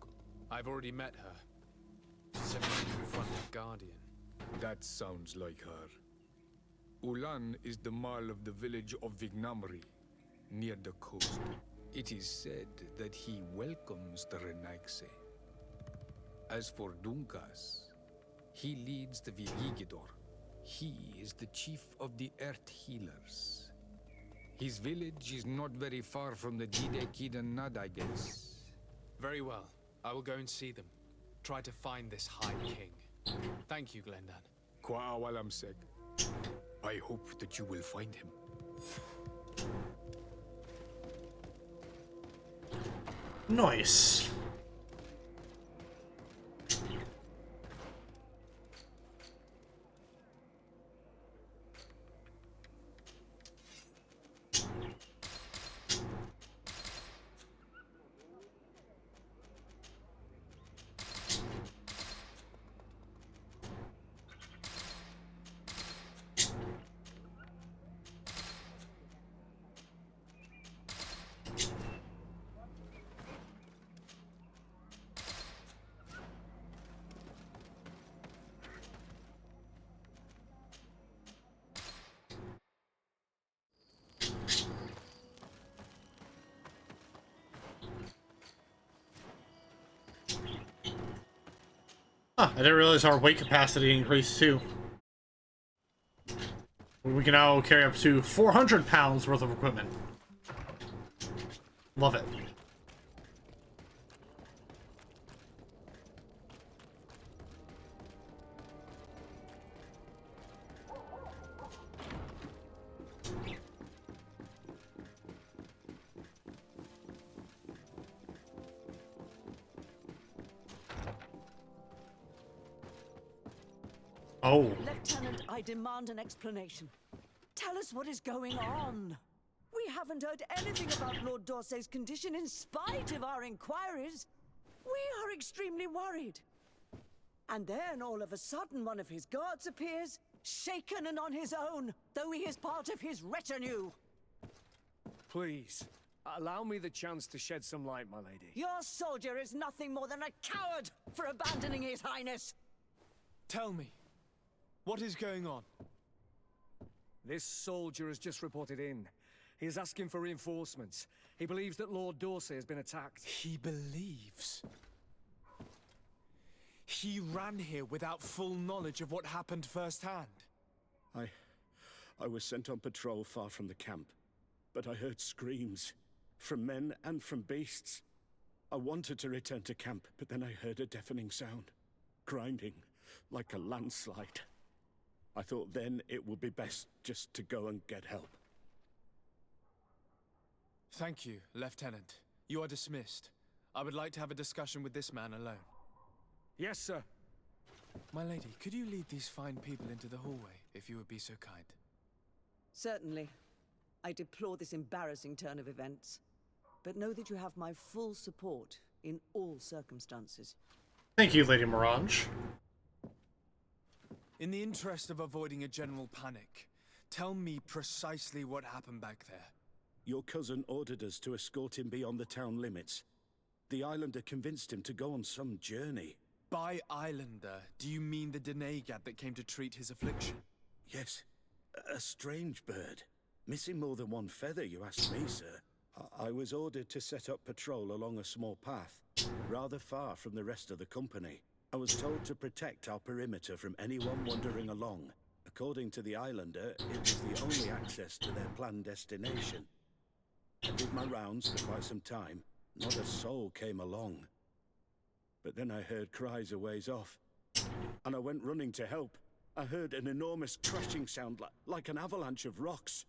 I've already met her. She said we should confront the Guardian. That sounds like her. Ulan is the Mal of the village of Vignamri, near the coast. It is said that he welcomes the Renaigse. As for Dunkas, he leads the Vigigidor. He is the chief of the Earth Healers. His village is not very far from the Gidekidanad, I guess. Very well. I will go and see them. Try to find this High King. Thank you, Glendan. Kwa'awalamsek. I hope that you will find him. Nice. Huh, I didn't realize our weight capacity increased too. We can now carry up to 400 pounds worth of equipment. Love it. Oh. Lieutenant, I demand an explanation. Tell us what is going on. We haven't heard anything about Lord D'Orsay's condition in spite of our inquiries. We are extremely worried. And then all of a sudden one of his guards appears, shaken and on his own, though he is part of his retinue. Please, allow me the chance to shed some light, my lady. Your soldier is nothing more than a coward for abandoning his highness. Tell me. What is going on? This soldier has just reported in. He is asking for reinforcements. He believes that Lord D'Orsay has been attacked. He believes? He ran here without full knowledge of what happened firsthand. I was sent on patrol far from the camp, but I heard screams from men and from beasts. I wanted to return to camp, but then I heard a deafening sound, grinding like a landslide. I thought then it would be best just to go and get help. Thank you, Lieutenant. You are dismissed. I would like to have a discussion with this man alone. Yes, sir. My lady, could you lead these fine people into the hallway, if you would be so kind? Certainly. I deplore this embarrassing turn of events. but know that you have my full support in all circumstances. Thank you, Lady Morange. In the interest of avoiding a general panic, tell me precisely what happened back there. Your cousin ordered us to escort him beyond the town limits. The Islander convinced him to go on some journey. By Islander, do you mean the Denegad that came to treat his affliction? Yes, a strange bird. Missing more than one feather, you ask me, sir. I was ordered to set up patrol along a small path, rather far from the rest of the company. I was told to protect our perimeter from anyone wandering along. According to the Islander, it was the only access to their planned destination. I did my rounds for quite some time. Not a soul came along. But then I heard cries a ways off, and I went running to help. I heard an enormous crashing sound like an avalanche of rocks.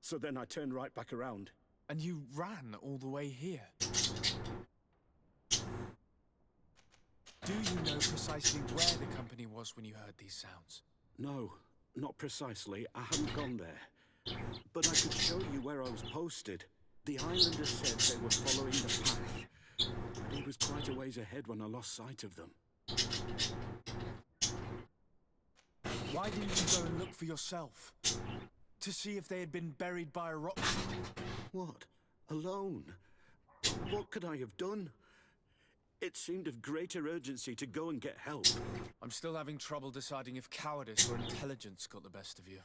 So then I turned right back around. And you ran all the way here? Do you know precisely where the company was when you heard these sounds? No, not precisely. I hadn't gone there. But I could show you where I was posted. The Islanders said they were following the path, but he was quite a ways ahead when I lost sight of them. Why didn't you go and look for yourself? To see if they had been buried by a rock? What? Alone? What could I have done? It seemed of greater urgency to go and get help. I'm still having trouble deciding if cowardice or intelligence got the best of you.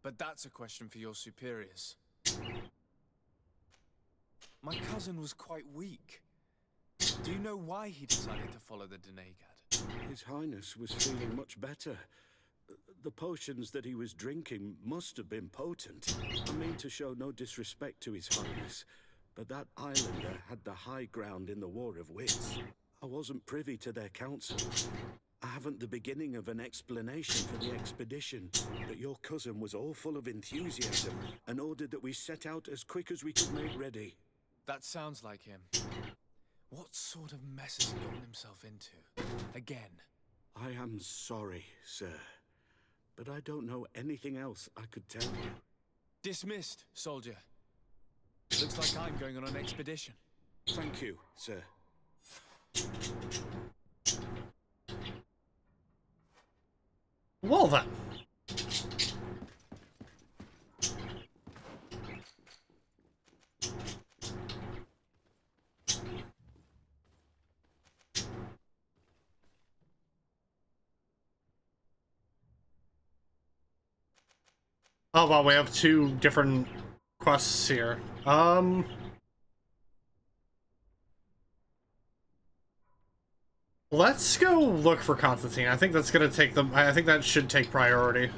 But that's a question for your superiors. My cousin was quite weak. Do you know why he decided to follow the Denegad? His Highness was feeling much better. The potions that he was drinking must have been potent. I mean to show no disrespect to His Highness, but that Islander had the high ground in the War of Wits. I wasn't privy to their counsel. I haven't the beginning of an explanation for the expedition, but your cousin was all full of enthusiasm and ordered that we set out as quick as we could make ready. That sounds like him. What sort of mess has he gotten himself into? Again. I am sorry, sir, but I don't know anything else I could tell you. Dismissed, soldier. Looks like I'm going on an expedition. Thank you, sir. Well then. Oh wow, we have two different quests here. Let's go look for Constantine. I think that's gonna take them. I think that should take priority.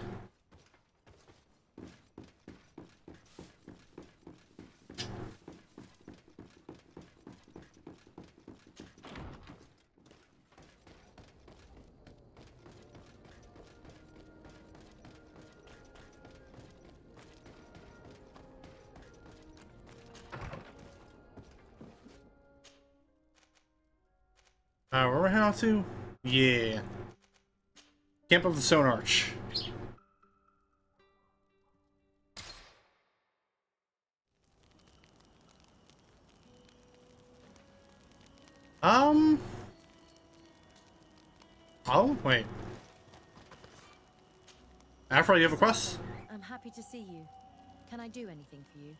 Where we heading off to? Yeah. Camp of the Stone Arch. Oh, wait. Afro, you have a quest? I'm happy to see you. Can I do anything for you?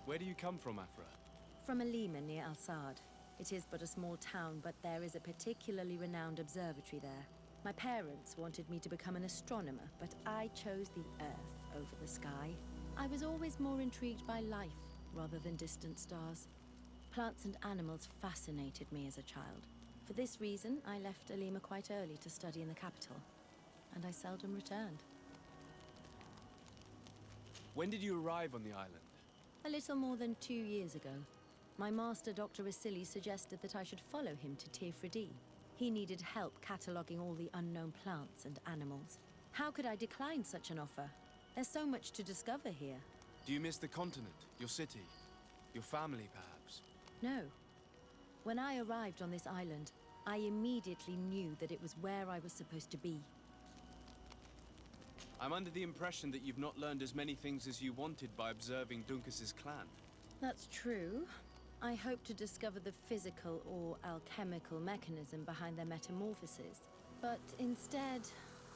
Where do you come from, Afra? From Alima near Al-Sad. It is but a small town, but there is a particularly renowned observatory there. My parents wanted me to become an astronomer, but I chose the Earth over the sky. I was always more intrigued by life rather than distant stars. Plants and animals fascinated me as a child. For this reason, I left Alima quite early to study in the capital, and I seldom returned. When did you arrive on the island? A little more than 2 years ago. My master, Dr. Vasily, suggested that I should follow him to Tierna. He needed help cataloguing all the unknown plants and animals. How could I decline such an offer? There's so much to discover here. Do you miss the continent, your city, your family, perhaps? No. When I arrived on this island, I immediately knew that it was where I was supposed to be. I'm under the impression that you've not learned as many things as you wanted by observing Duncas's clan. That's true. I hope to discover the physical or alchemical mechanism behind their metamorphoses. But instead,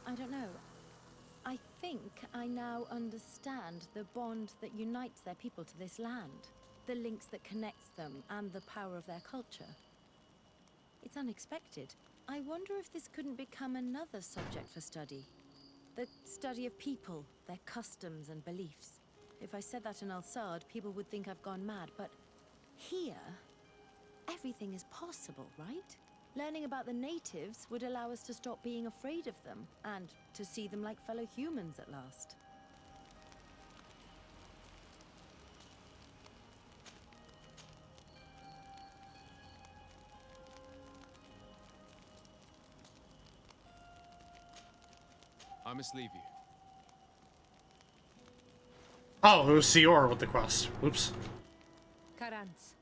I don't know. I think I now understand the bond that unites their people to this land. The links that connects them and the power of their culture. It's unexpected. I wonder if this couldn't become another subject for study. The study of people, their customs and beliefs. If I said that in Al-Sad, people would think I've gone mad, but here, everything is possible, right? Learning about the natives would allow us to stop being afraid of them, and to see them like fellow humans at last. I must leave you. Oh, it was Sior with the quest. Oops. Karans,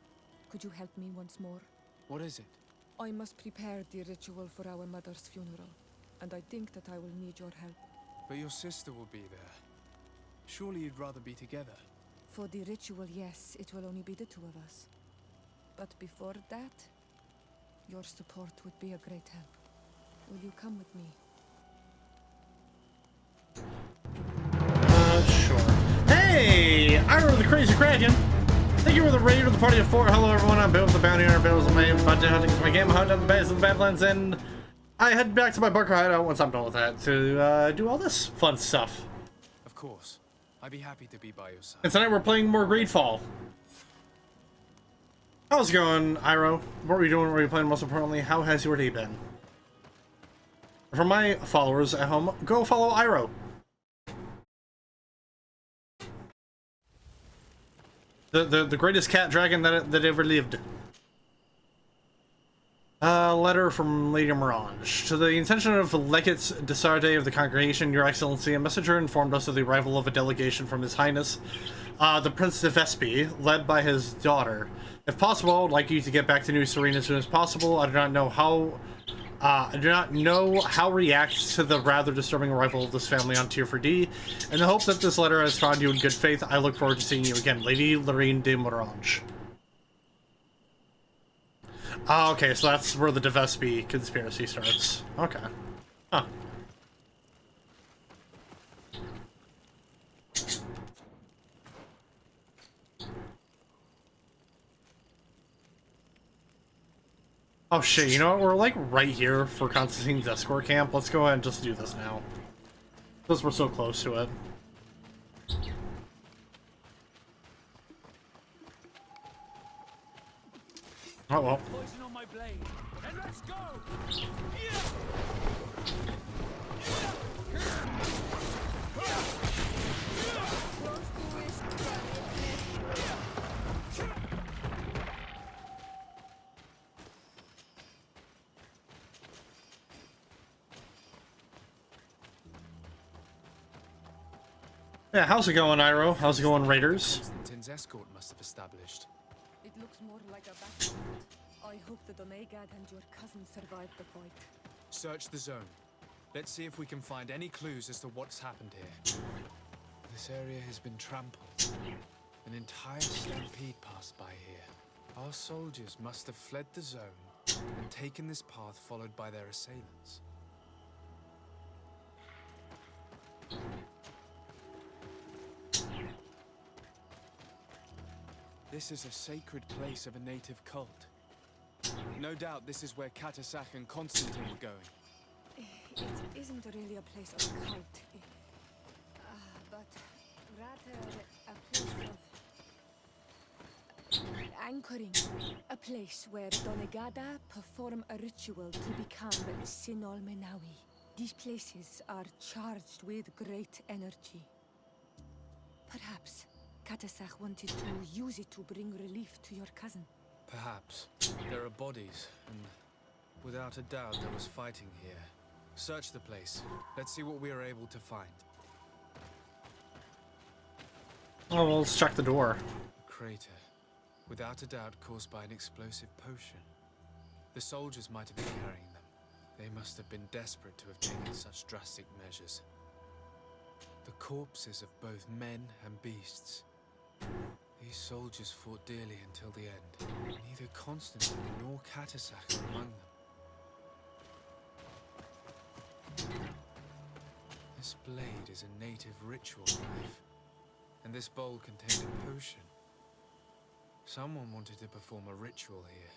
could you help me once more? What is it? I must prepare the ritual for our mother's funeral, and I think that I will need your help. But your sister will be there. Surely you'd rather be together. For the ritual, yes, it will only be the two of us. But before that, your support would be a great help. Will you come with me? Sure. Hey! Ira the Crazy Kraken! Thank you for the raid of the party of 4. Hello everyone, I'm Bill with the Bounty Hunter. Bill's the main budget hunting for my game. I hunt down the base of the Badlands, and I head back to my bunker hideout once I'm done with that to do all this fun stuff. Of course. I'd be happy to be by your side. And tonight we're playing more GreedFall. How's it going, Iro? What were you doing? What were you playing? Most importantly, how has your day been? For my followers at home, go follow Iro. The greatest cat dragon that ever lived. Letter from Lady Mirange. To the intention of Legates Desarde of the Congregation, Your Excellency, a messenger informed us of the arrival of a delegation from His Highness, the Prince de Vespi, led by his daughter. If possible, I would like you to get back to New Serene as soon as possible. I do not know how react to the rather disturbing arrival of this family on Tier 4D. In the hope that this letter has found you in good faith, I look forward to seeing you again. Lady Lorraine de Mirange. Okay, so that's where the de Vespi conspiracy starts. Okay. Huh. Oh shit, you know what? We're like right here for Constantine's escort camp. Let's go ahead and just do this now. Because we're so close to it. Oh well. Poison on my blade, and let's go! Yeah, how's it going, Iro? How's it going, Raiders? Constantine's escort must have established. It looks more like a battlefield. I hope that Onegad and your cousin survived the fight. Search the zone. Let's see if we can find any clues as to what's happened here. This area has been trampled. An entire stampede passed by here. Our soldiers must have fled the zone and taken this path followed by their assailants. This is a sacred place of a native cult. No doubt this is where Cadachtas and Constantine were going. It isn't really a place of cult, but rather a place of anchoring. A place where Donegada perform a ritual to become Sinol Menawi. These places are charged with great energy. Perhaps Cadachtas wanted to use it to bring relief to your cousin. Perhaps. There are bodies, and without a doubt there was fighting here. Search the place. Let's see what we are able to find. Oh, well, let's check the door. A crater. Without a doubt caused by an explosive potion. The soldiers might have been carrying them. They must have been desperate to have taken such drastic measures. The corpses of both men and beasts. These soldiers fought dearly until the end. Neither Constantine nor Cadachtas are among them. This blade is a native ritual knife, and this bowl contained a potion. Someone wanted to perform a ritual here.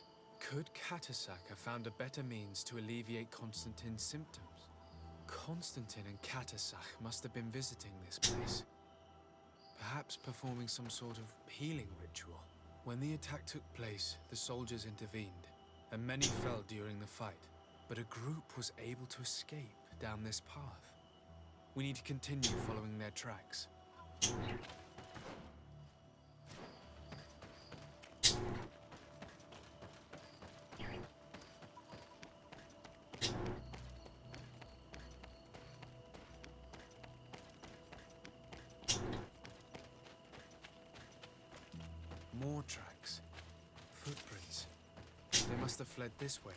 Could Cadachtas have found a better means to alleviate Constantine's symptoms? Constantine and Cadachtas must have been visiting this place. Perhaps performing some sort of healing ritual. When the attack took place, the soldiers intervened, and many fell during the fight. But a group was able to escape down this path. We need to continue following their tracks. More tracks. Footprints. They must have fled this way.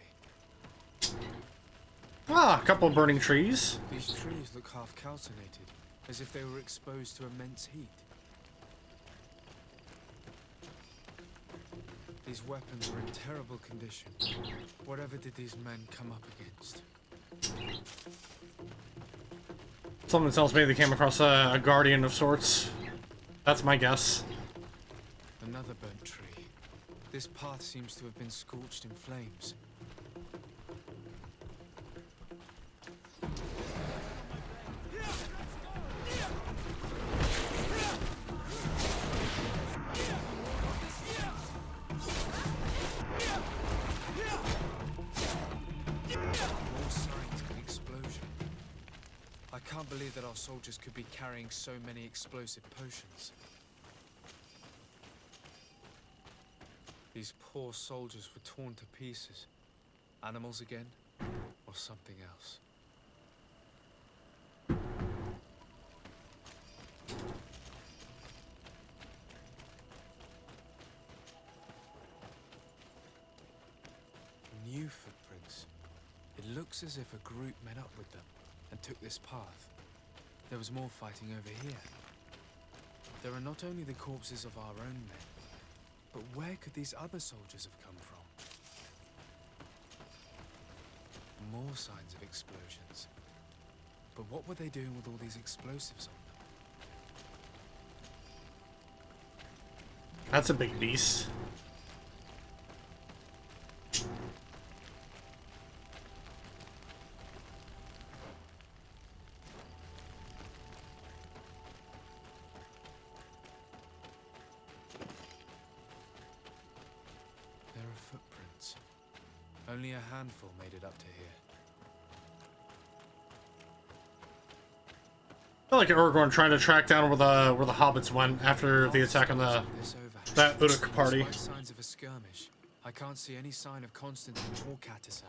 Ah, a couple of burning trees. These trees look half calcinated, as if they were exposed to immense heat. These weapons were in terrible condition. Whatever did these men come up against? Someone tells me they came across a guardian of sorts. That's my guess. Another burnt tree. This path seems to have been scorched in flames. More signs of an explosion. I can't believe that our soldiers could be carrying so many explosive potions. These poor soldiers were torn to pieces. Animals again? Or something else? New footprints. It looks as if a group met up with them and took this path. There was more fighting over here. There are not only the corpses of our own men, but where could these other soldiers have come from? More signs of explosions. But what were they doing with all these explosives on them? That's a big beast. Footprints. Only a handful made it up to here. I feel like Aragorn trying to track down where the hobbits went after the attack on that Uruk party. Despite signs of a skirmish, I can't see any sign of Constantine or Cadachtas.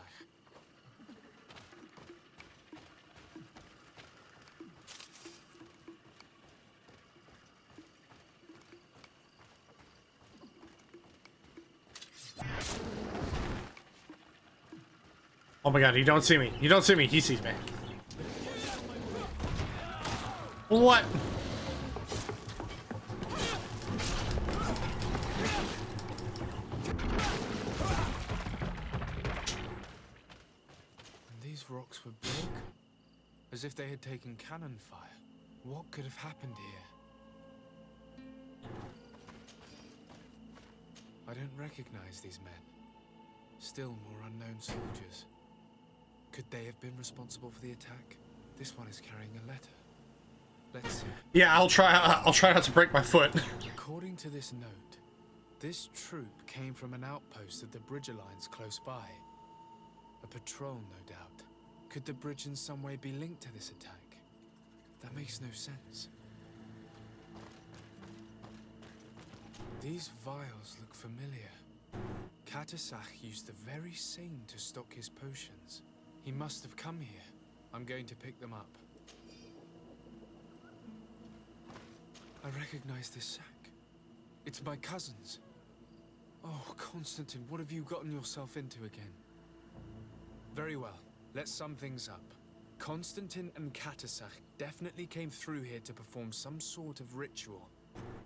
Oh my god, you don't see me. You don't see me. He sees me. What? And these rocks were broken, as if they had taken cannon fire. What could have happened here? I don't recognize these men. Still more unknown soldiers. Could they have been responsible for the attack? This one is carrying a letter. Let's see. Yeah, I'll try not to break my foot. According to this note, this troop came from an outpost of the Bridger lines close by. A patrol, no doubt. Could the bridge in some way be linked to this attack? That makes no sense. These vials look familiar. Cadachtas used the very same to stock his potions. He must have come here. I'm going to pick them up. I recognize this sack. It's my cousin's. Oh, Constantine, what have you gotten yourself into again? Very well. Let's sum things up. Constantine and Cadachtas definitely came through here to perform some sort of ritual.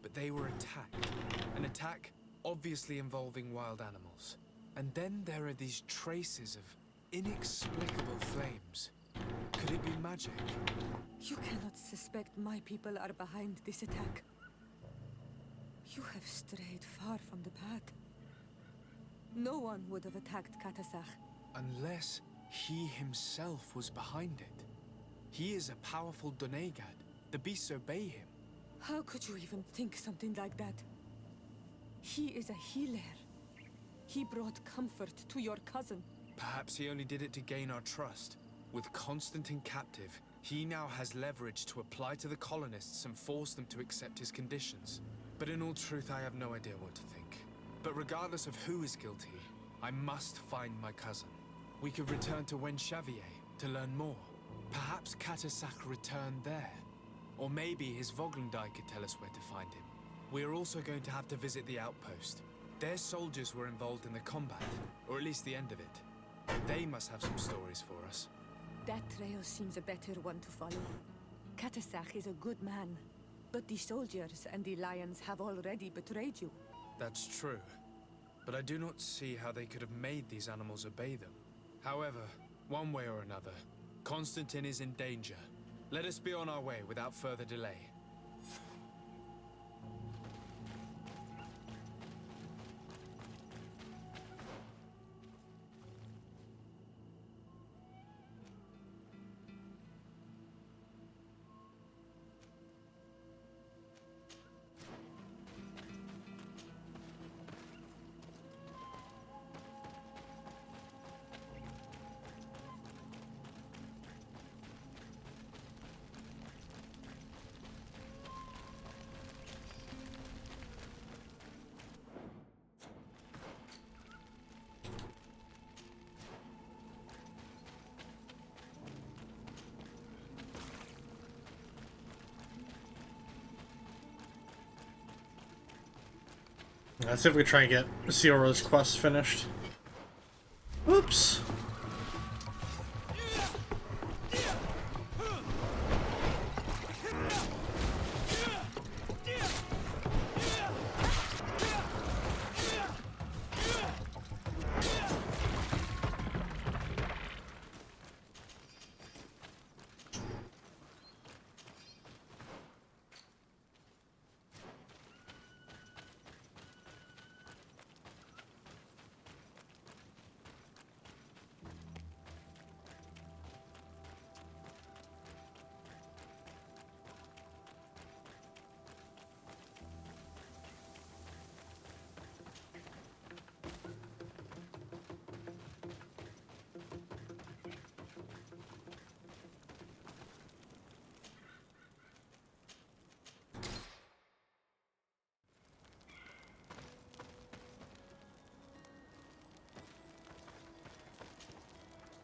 But they were attacked. An attack obviously involving wild animals. And then there are these traces of inexplicable flames. Could it be magic? You cannot suspect my people are behind this attack. You have strayed far from the path. No one would have attacked Cadachtas. Unless he himself was behind it. He is a powerful Donegad. The beasts obey him. How could you even think something like that? He is a healer. He brought comfort to your cousin. Perhaps he only did it to gain our trust. With Constantine captive, he now has leverage to apply to the colonists and force them to accept his conditions. But in all truth, I have no idea what to think. But regardless of who is guilty, I must find my cousin. We could return to Wen Xavier to learn more. Perhaps Cadachtas returned there. Or maybe his Voglendai could tell us where to find him. We are also going to have to visit the outpost. Their soldiers were involved in the combat, or at least the end of it. They must have some stories for us. That trail seems a better one to follow. Cadachtas is a good man, but the soldiers and the lions have already betrayed you. That's true. But I do not see how they could have made these animals obey them. However, one way or another, Constantine is in danger. Let us be on our way without further delay. Let's see if we try and get Siora's quest finished. Oops.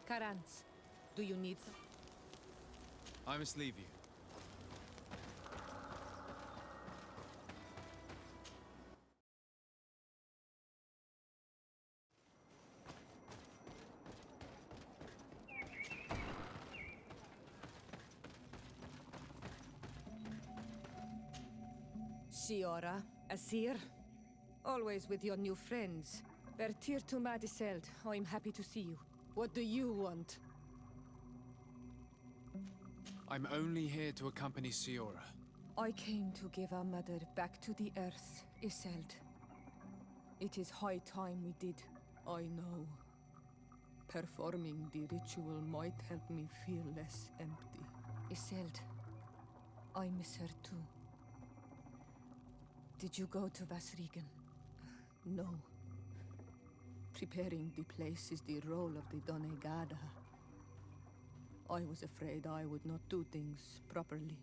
Karans, do you need some? I must leave you. Siora, Asir, always with your new friends. Bertir to Madiseld, I'm happy to see you. What do you want? I'm only here to accompany Siora. I came to give our mother back to the earth, Iseld. It is high time we did, I know. Performing the ritual might help me feel less empty. Iseld, I miss her too. Did you go to Vasrigan? No. Preparing the place is the role of the Donegada. I was afraid I would not do things properly.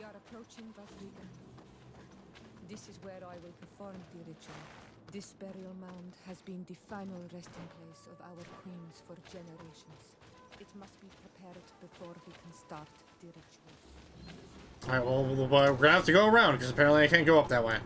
We are approaching Vasriga. This is where I will perform the ritual. This burial mound has been the final resting place of our queens for generations. It must be prepared before we can start the ritual. Alright, well, we're gonna have to go around, because apparently I can't go up that way.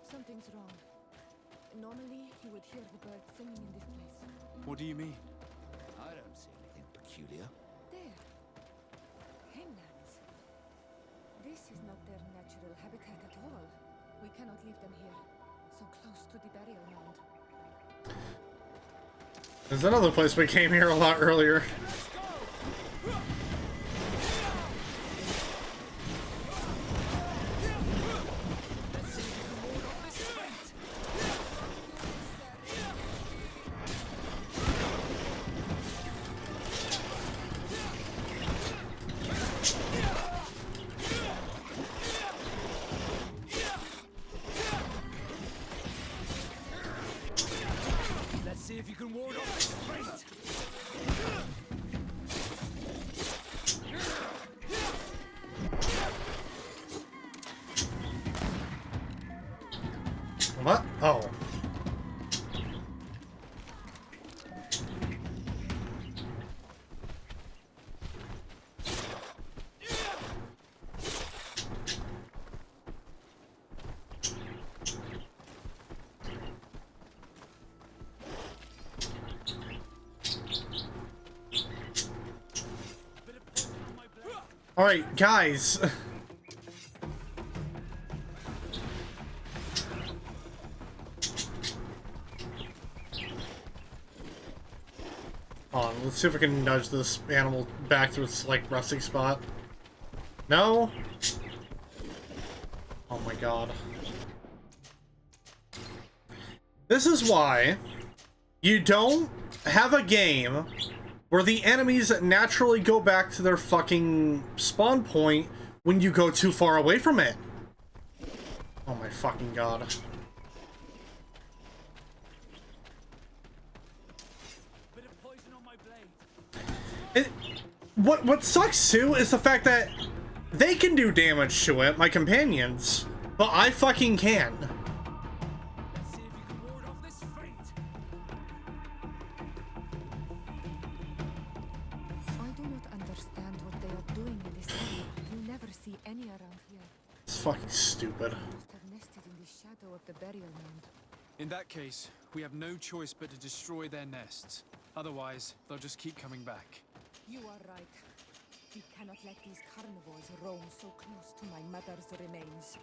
Something's wrong. Normally, you would hear the birds singing in this place. What do you mean? I don't see anything peculiar. There. Hemlands. This is not their natural habitat at all. We cannot leave them here, so close to the burial mound. There's another place we came here a lot earlier. What? Oh. All right, guys. Hold on, let's see if we can nudge this animal back to its, like, resting spot. No? Oh my god. This is why you don't have a game where the enemies naturally go back to their fucking spawn point when you go too far away from it. Oh my fucking god. What sucks too is the fact that they can do damage to it, my companions, but I fucking can. Let's see if you can ward off this fate. I do not understand what they are doing in this area. You never see any around here. It's fucking stupid. Must have nested in the shadow of the burial mound. In that case, we have no choice but to destroy their nests. Otherwise, they'll just keep coming back. You are right. We cannot let these carnivores roam so close to my mother's remains.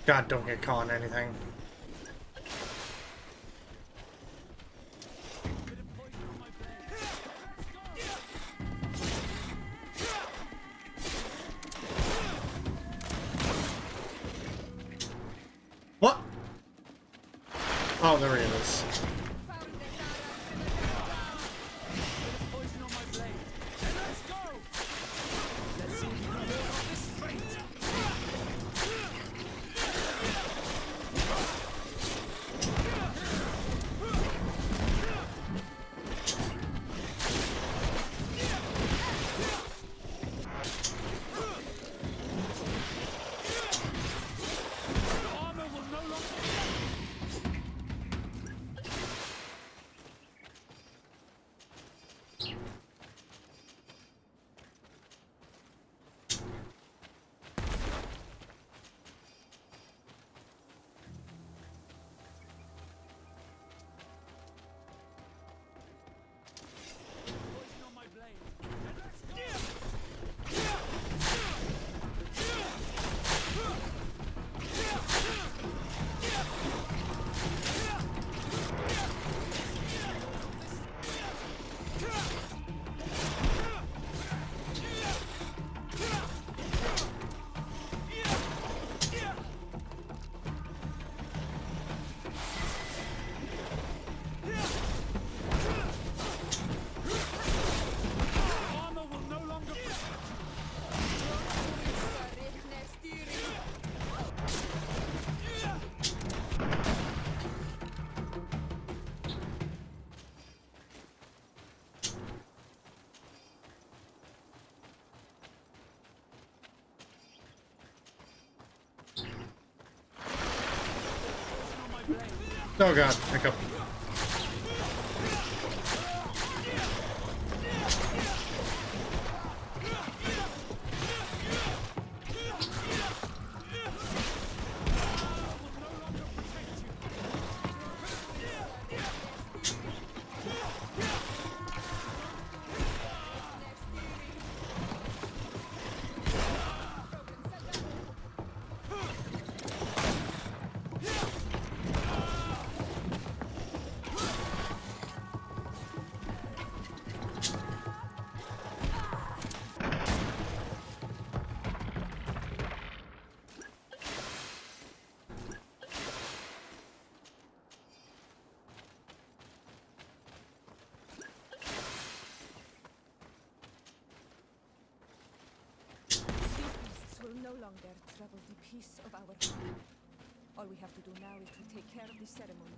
God, don't get caught in anything. What? Oh, there he is. Oh god, hiccup. Will no longer trouble the peace of our home. All we have to do now is to take care of the ceremony.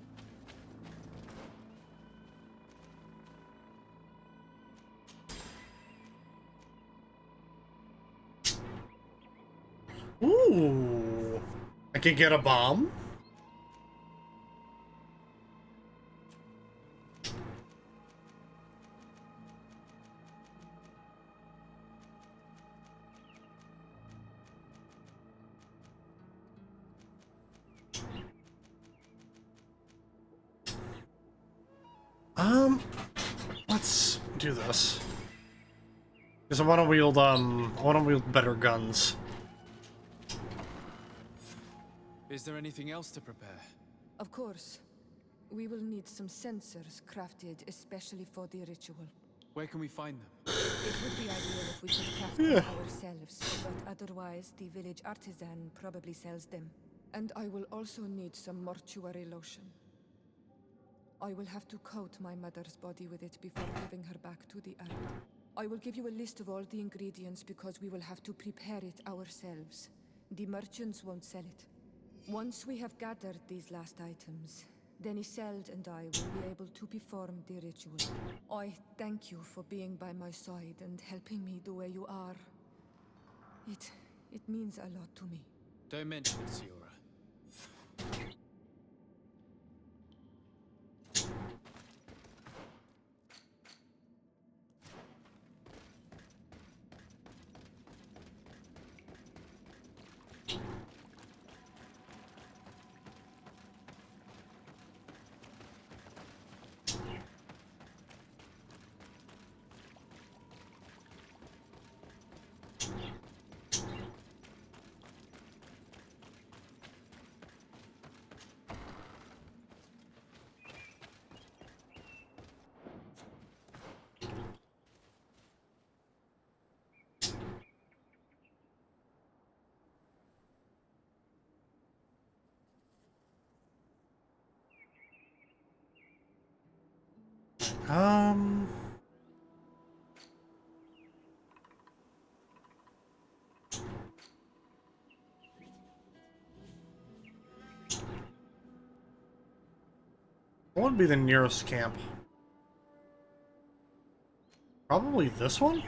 Ooh. I could get a bomb? Let's do this. Because I want to wield better guns. Is there anything else to prepare? Of course. We will need some sensors crafted especially for the ritual. Where can we find them? It would be ideal if we could craft them ourselves, but otherwise the village artisan probably sells them. And I will also need some mortuary lotion. I will have to coat my mother's body with it before giving her back to the earth. I will give you a list of all the ingredients because we will have to prepare it ourselves. The merchants won't sell it. Once we have gathered these last items, then Isolde and I will be able to perform the ritual. I thank you for being by my side and helping me the way you are. It means a lot to me. Don't mention it, Siora. What would be the nearest camp? Probably this one?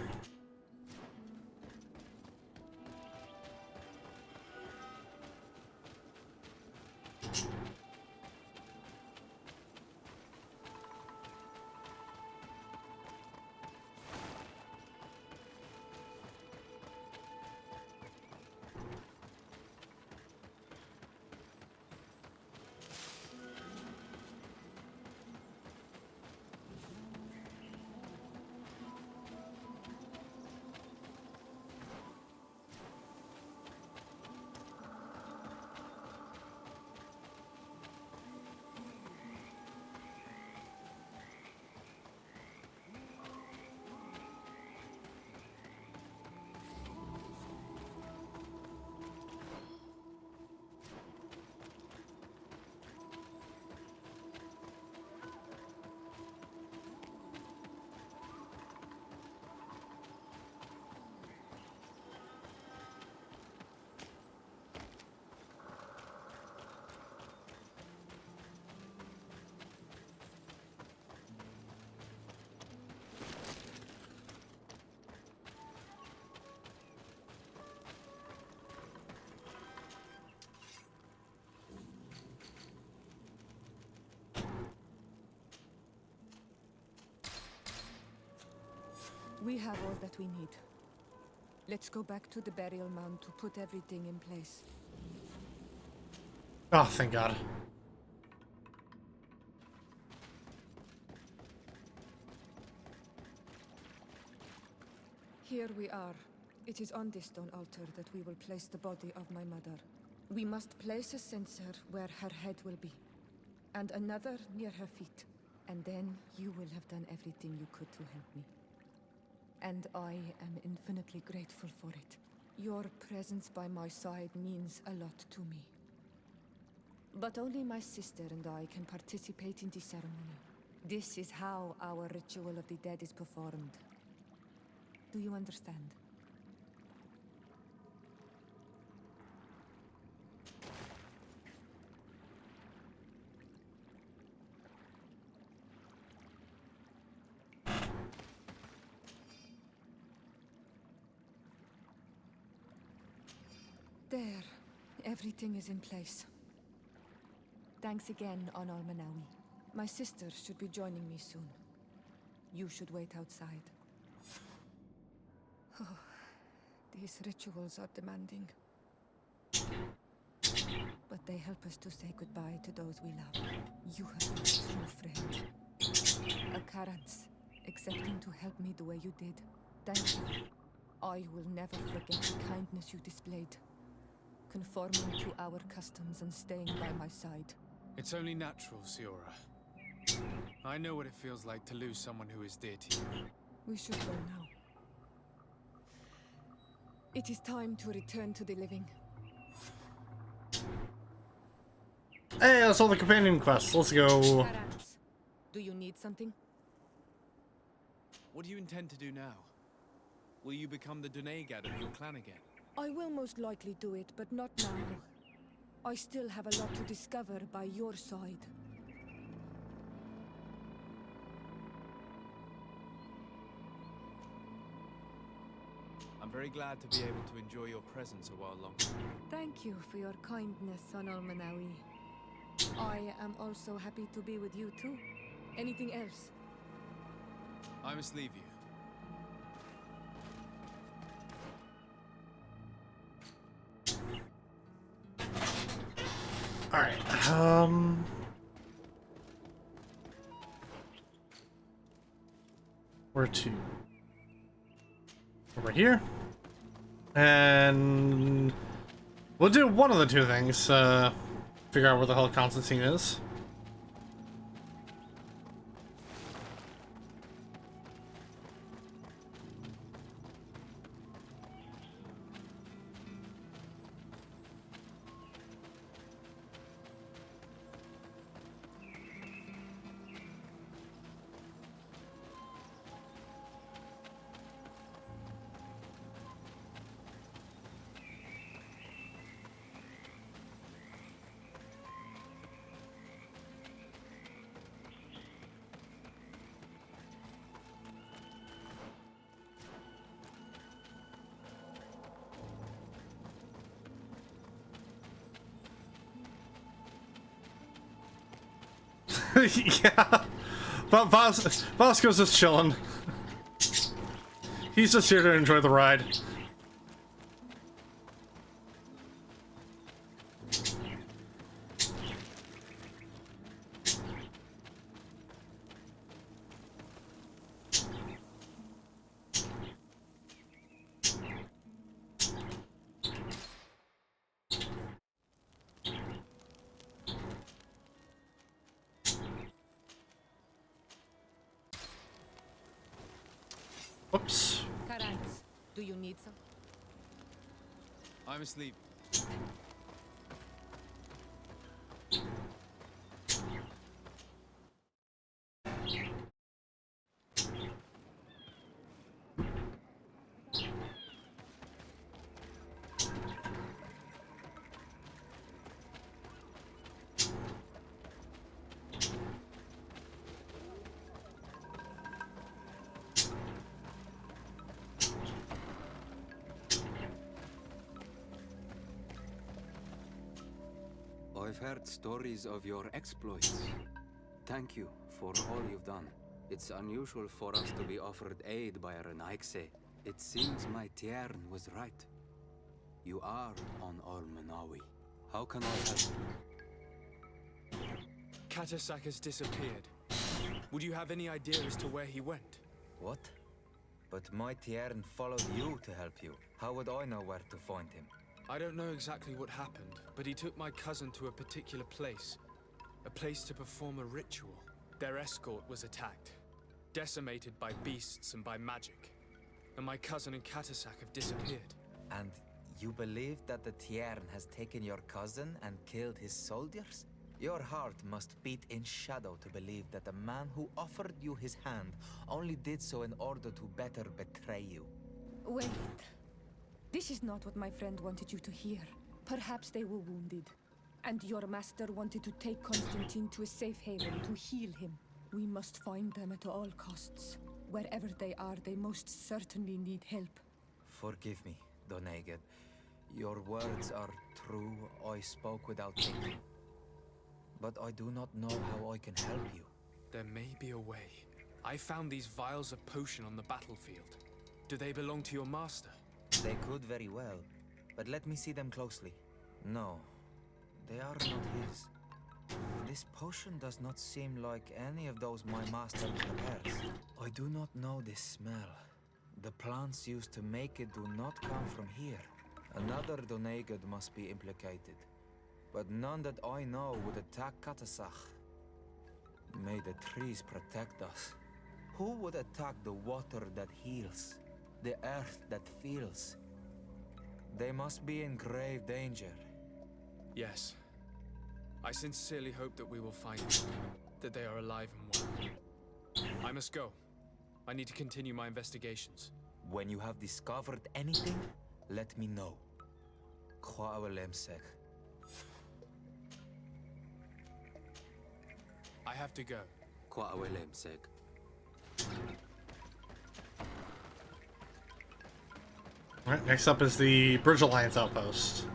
We have all that we need. Let's go back to the burial mound to put everything in place. Oh, thank God. Here we are. It is on this stone altar that we will place the body of my mother. We must place a censer where her head will be, and another near her feet. And then you will have done everything you could to help me. And I am infinitely grateful for it. Your presence by my side means a lot to me. But only my sister and I can participate in the ceremony. This is how our ritual of the dead is performed. Do you understand? There. Everything is in place. Thanks again, Onal Manawi. My sister should be joining me soon. You should wait outside. Oh, these rituals are demanding. But they help us to say goodbye to those we love. You have been a true friend. A Karans, accepting to help me the way you did. Thank you. I will never forget the kindness you displayed. Conforming to our customs and staying by my side. It's only natural, Siora. I know what it feels like to lose someone who is dear to you. We should go now. It is time to return to the living. Hey, that's all the companion quests. Let's go. Karans, do you need something? What do you intend to do now? Will you become the Dunegad of your clan again? I will most likely do it, but not now. I still have a lot to discover by your side. I'm very glad to be able to enjoy your presence a while longer. Thank you for your kindness, Onal Manawi. I am also happy to be with you too. Anything else? I must leave you. Alright, where to? Over here. And we'll do one of the two things, figure out where the hell Constantine is. Yeah. Vasco's just chilling. He's just here to enjoy the ride. Whoops. Cadachtas, do you need some? I'm asleep. I've heard stories of your exploits. Thank you for all you've done. It's unusual for us to be offered aid by a Renaigse. It seems my Tierna was right. You are on Almanawi. How can I help? Cadachtas has disappeared. Would you have any idea as to where he went? What? But my Tierna followed you to help you. How would I know where to find him? I don't know exactly what happened, but he took my cousin to a particular place. A place to perform a ritual. Their escort was attacked, decimated by beasts and by magic. And my cousin and Cadachtas have disappeared. And you believe that the Tierna has taken your cousin and killed his soldiers? Your heart must beat in shadow to believe that the man who offered you his hand only did so in order to better betray you. Wait. This is not what my friend wanted you to hear. Perhaps they were wounded, and your master wanted to take Constantine to a safe haven to heal him. We must find them at all costs. Wherever they are, they most certainly need help. Forgive me, Doneged. Your words are true. I spoke without thinking. But I do not know how I can help you. There may be a way. I found these vials of potion on the battlefield. Do they belong to your master? They could very well, but let me see them closely. No, they are not his. This potion does not seem like any of those my master prepares. I do not know this smell. The plants used to make it do not come from here. Another Doneged must be implicated, but none that I know would attack Cadachtas. May the trees protect us. Who would attack the water that heals? The earth that feels? They must be in grave danger. Yes. I sincerely hope that we will find them, that they are alive and well. I must go. I need to continue my investigations. When you have discovered anything, let me know. I have to go. Alright, next up is the Bridge Alliance outpost.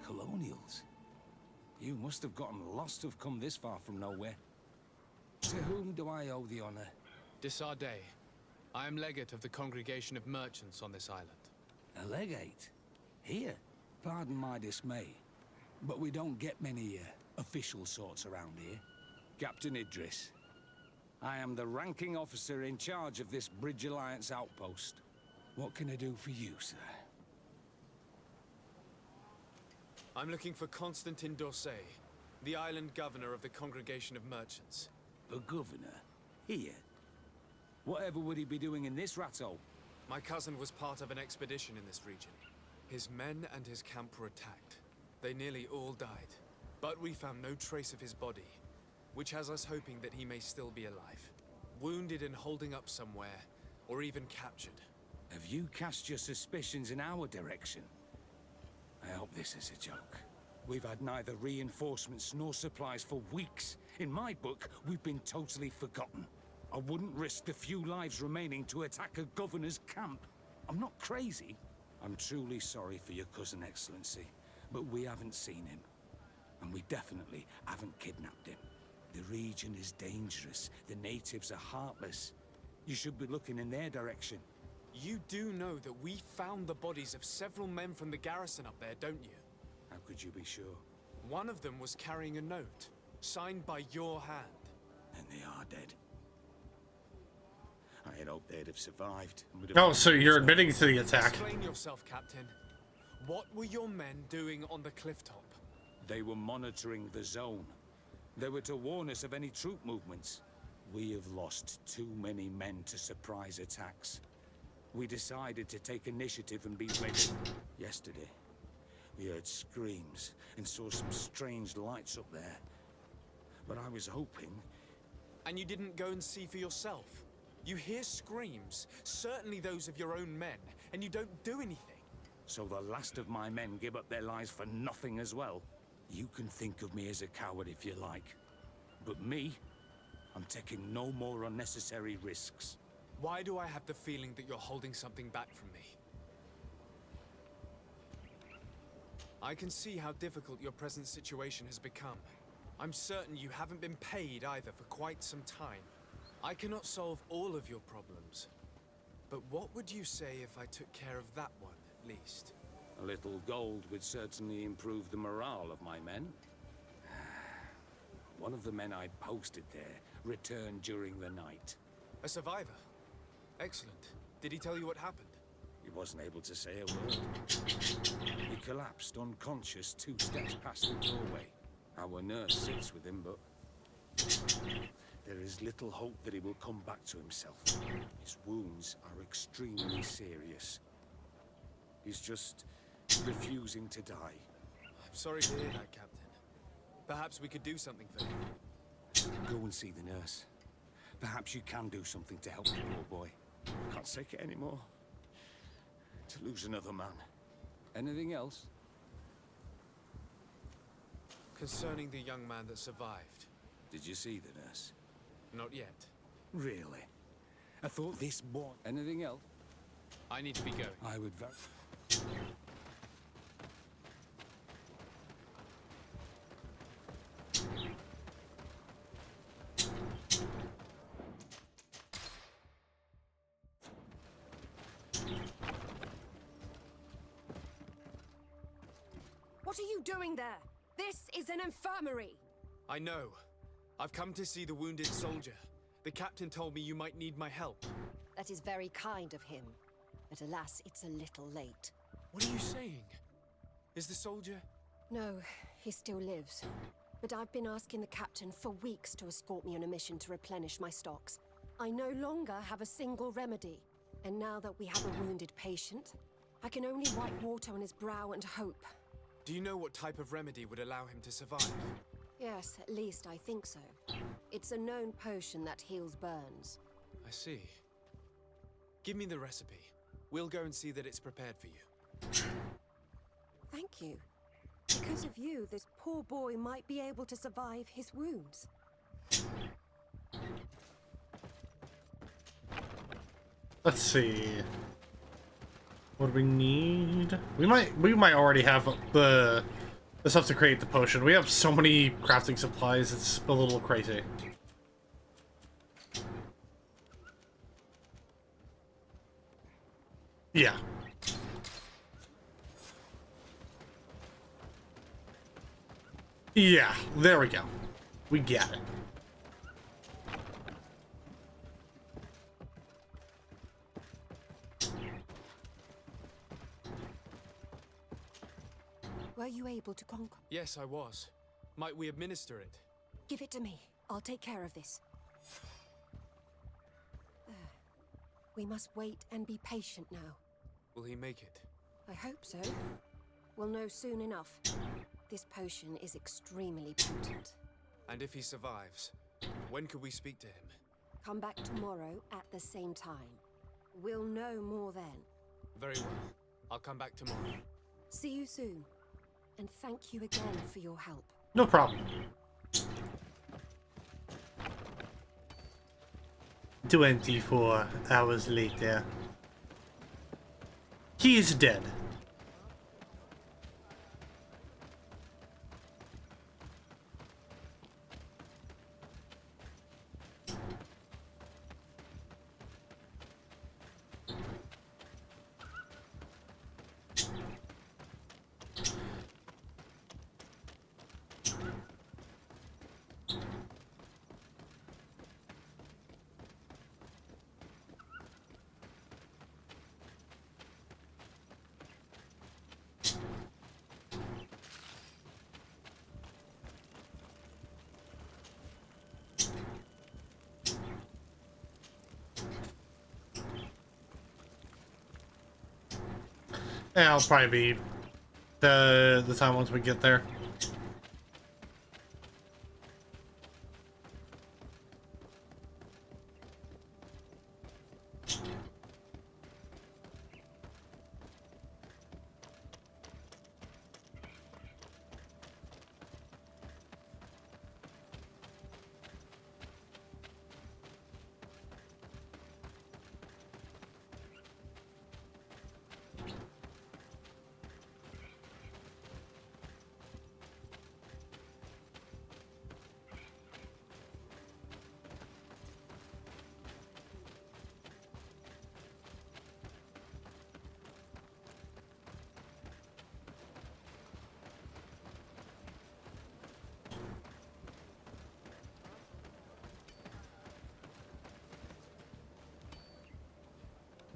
Colonials? You must have gotten lost to have come this far from nowhere. To whom do I owe the honor? Desardet. I am legate of the Congregation of Merchants on this island. A legate? Here? Pardon my dismay, but we don't get many official sorts around here. Captain Idris. I am the ranking officer in charge of this Bridge Alliance outpost. What can I do for you, sir? I'm looking for Constantin d'Orsay, the island governor of the Congregation of Merchants. The governor? Here? Whatever would he be doing in this rat hole? My cousin was part of an expedition in this region. His men and his camp were attacked. They nearly all died. But we found no trace of his body, which has us hoping that he may still be alive. Wounded and holding up somewhere, or even captured. Have you cast your suspicions in our direction? I hope this is a joke. We've had neither reinforcements nor supplies for weeks. In my book, we've been totally forgotten. I wouldn't risk the few lives remaining to attack a governor's camp. I'm not crazy. I'm truly sorry for your cousin, Excellency, but we haven't seen him. And we definitely haven't kidnapped him. The region is dangerous. The natives are heartless. You should be looking in their direction. You do know that we found the bodies of several men from the garrison up there, don't you? How could you be sure? One of them was carrying a note, signed by your hand. And they are dead. I had hoped they'd have survived. Oh, so you're admitting to the attack. Explain yourself, Captain. What were your men doing on the clifftop? They were monitoring the zone. They were to warn us of any troop movements. We have lost too many men to surprise attacks. We decided to take initiative and be ready. Yesterday, we heard screams and saw some strange lights up there. But I was hoping... And you didn't go and see for yourself? You hear screams, certainly those of your own men, and you don't do anything. So the last of my men give up their lives for nothing as well? You can think of me as a coward if you like. But me, I'm taking no more unnecessary risks. Why do I have the feeling that you're holding something back from me? I can see how difficult your present situation has become. I'm certain you haven't been paid either for quite some time. I cannot solve all of your problems. But what would you say if I took care of that one, at least? A little gold would certainly improve the morale of my men. One of the men I posted there returned during the night. A survivor? Excellent. Did he tell you what happened? He wasn't able to say a word. He collapsed unconscious 2 steps past the doorway. Our nurse sits with him, but there is little hope that he will come back to himself. His wounds are extremely serious. He's just refusing to die. I'm sorry to hear that, Captain. Perhaps we could do something for him. Go and see the nurse. Perhaps you can do something to help the poor boy. I can't take it anymore. To lose another man. Anything else? Concerning the young man that survived. Did you see the nurse? Not yet. Really? I thought this boy... Anything else? I need to be going. I would What are you doing there? This is an infirmary! I know. I've come to see the wounded soldier. The captain told me you might need my help. That is very kind of him. But alas, it's a little late. What are you saying? Is the soldier... No, he still lives. But I've been asking the captain for weeks to escort me on a mission to replenish my stocks. I no longer have a single remedy. And now that we have a wounded patient, I can only wipe water on his brow and hope. Do you know what type of remedy would allow him to survive? Yes, at least I think so. It's a known potion that heals burns. I see. Give me the recipe. We'll go and see that it's prepared for you. Thank you. Because of you, this poor boy might be able to survive his wounds. Let's see. What do we need? We might already have the stuff to create the potion. We have so many crafting supplies, it's a little crazy. Yeah. Yeah, there we go. We get it. Were you able to conquer? Yes, I was. Might we administer it? Give it to me. I'll take care of this. We must wait and be patient now. Will he make it? I hope so. We'll know soon enough. This potion is extremely potent. And if he survives, when could we speak to him? Come back tomorrow at the same time. We'll know more then. Very well. I'll come back tomorrow. See you soon. And thank you again for your help. No problem. 24 hours later. He is dead. Yeah, I'll probably be the time once we get there.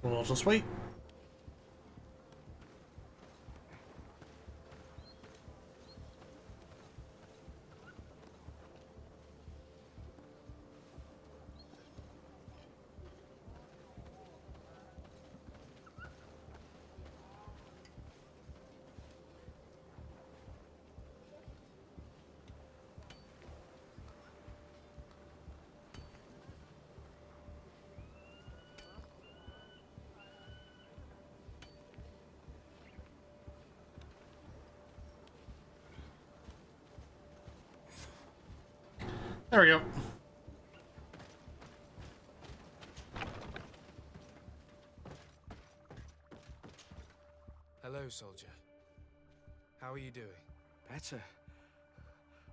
We'll just wait. There we go. Hello, soldier. How are you doing? Better.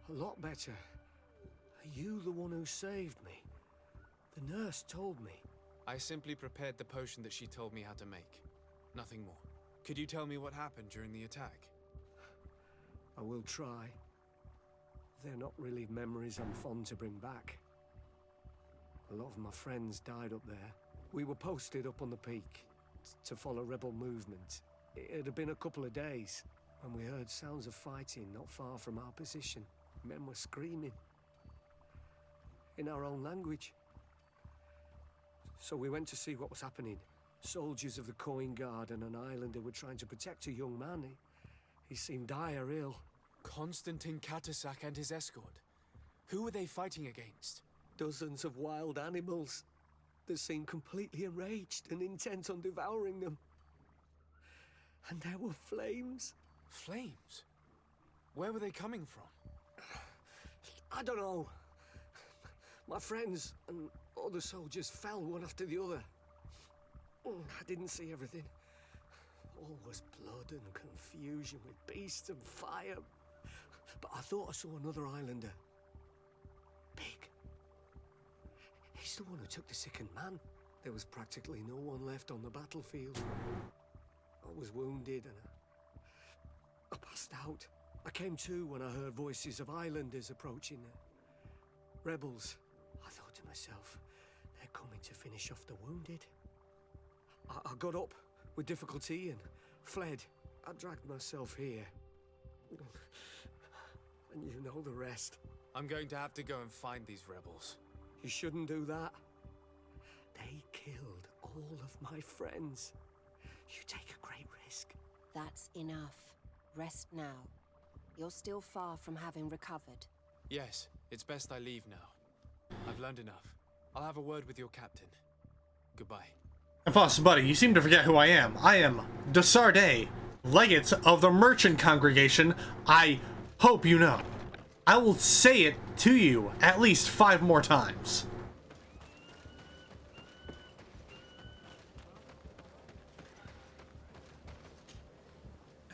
A lot better. Are you the one who saved me? The nurse told me. I simply prepared the potion that she told me how to make. Nothing more. Could you tell me what happened during the attack? I will try. They're not really memories I'm fond to bring back. A lot of my friends died up there. We were posted up on the peak to follow rebel movement. It had been a couple of days when we heard sounds of fighting not far from our position. Men were screaming in our own language. So we went to see what was happening. Soldiers of the Coin Guard and an islander were trying to protect a young man. He seemed dire ill. Constantine Cadachtas and his escort. Who were they fighting against? Dozens of wild animals. They seemed completely enraged and intent on devouring them. And there were flames. Flames? Where were they coming from? I don't know. My friends and other soldiers fell one after the other. I didn't see everything. All was blood and confusion with beasts and fire. But I thought I saw another islander. Big. He's the one who took the sickened man. There was practically no one left on the battlefield. I was wounded and I passed out. I came to when I heard voices of islanders approaching. Rebels. I thought to myself, they're coming to finish off the wounded. I got up with difficulty and fled. I dragged myself here. And you know the rest. I'm going to have to go and find these rebels. You shouldn't do that. They killed all of my friends. You take a great risk. That's enough. Rest now. You're still far from having recovered. Yes, it's best I leave now. I've learned enough. I'll have a word with your captain. Goodbye. Boss buddy, you seem to forget who I am. I am de Sardet, legate of the merchant congregation. I hope you know. I will say it to you at least 5 more times.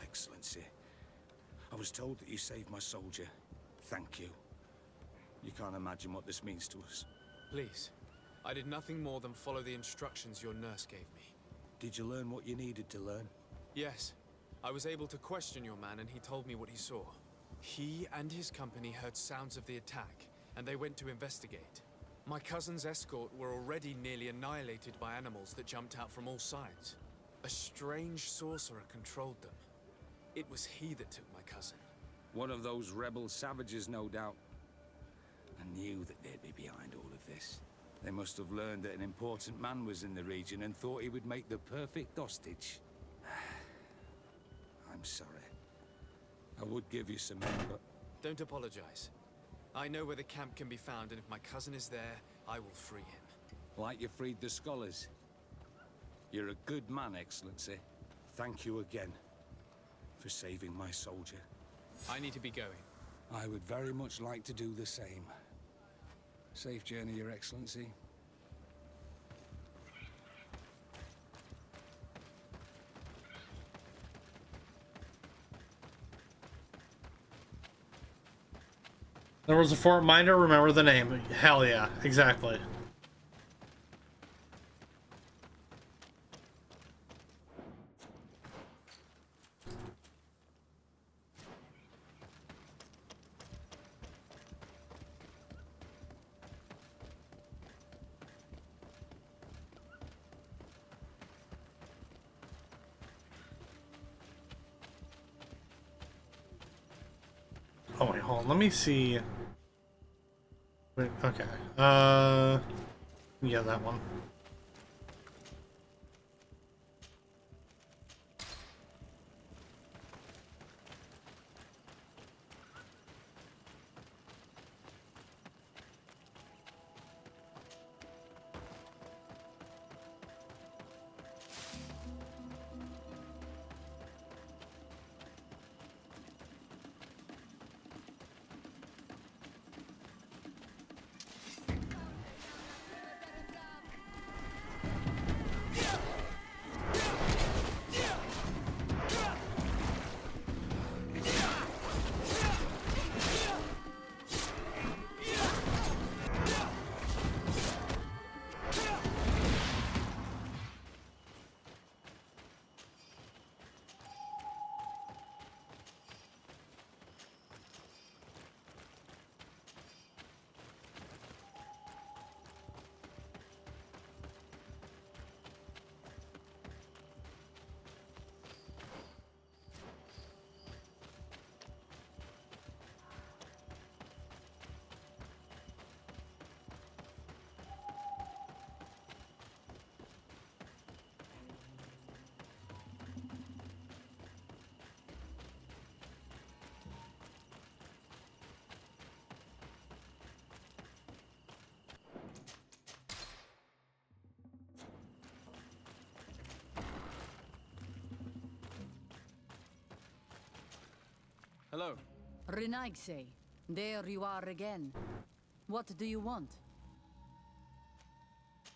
Excellency, I was told that you saved my soldier. Thank you. You can't imagine what this means to us. Please. I did nothing more than follow the instructions your nurse gave me. Did you learn what you needed to learn? Yes. I was able to question your man and he told me what he saw. He and his company heard sounds of the attack, and they went to investigate. My cousin's escort were already nearly annihilated by animals that jumped out from all sides. A strange sorcerer controlled them. It was he that took my cousin. One of those rebel savages, no doubt. I knew that they'd be behind all of this. They must have learned that an important man was in the region and thought he would make the perfect hostage. I'm sorry. I would give you some men, but... Don't apologize. I know where the camp can be found, and if my cousin is there, I will free him. Like you freed the scholars. You're a good man, Excellency. Thank you again for saving my soldier. I need to be going. I would very much like to do the same. Safe journey, Your Excellency. There was a Fort Minor, remember the name. Hell yeah, exactly. Oh wait, hold on, let me see. Wait, okay. Yeah, that one. Hello. Renaigse, there you are again. What do you want?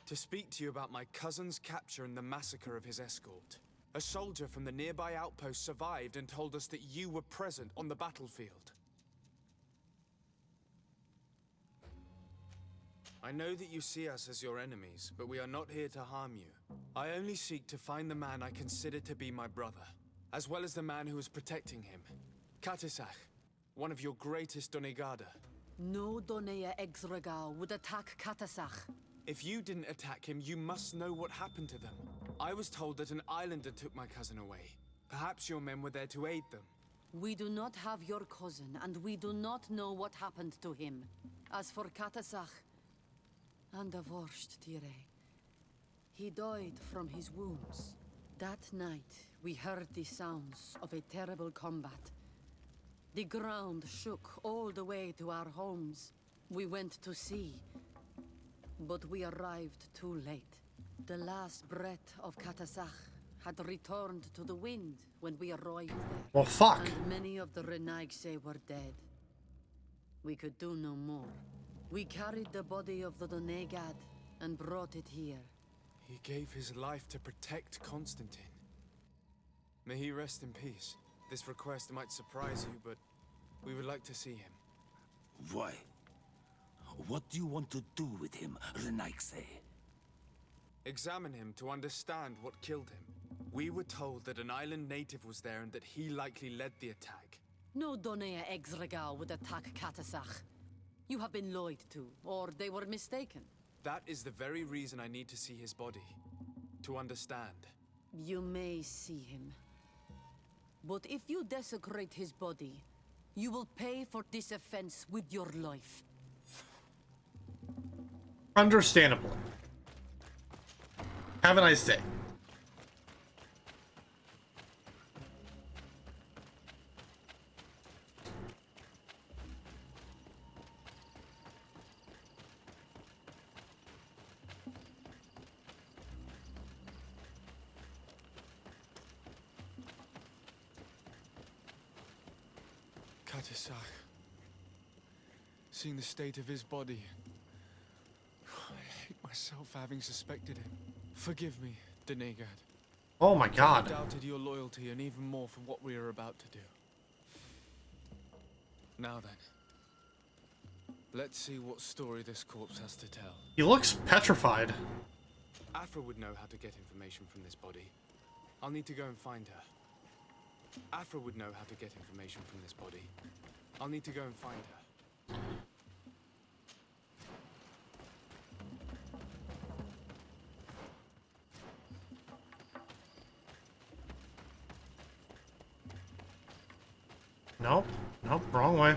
To speak to you about my cousin's capture and the massacre of his escort. A soldier from the nearby outpost survived and told us that you were present on the battlefield. I know that you see us as your enemies, but we are not here to harm you. I only seek to find the man I consider to be my brother, as well as the man who is protecting him. Cadachtas, one of your greatest Donegada. No Donea Exregal would attack Cadachtas. If you didn't attack him, you must know what happened to them. I was told that an islander took my cousin away. Perhaps your men were there to aid them. We do not have your cousin, and we do not know what happened to him. As for Cadachtas and the Vorst Tire, he died from his wounds. That night, we heard the sounds of a terrible combat. The ground shook all the way to our homes. We went to see, but we arrived too late. The last breath of Cadachtas had returned to the wind when we arrived there. Well, fuck. And many of the Renaigse were dead. We could do no more. We carried the body of the Donegad and brought it here. He gave his life to protect Constantine. May he rest in peace. This request might surprise you, but we would like to see him. Why? What do you want to do with him, Renaigse? Examine him to understand what killed him. We were told that an island native was there and that he likely led the attack. No Donea Exregal would attack Cadachtas. You have been lied to, or they were mistaken. That is the very reason I need to see his body. To understand. You may see him. But if you desecrate his body, you will pay for this offense with your life. Understandable. Have a nice day. Cadachtas. Seeing the state of his body. I hate myself for having suspected him. Forgive me, Donegad. Oh my god. I doubted your loyalty and even more for what we are about to do. Now then, let's see what story this corpse has to tell. He looks petrified. Afra would know how to get information from this body. I'll need to go and find her. Afra would know how to get information from this body. I'll need to go and find her. Nope. Nope. Wrong way.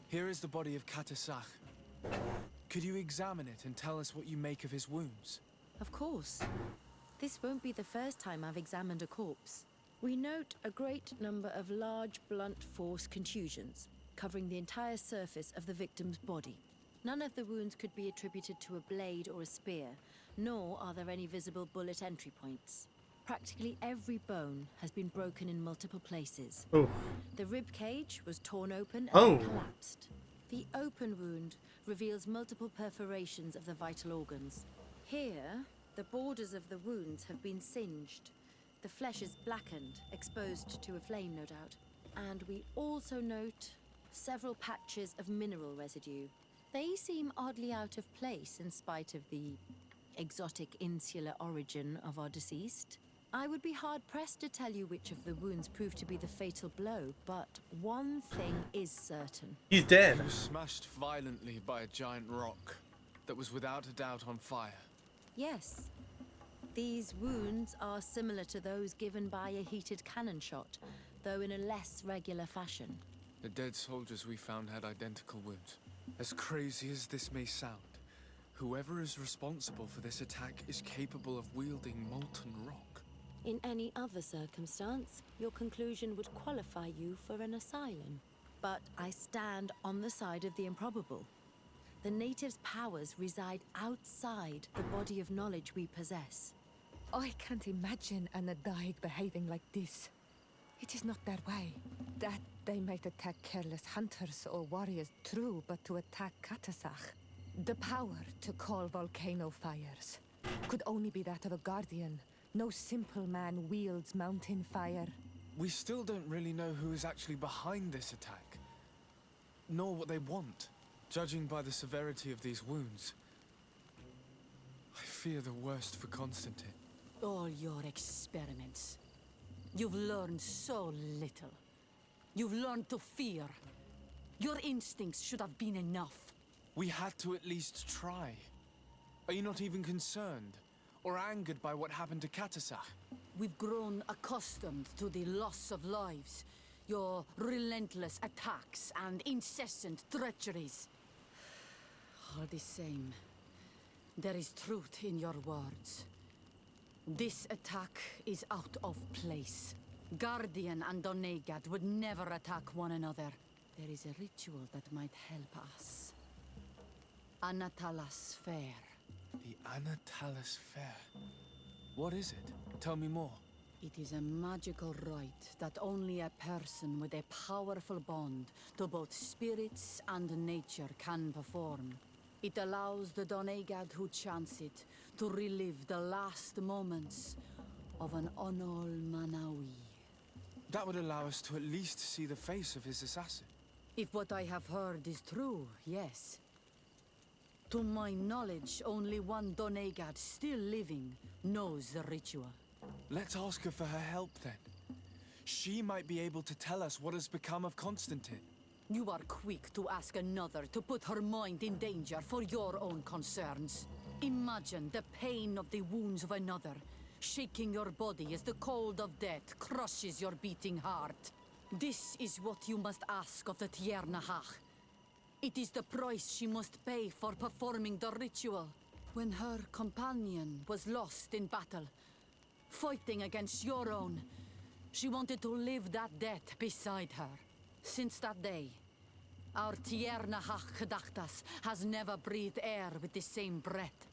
Here is the body of Cadachtas. Could you examine it and tell us what you make of his wounds? Of course. This won't be the first time I've examined a corpse. We note a great number of large, blunt force contusions. covering the entire surface of the victim's body. None of the wounds could be attributed to a blade or a spear, nor are there any visible bullet entry points. Practically every bone has been broken in multiple places. Oh. The rib cage was torn open and Oh. then collapsed. The open wound reveals multiple perforations of the vital organs. Here, the borders of the wounds have been singed. The flesh is blackened, exposed to a flame, no doubt. And we also note several patches of mineral residue. They seem oddly out of place in spite of the exotic insular origin of our deceased. I would be hard-pressed to tell you which of the wounds proved to be the fatal blow, but one thing is certain. He's dead. He was smashed violently by a giant rock that was without a doubt on fire. Yes. These wounds are similar to those given by a heated cannon shot, though in a less regular fashion. The dead soldiers we found had identical wounds. As crazy as this may sound, whoever is responsible for this attack is capable of wielding molten rock. In any other circumstance, your conclusion would qualify you for an asylum. But I stand on the side of the improbable. The natives' powers reside outside the body of knowledge we possess. I can't imagine an Adaig behaving like this. It is not their way. That they might attack careless hunters or warriors, true, but to attack Cadachtas, the power to call volcano fires, could only be that of a guardian. No simple man wields mountain fire. We still don't really know who is actually behind this attack, nor what they want. Judging by the severity of these wounds, I fear the worst for Constantine. All your experiments. You've learned so little. You've learned to fear. Your instincts should have been enough. We had to at least try. Are you not even concerned or angered by what happened to Cadachtas? We've grown accustomed to the loss of lives, your relentless attacks and incessant treacheries. All the same, there is truth in your words. This attack is out of place. Guardian and Donegad would never attack one another. There is a ritual that might help us. Anatalas Fair. The Anatalas Fair. What is it? Tell me more. It is a magical rite that only a person with a powerful bond to both spirits and nature can perform. It allows the Donegad who chants it to relive the last moments of an Onol Manawi. That would allow us to at least see the face of his assassin. If what I have heard is true, yes. To my knowledge, only one Donegad still living knows the ritual. Let's ask her for her help then. She might be able to tell us what has become of Constantine. You are quick to ask another to put her mind in danger for your own concerns. Imagine the pain of the wounds of another, shaking your body as the cold of death crushes your beating heart. This is what you must ask of the Tierna Harh. It is the price she must pay for performing the ritual. When her companion was lost in battle, fighting against your own, she wanted to live that death beside her. Since that day, our Tierna Harh Cadachtas has never breathed air with the same breath.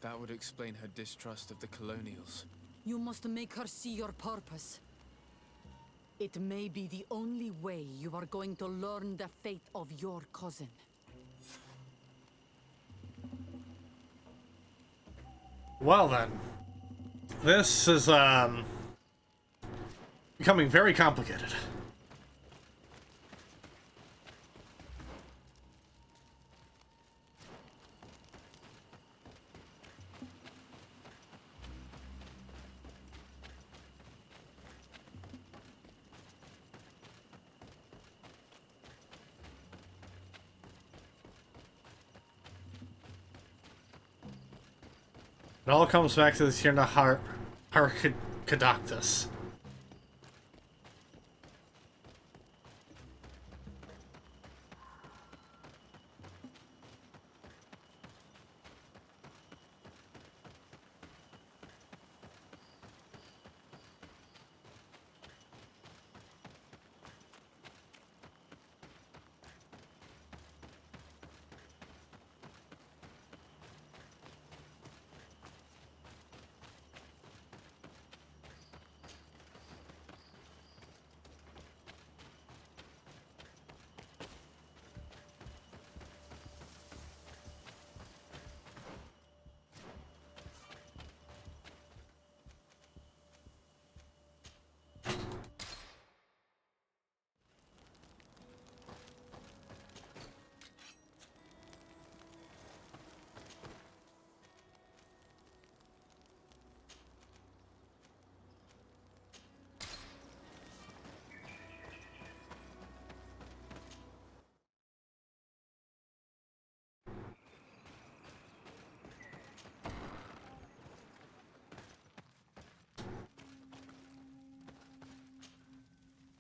That would explain her distrust of the colonials. You must make her see your purpose. It may be the only way you are going to learn the fate of your cousin. Well then, this is becoming very complicated. It all comes back to the Tierna Harh Cadachtas.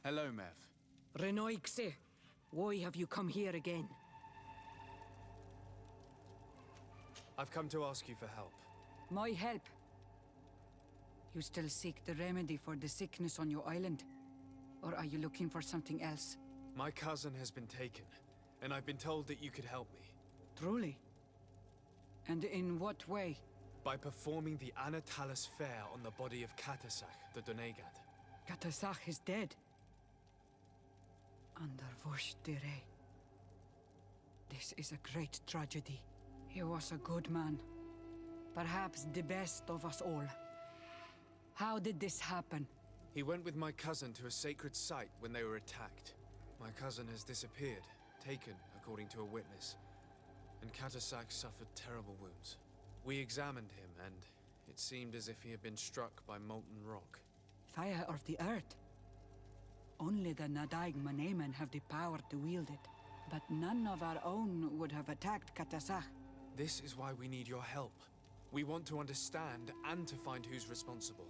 Hello, Mev. Renoixe, why have you come here again? I've come to ask you for help. My help? You still seek the remedy for the sickness on your island? Or are you looking for something else? My cousin has been taken, and I've been told that you could help me. Truly? And in what way? By performing the Anatalis fair on the body of Cadachtas, the Donegat. Cadachtas is dead. Under Voshtire. This is a great tragedy. He was a good man. Perhaps the best of us all. How did this happen? He went with my cousin to a sacred site when they were attacked. My cousin has disappeared, taken according to a witness. And Cadachtas suffered terrible wounds. We examined him, and it seemed as if he had been struck by molten rock. Fire of the earth. Only the Nadaig Manemen have the power to wield it. But none of our own would have attacked Cadachtas. This is why we need your help. We want to understand and to find who's responsible.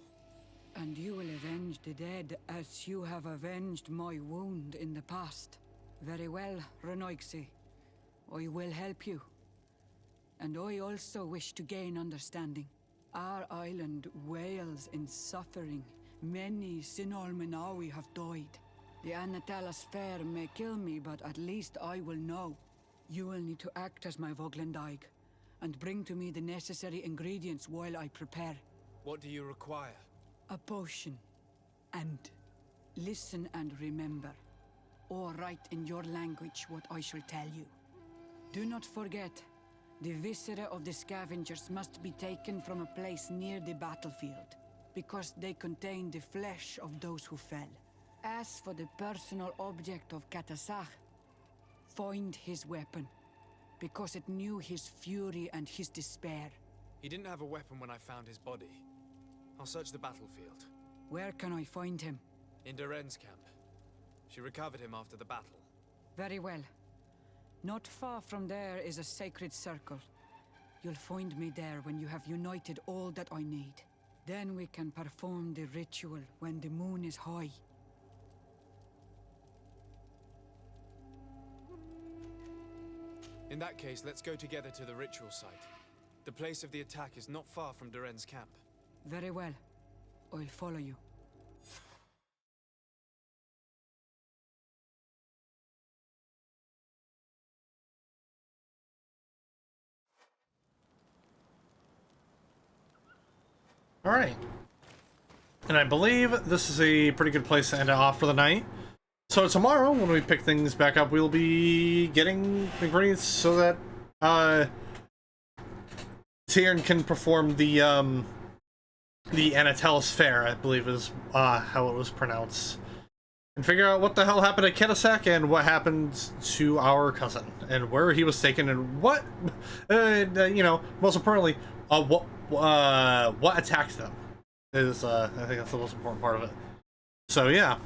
And you will avenge the dead as you have avenged my wound in the past. Very well, Renoixe. I will help you. And I also wish to gain understanding. Our island wails in suffering. Many Sinol Menawi have died. The Anatalis fair may kill me, but at least I will know. You will need to act as my Voglendaig, and bring to me the necessary ingredients while I prepare. What do you require? A potion. And listen and remember, or write in your language what I shall tell you. Do not forget, the viscera of the scavengers must be taken from a place near the battlefield, because they contain the flesh of those who fell. As for the personal object of Cadachtas, find his weapon, because it knew his fury and his despair. He didn't have a weapon when I found his body. I'll search the battlefield. Where can I find him? In Duren's camp. She recovered him after the battle. Very well. Not far from there is a sacred circle. You'll find me there when you have united all that I need. Then we can perform the ritual when the moon is high. In that case, let's go together to the ritual site. The place of the attack is not far from Duren's camp. Very well. I'll follow you. Alright. And I believe this is a pretty good place to end it off for the night. So tomorrow, when we pick things back up, we'll be getting ingredients so that Tierna can perform the Anatalis fair, I believe is how it was pronounced. And figure out what the hell happened to Cadachtas and what happened to our cousin and where he was taken and what, you know, most importantly, what attacked them is, I think that's the most important part of it. So yeah,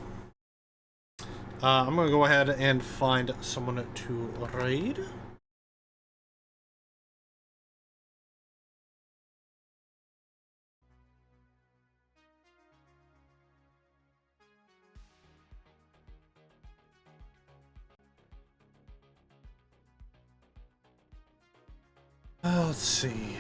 I'm gonna go ahead and find someone to raid. Let's see.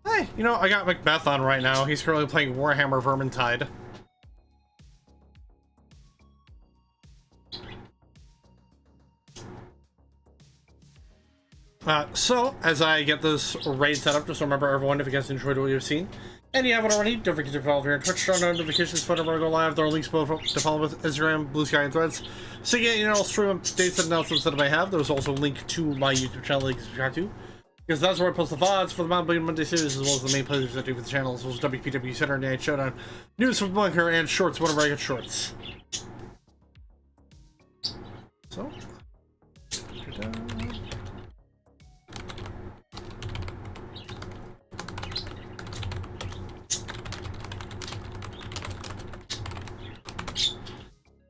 Hey, you know, I got Macbeth on right now. He's currently playing Warhammer Vermintide. So, as I get this raid set up, just remember everyone, if you guys enjoyed what you've seen, and you haven't already, don't forget to follow here on Twitch, turn on notifications whenever I go live. There are links below to follow with Instagram, Blue Sky, and Threads. So you get, you know, stream updates and announcements that I may have. There's also a link to my YouTube channel that you can subscribe to, because that's where I post the VODs for the Mount Bleeding Monday series, as well as the main playlists I do for the channel, as well as WPW Saturday Night Showdown, news from the bunker, and shorts whenever I get shorts. So,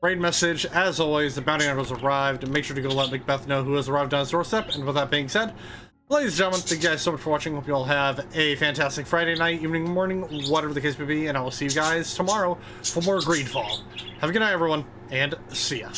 Raid message, as always, the bounty hunter has arrived. Make sure to go let Macbeth know who has arrived on his doorstep. And with that being said, ladies and gentlemen, thank you guys so much for watching. Hope you all have a fantastic Friday night, evening, morning, whatever the case may be. And I will see you guys tomorrow for more GreedFall. Have a good night, everyone, and see ya.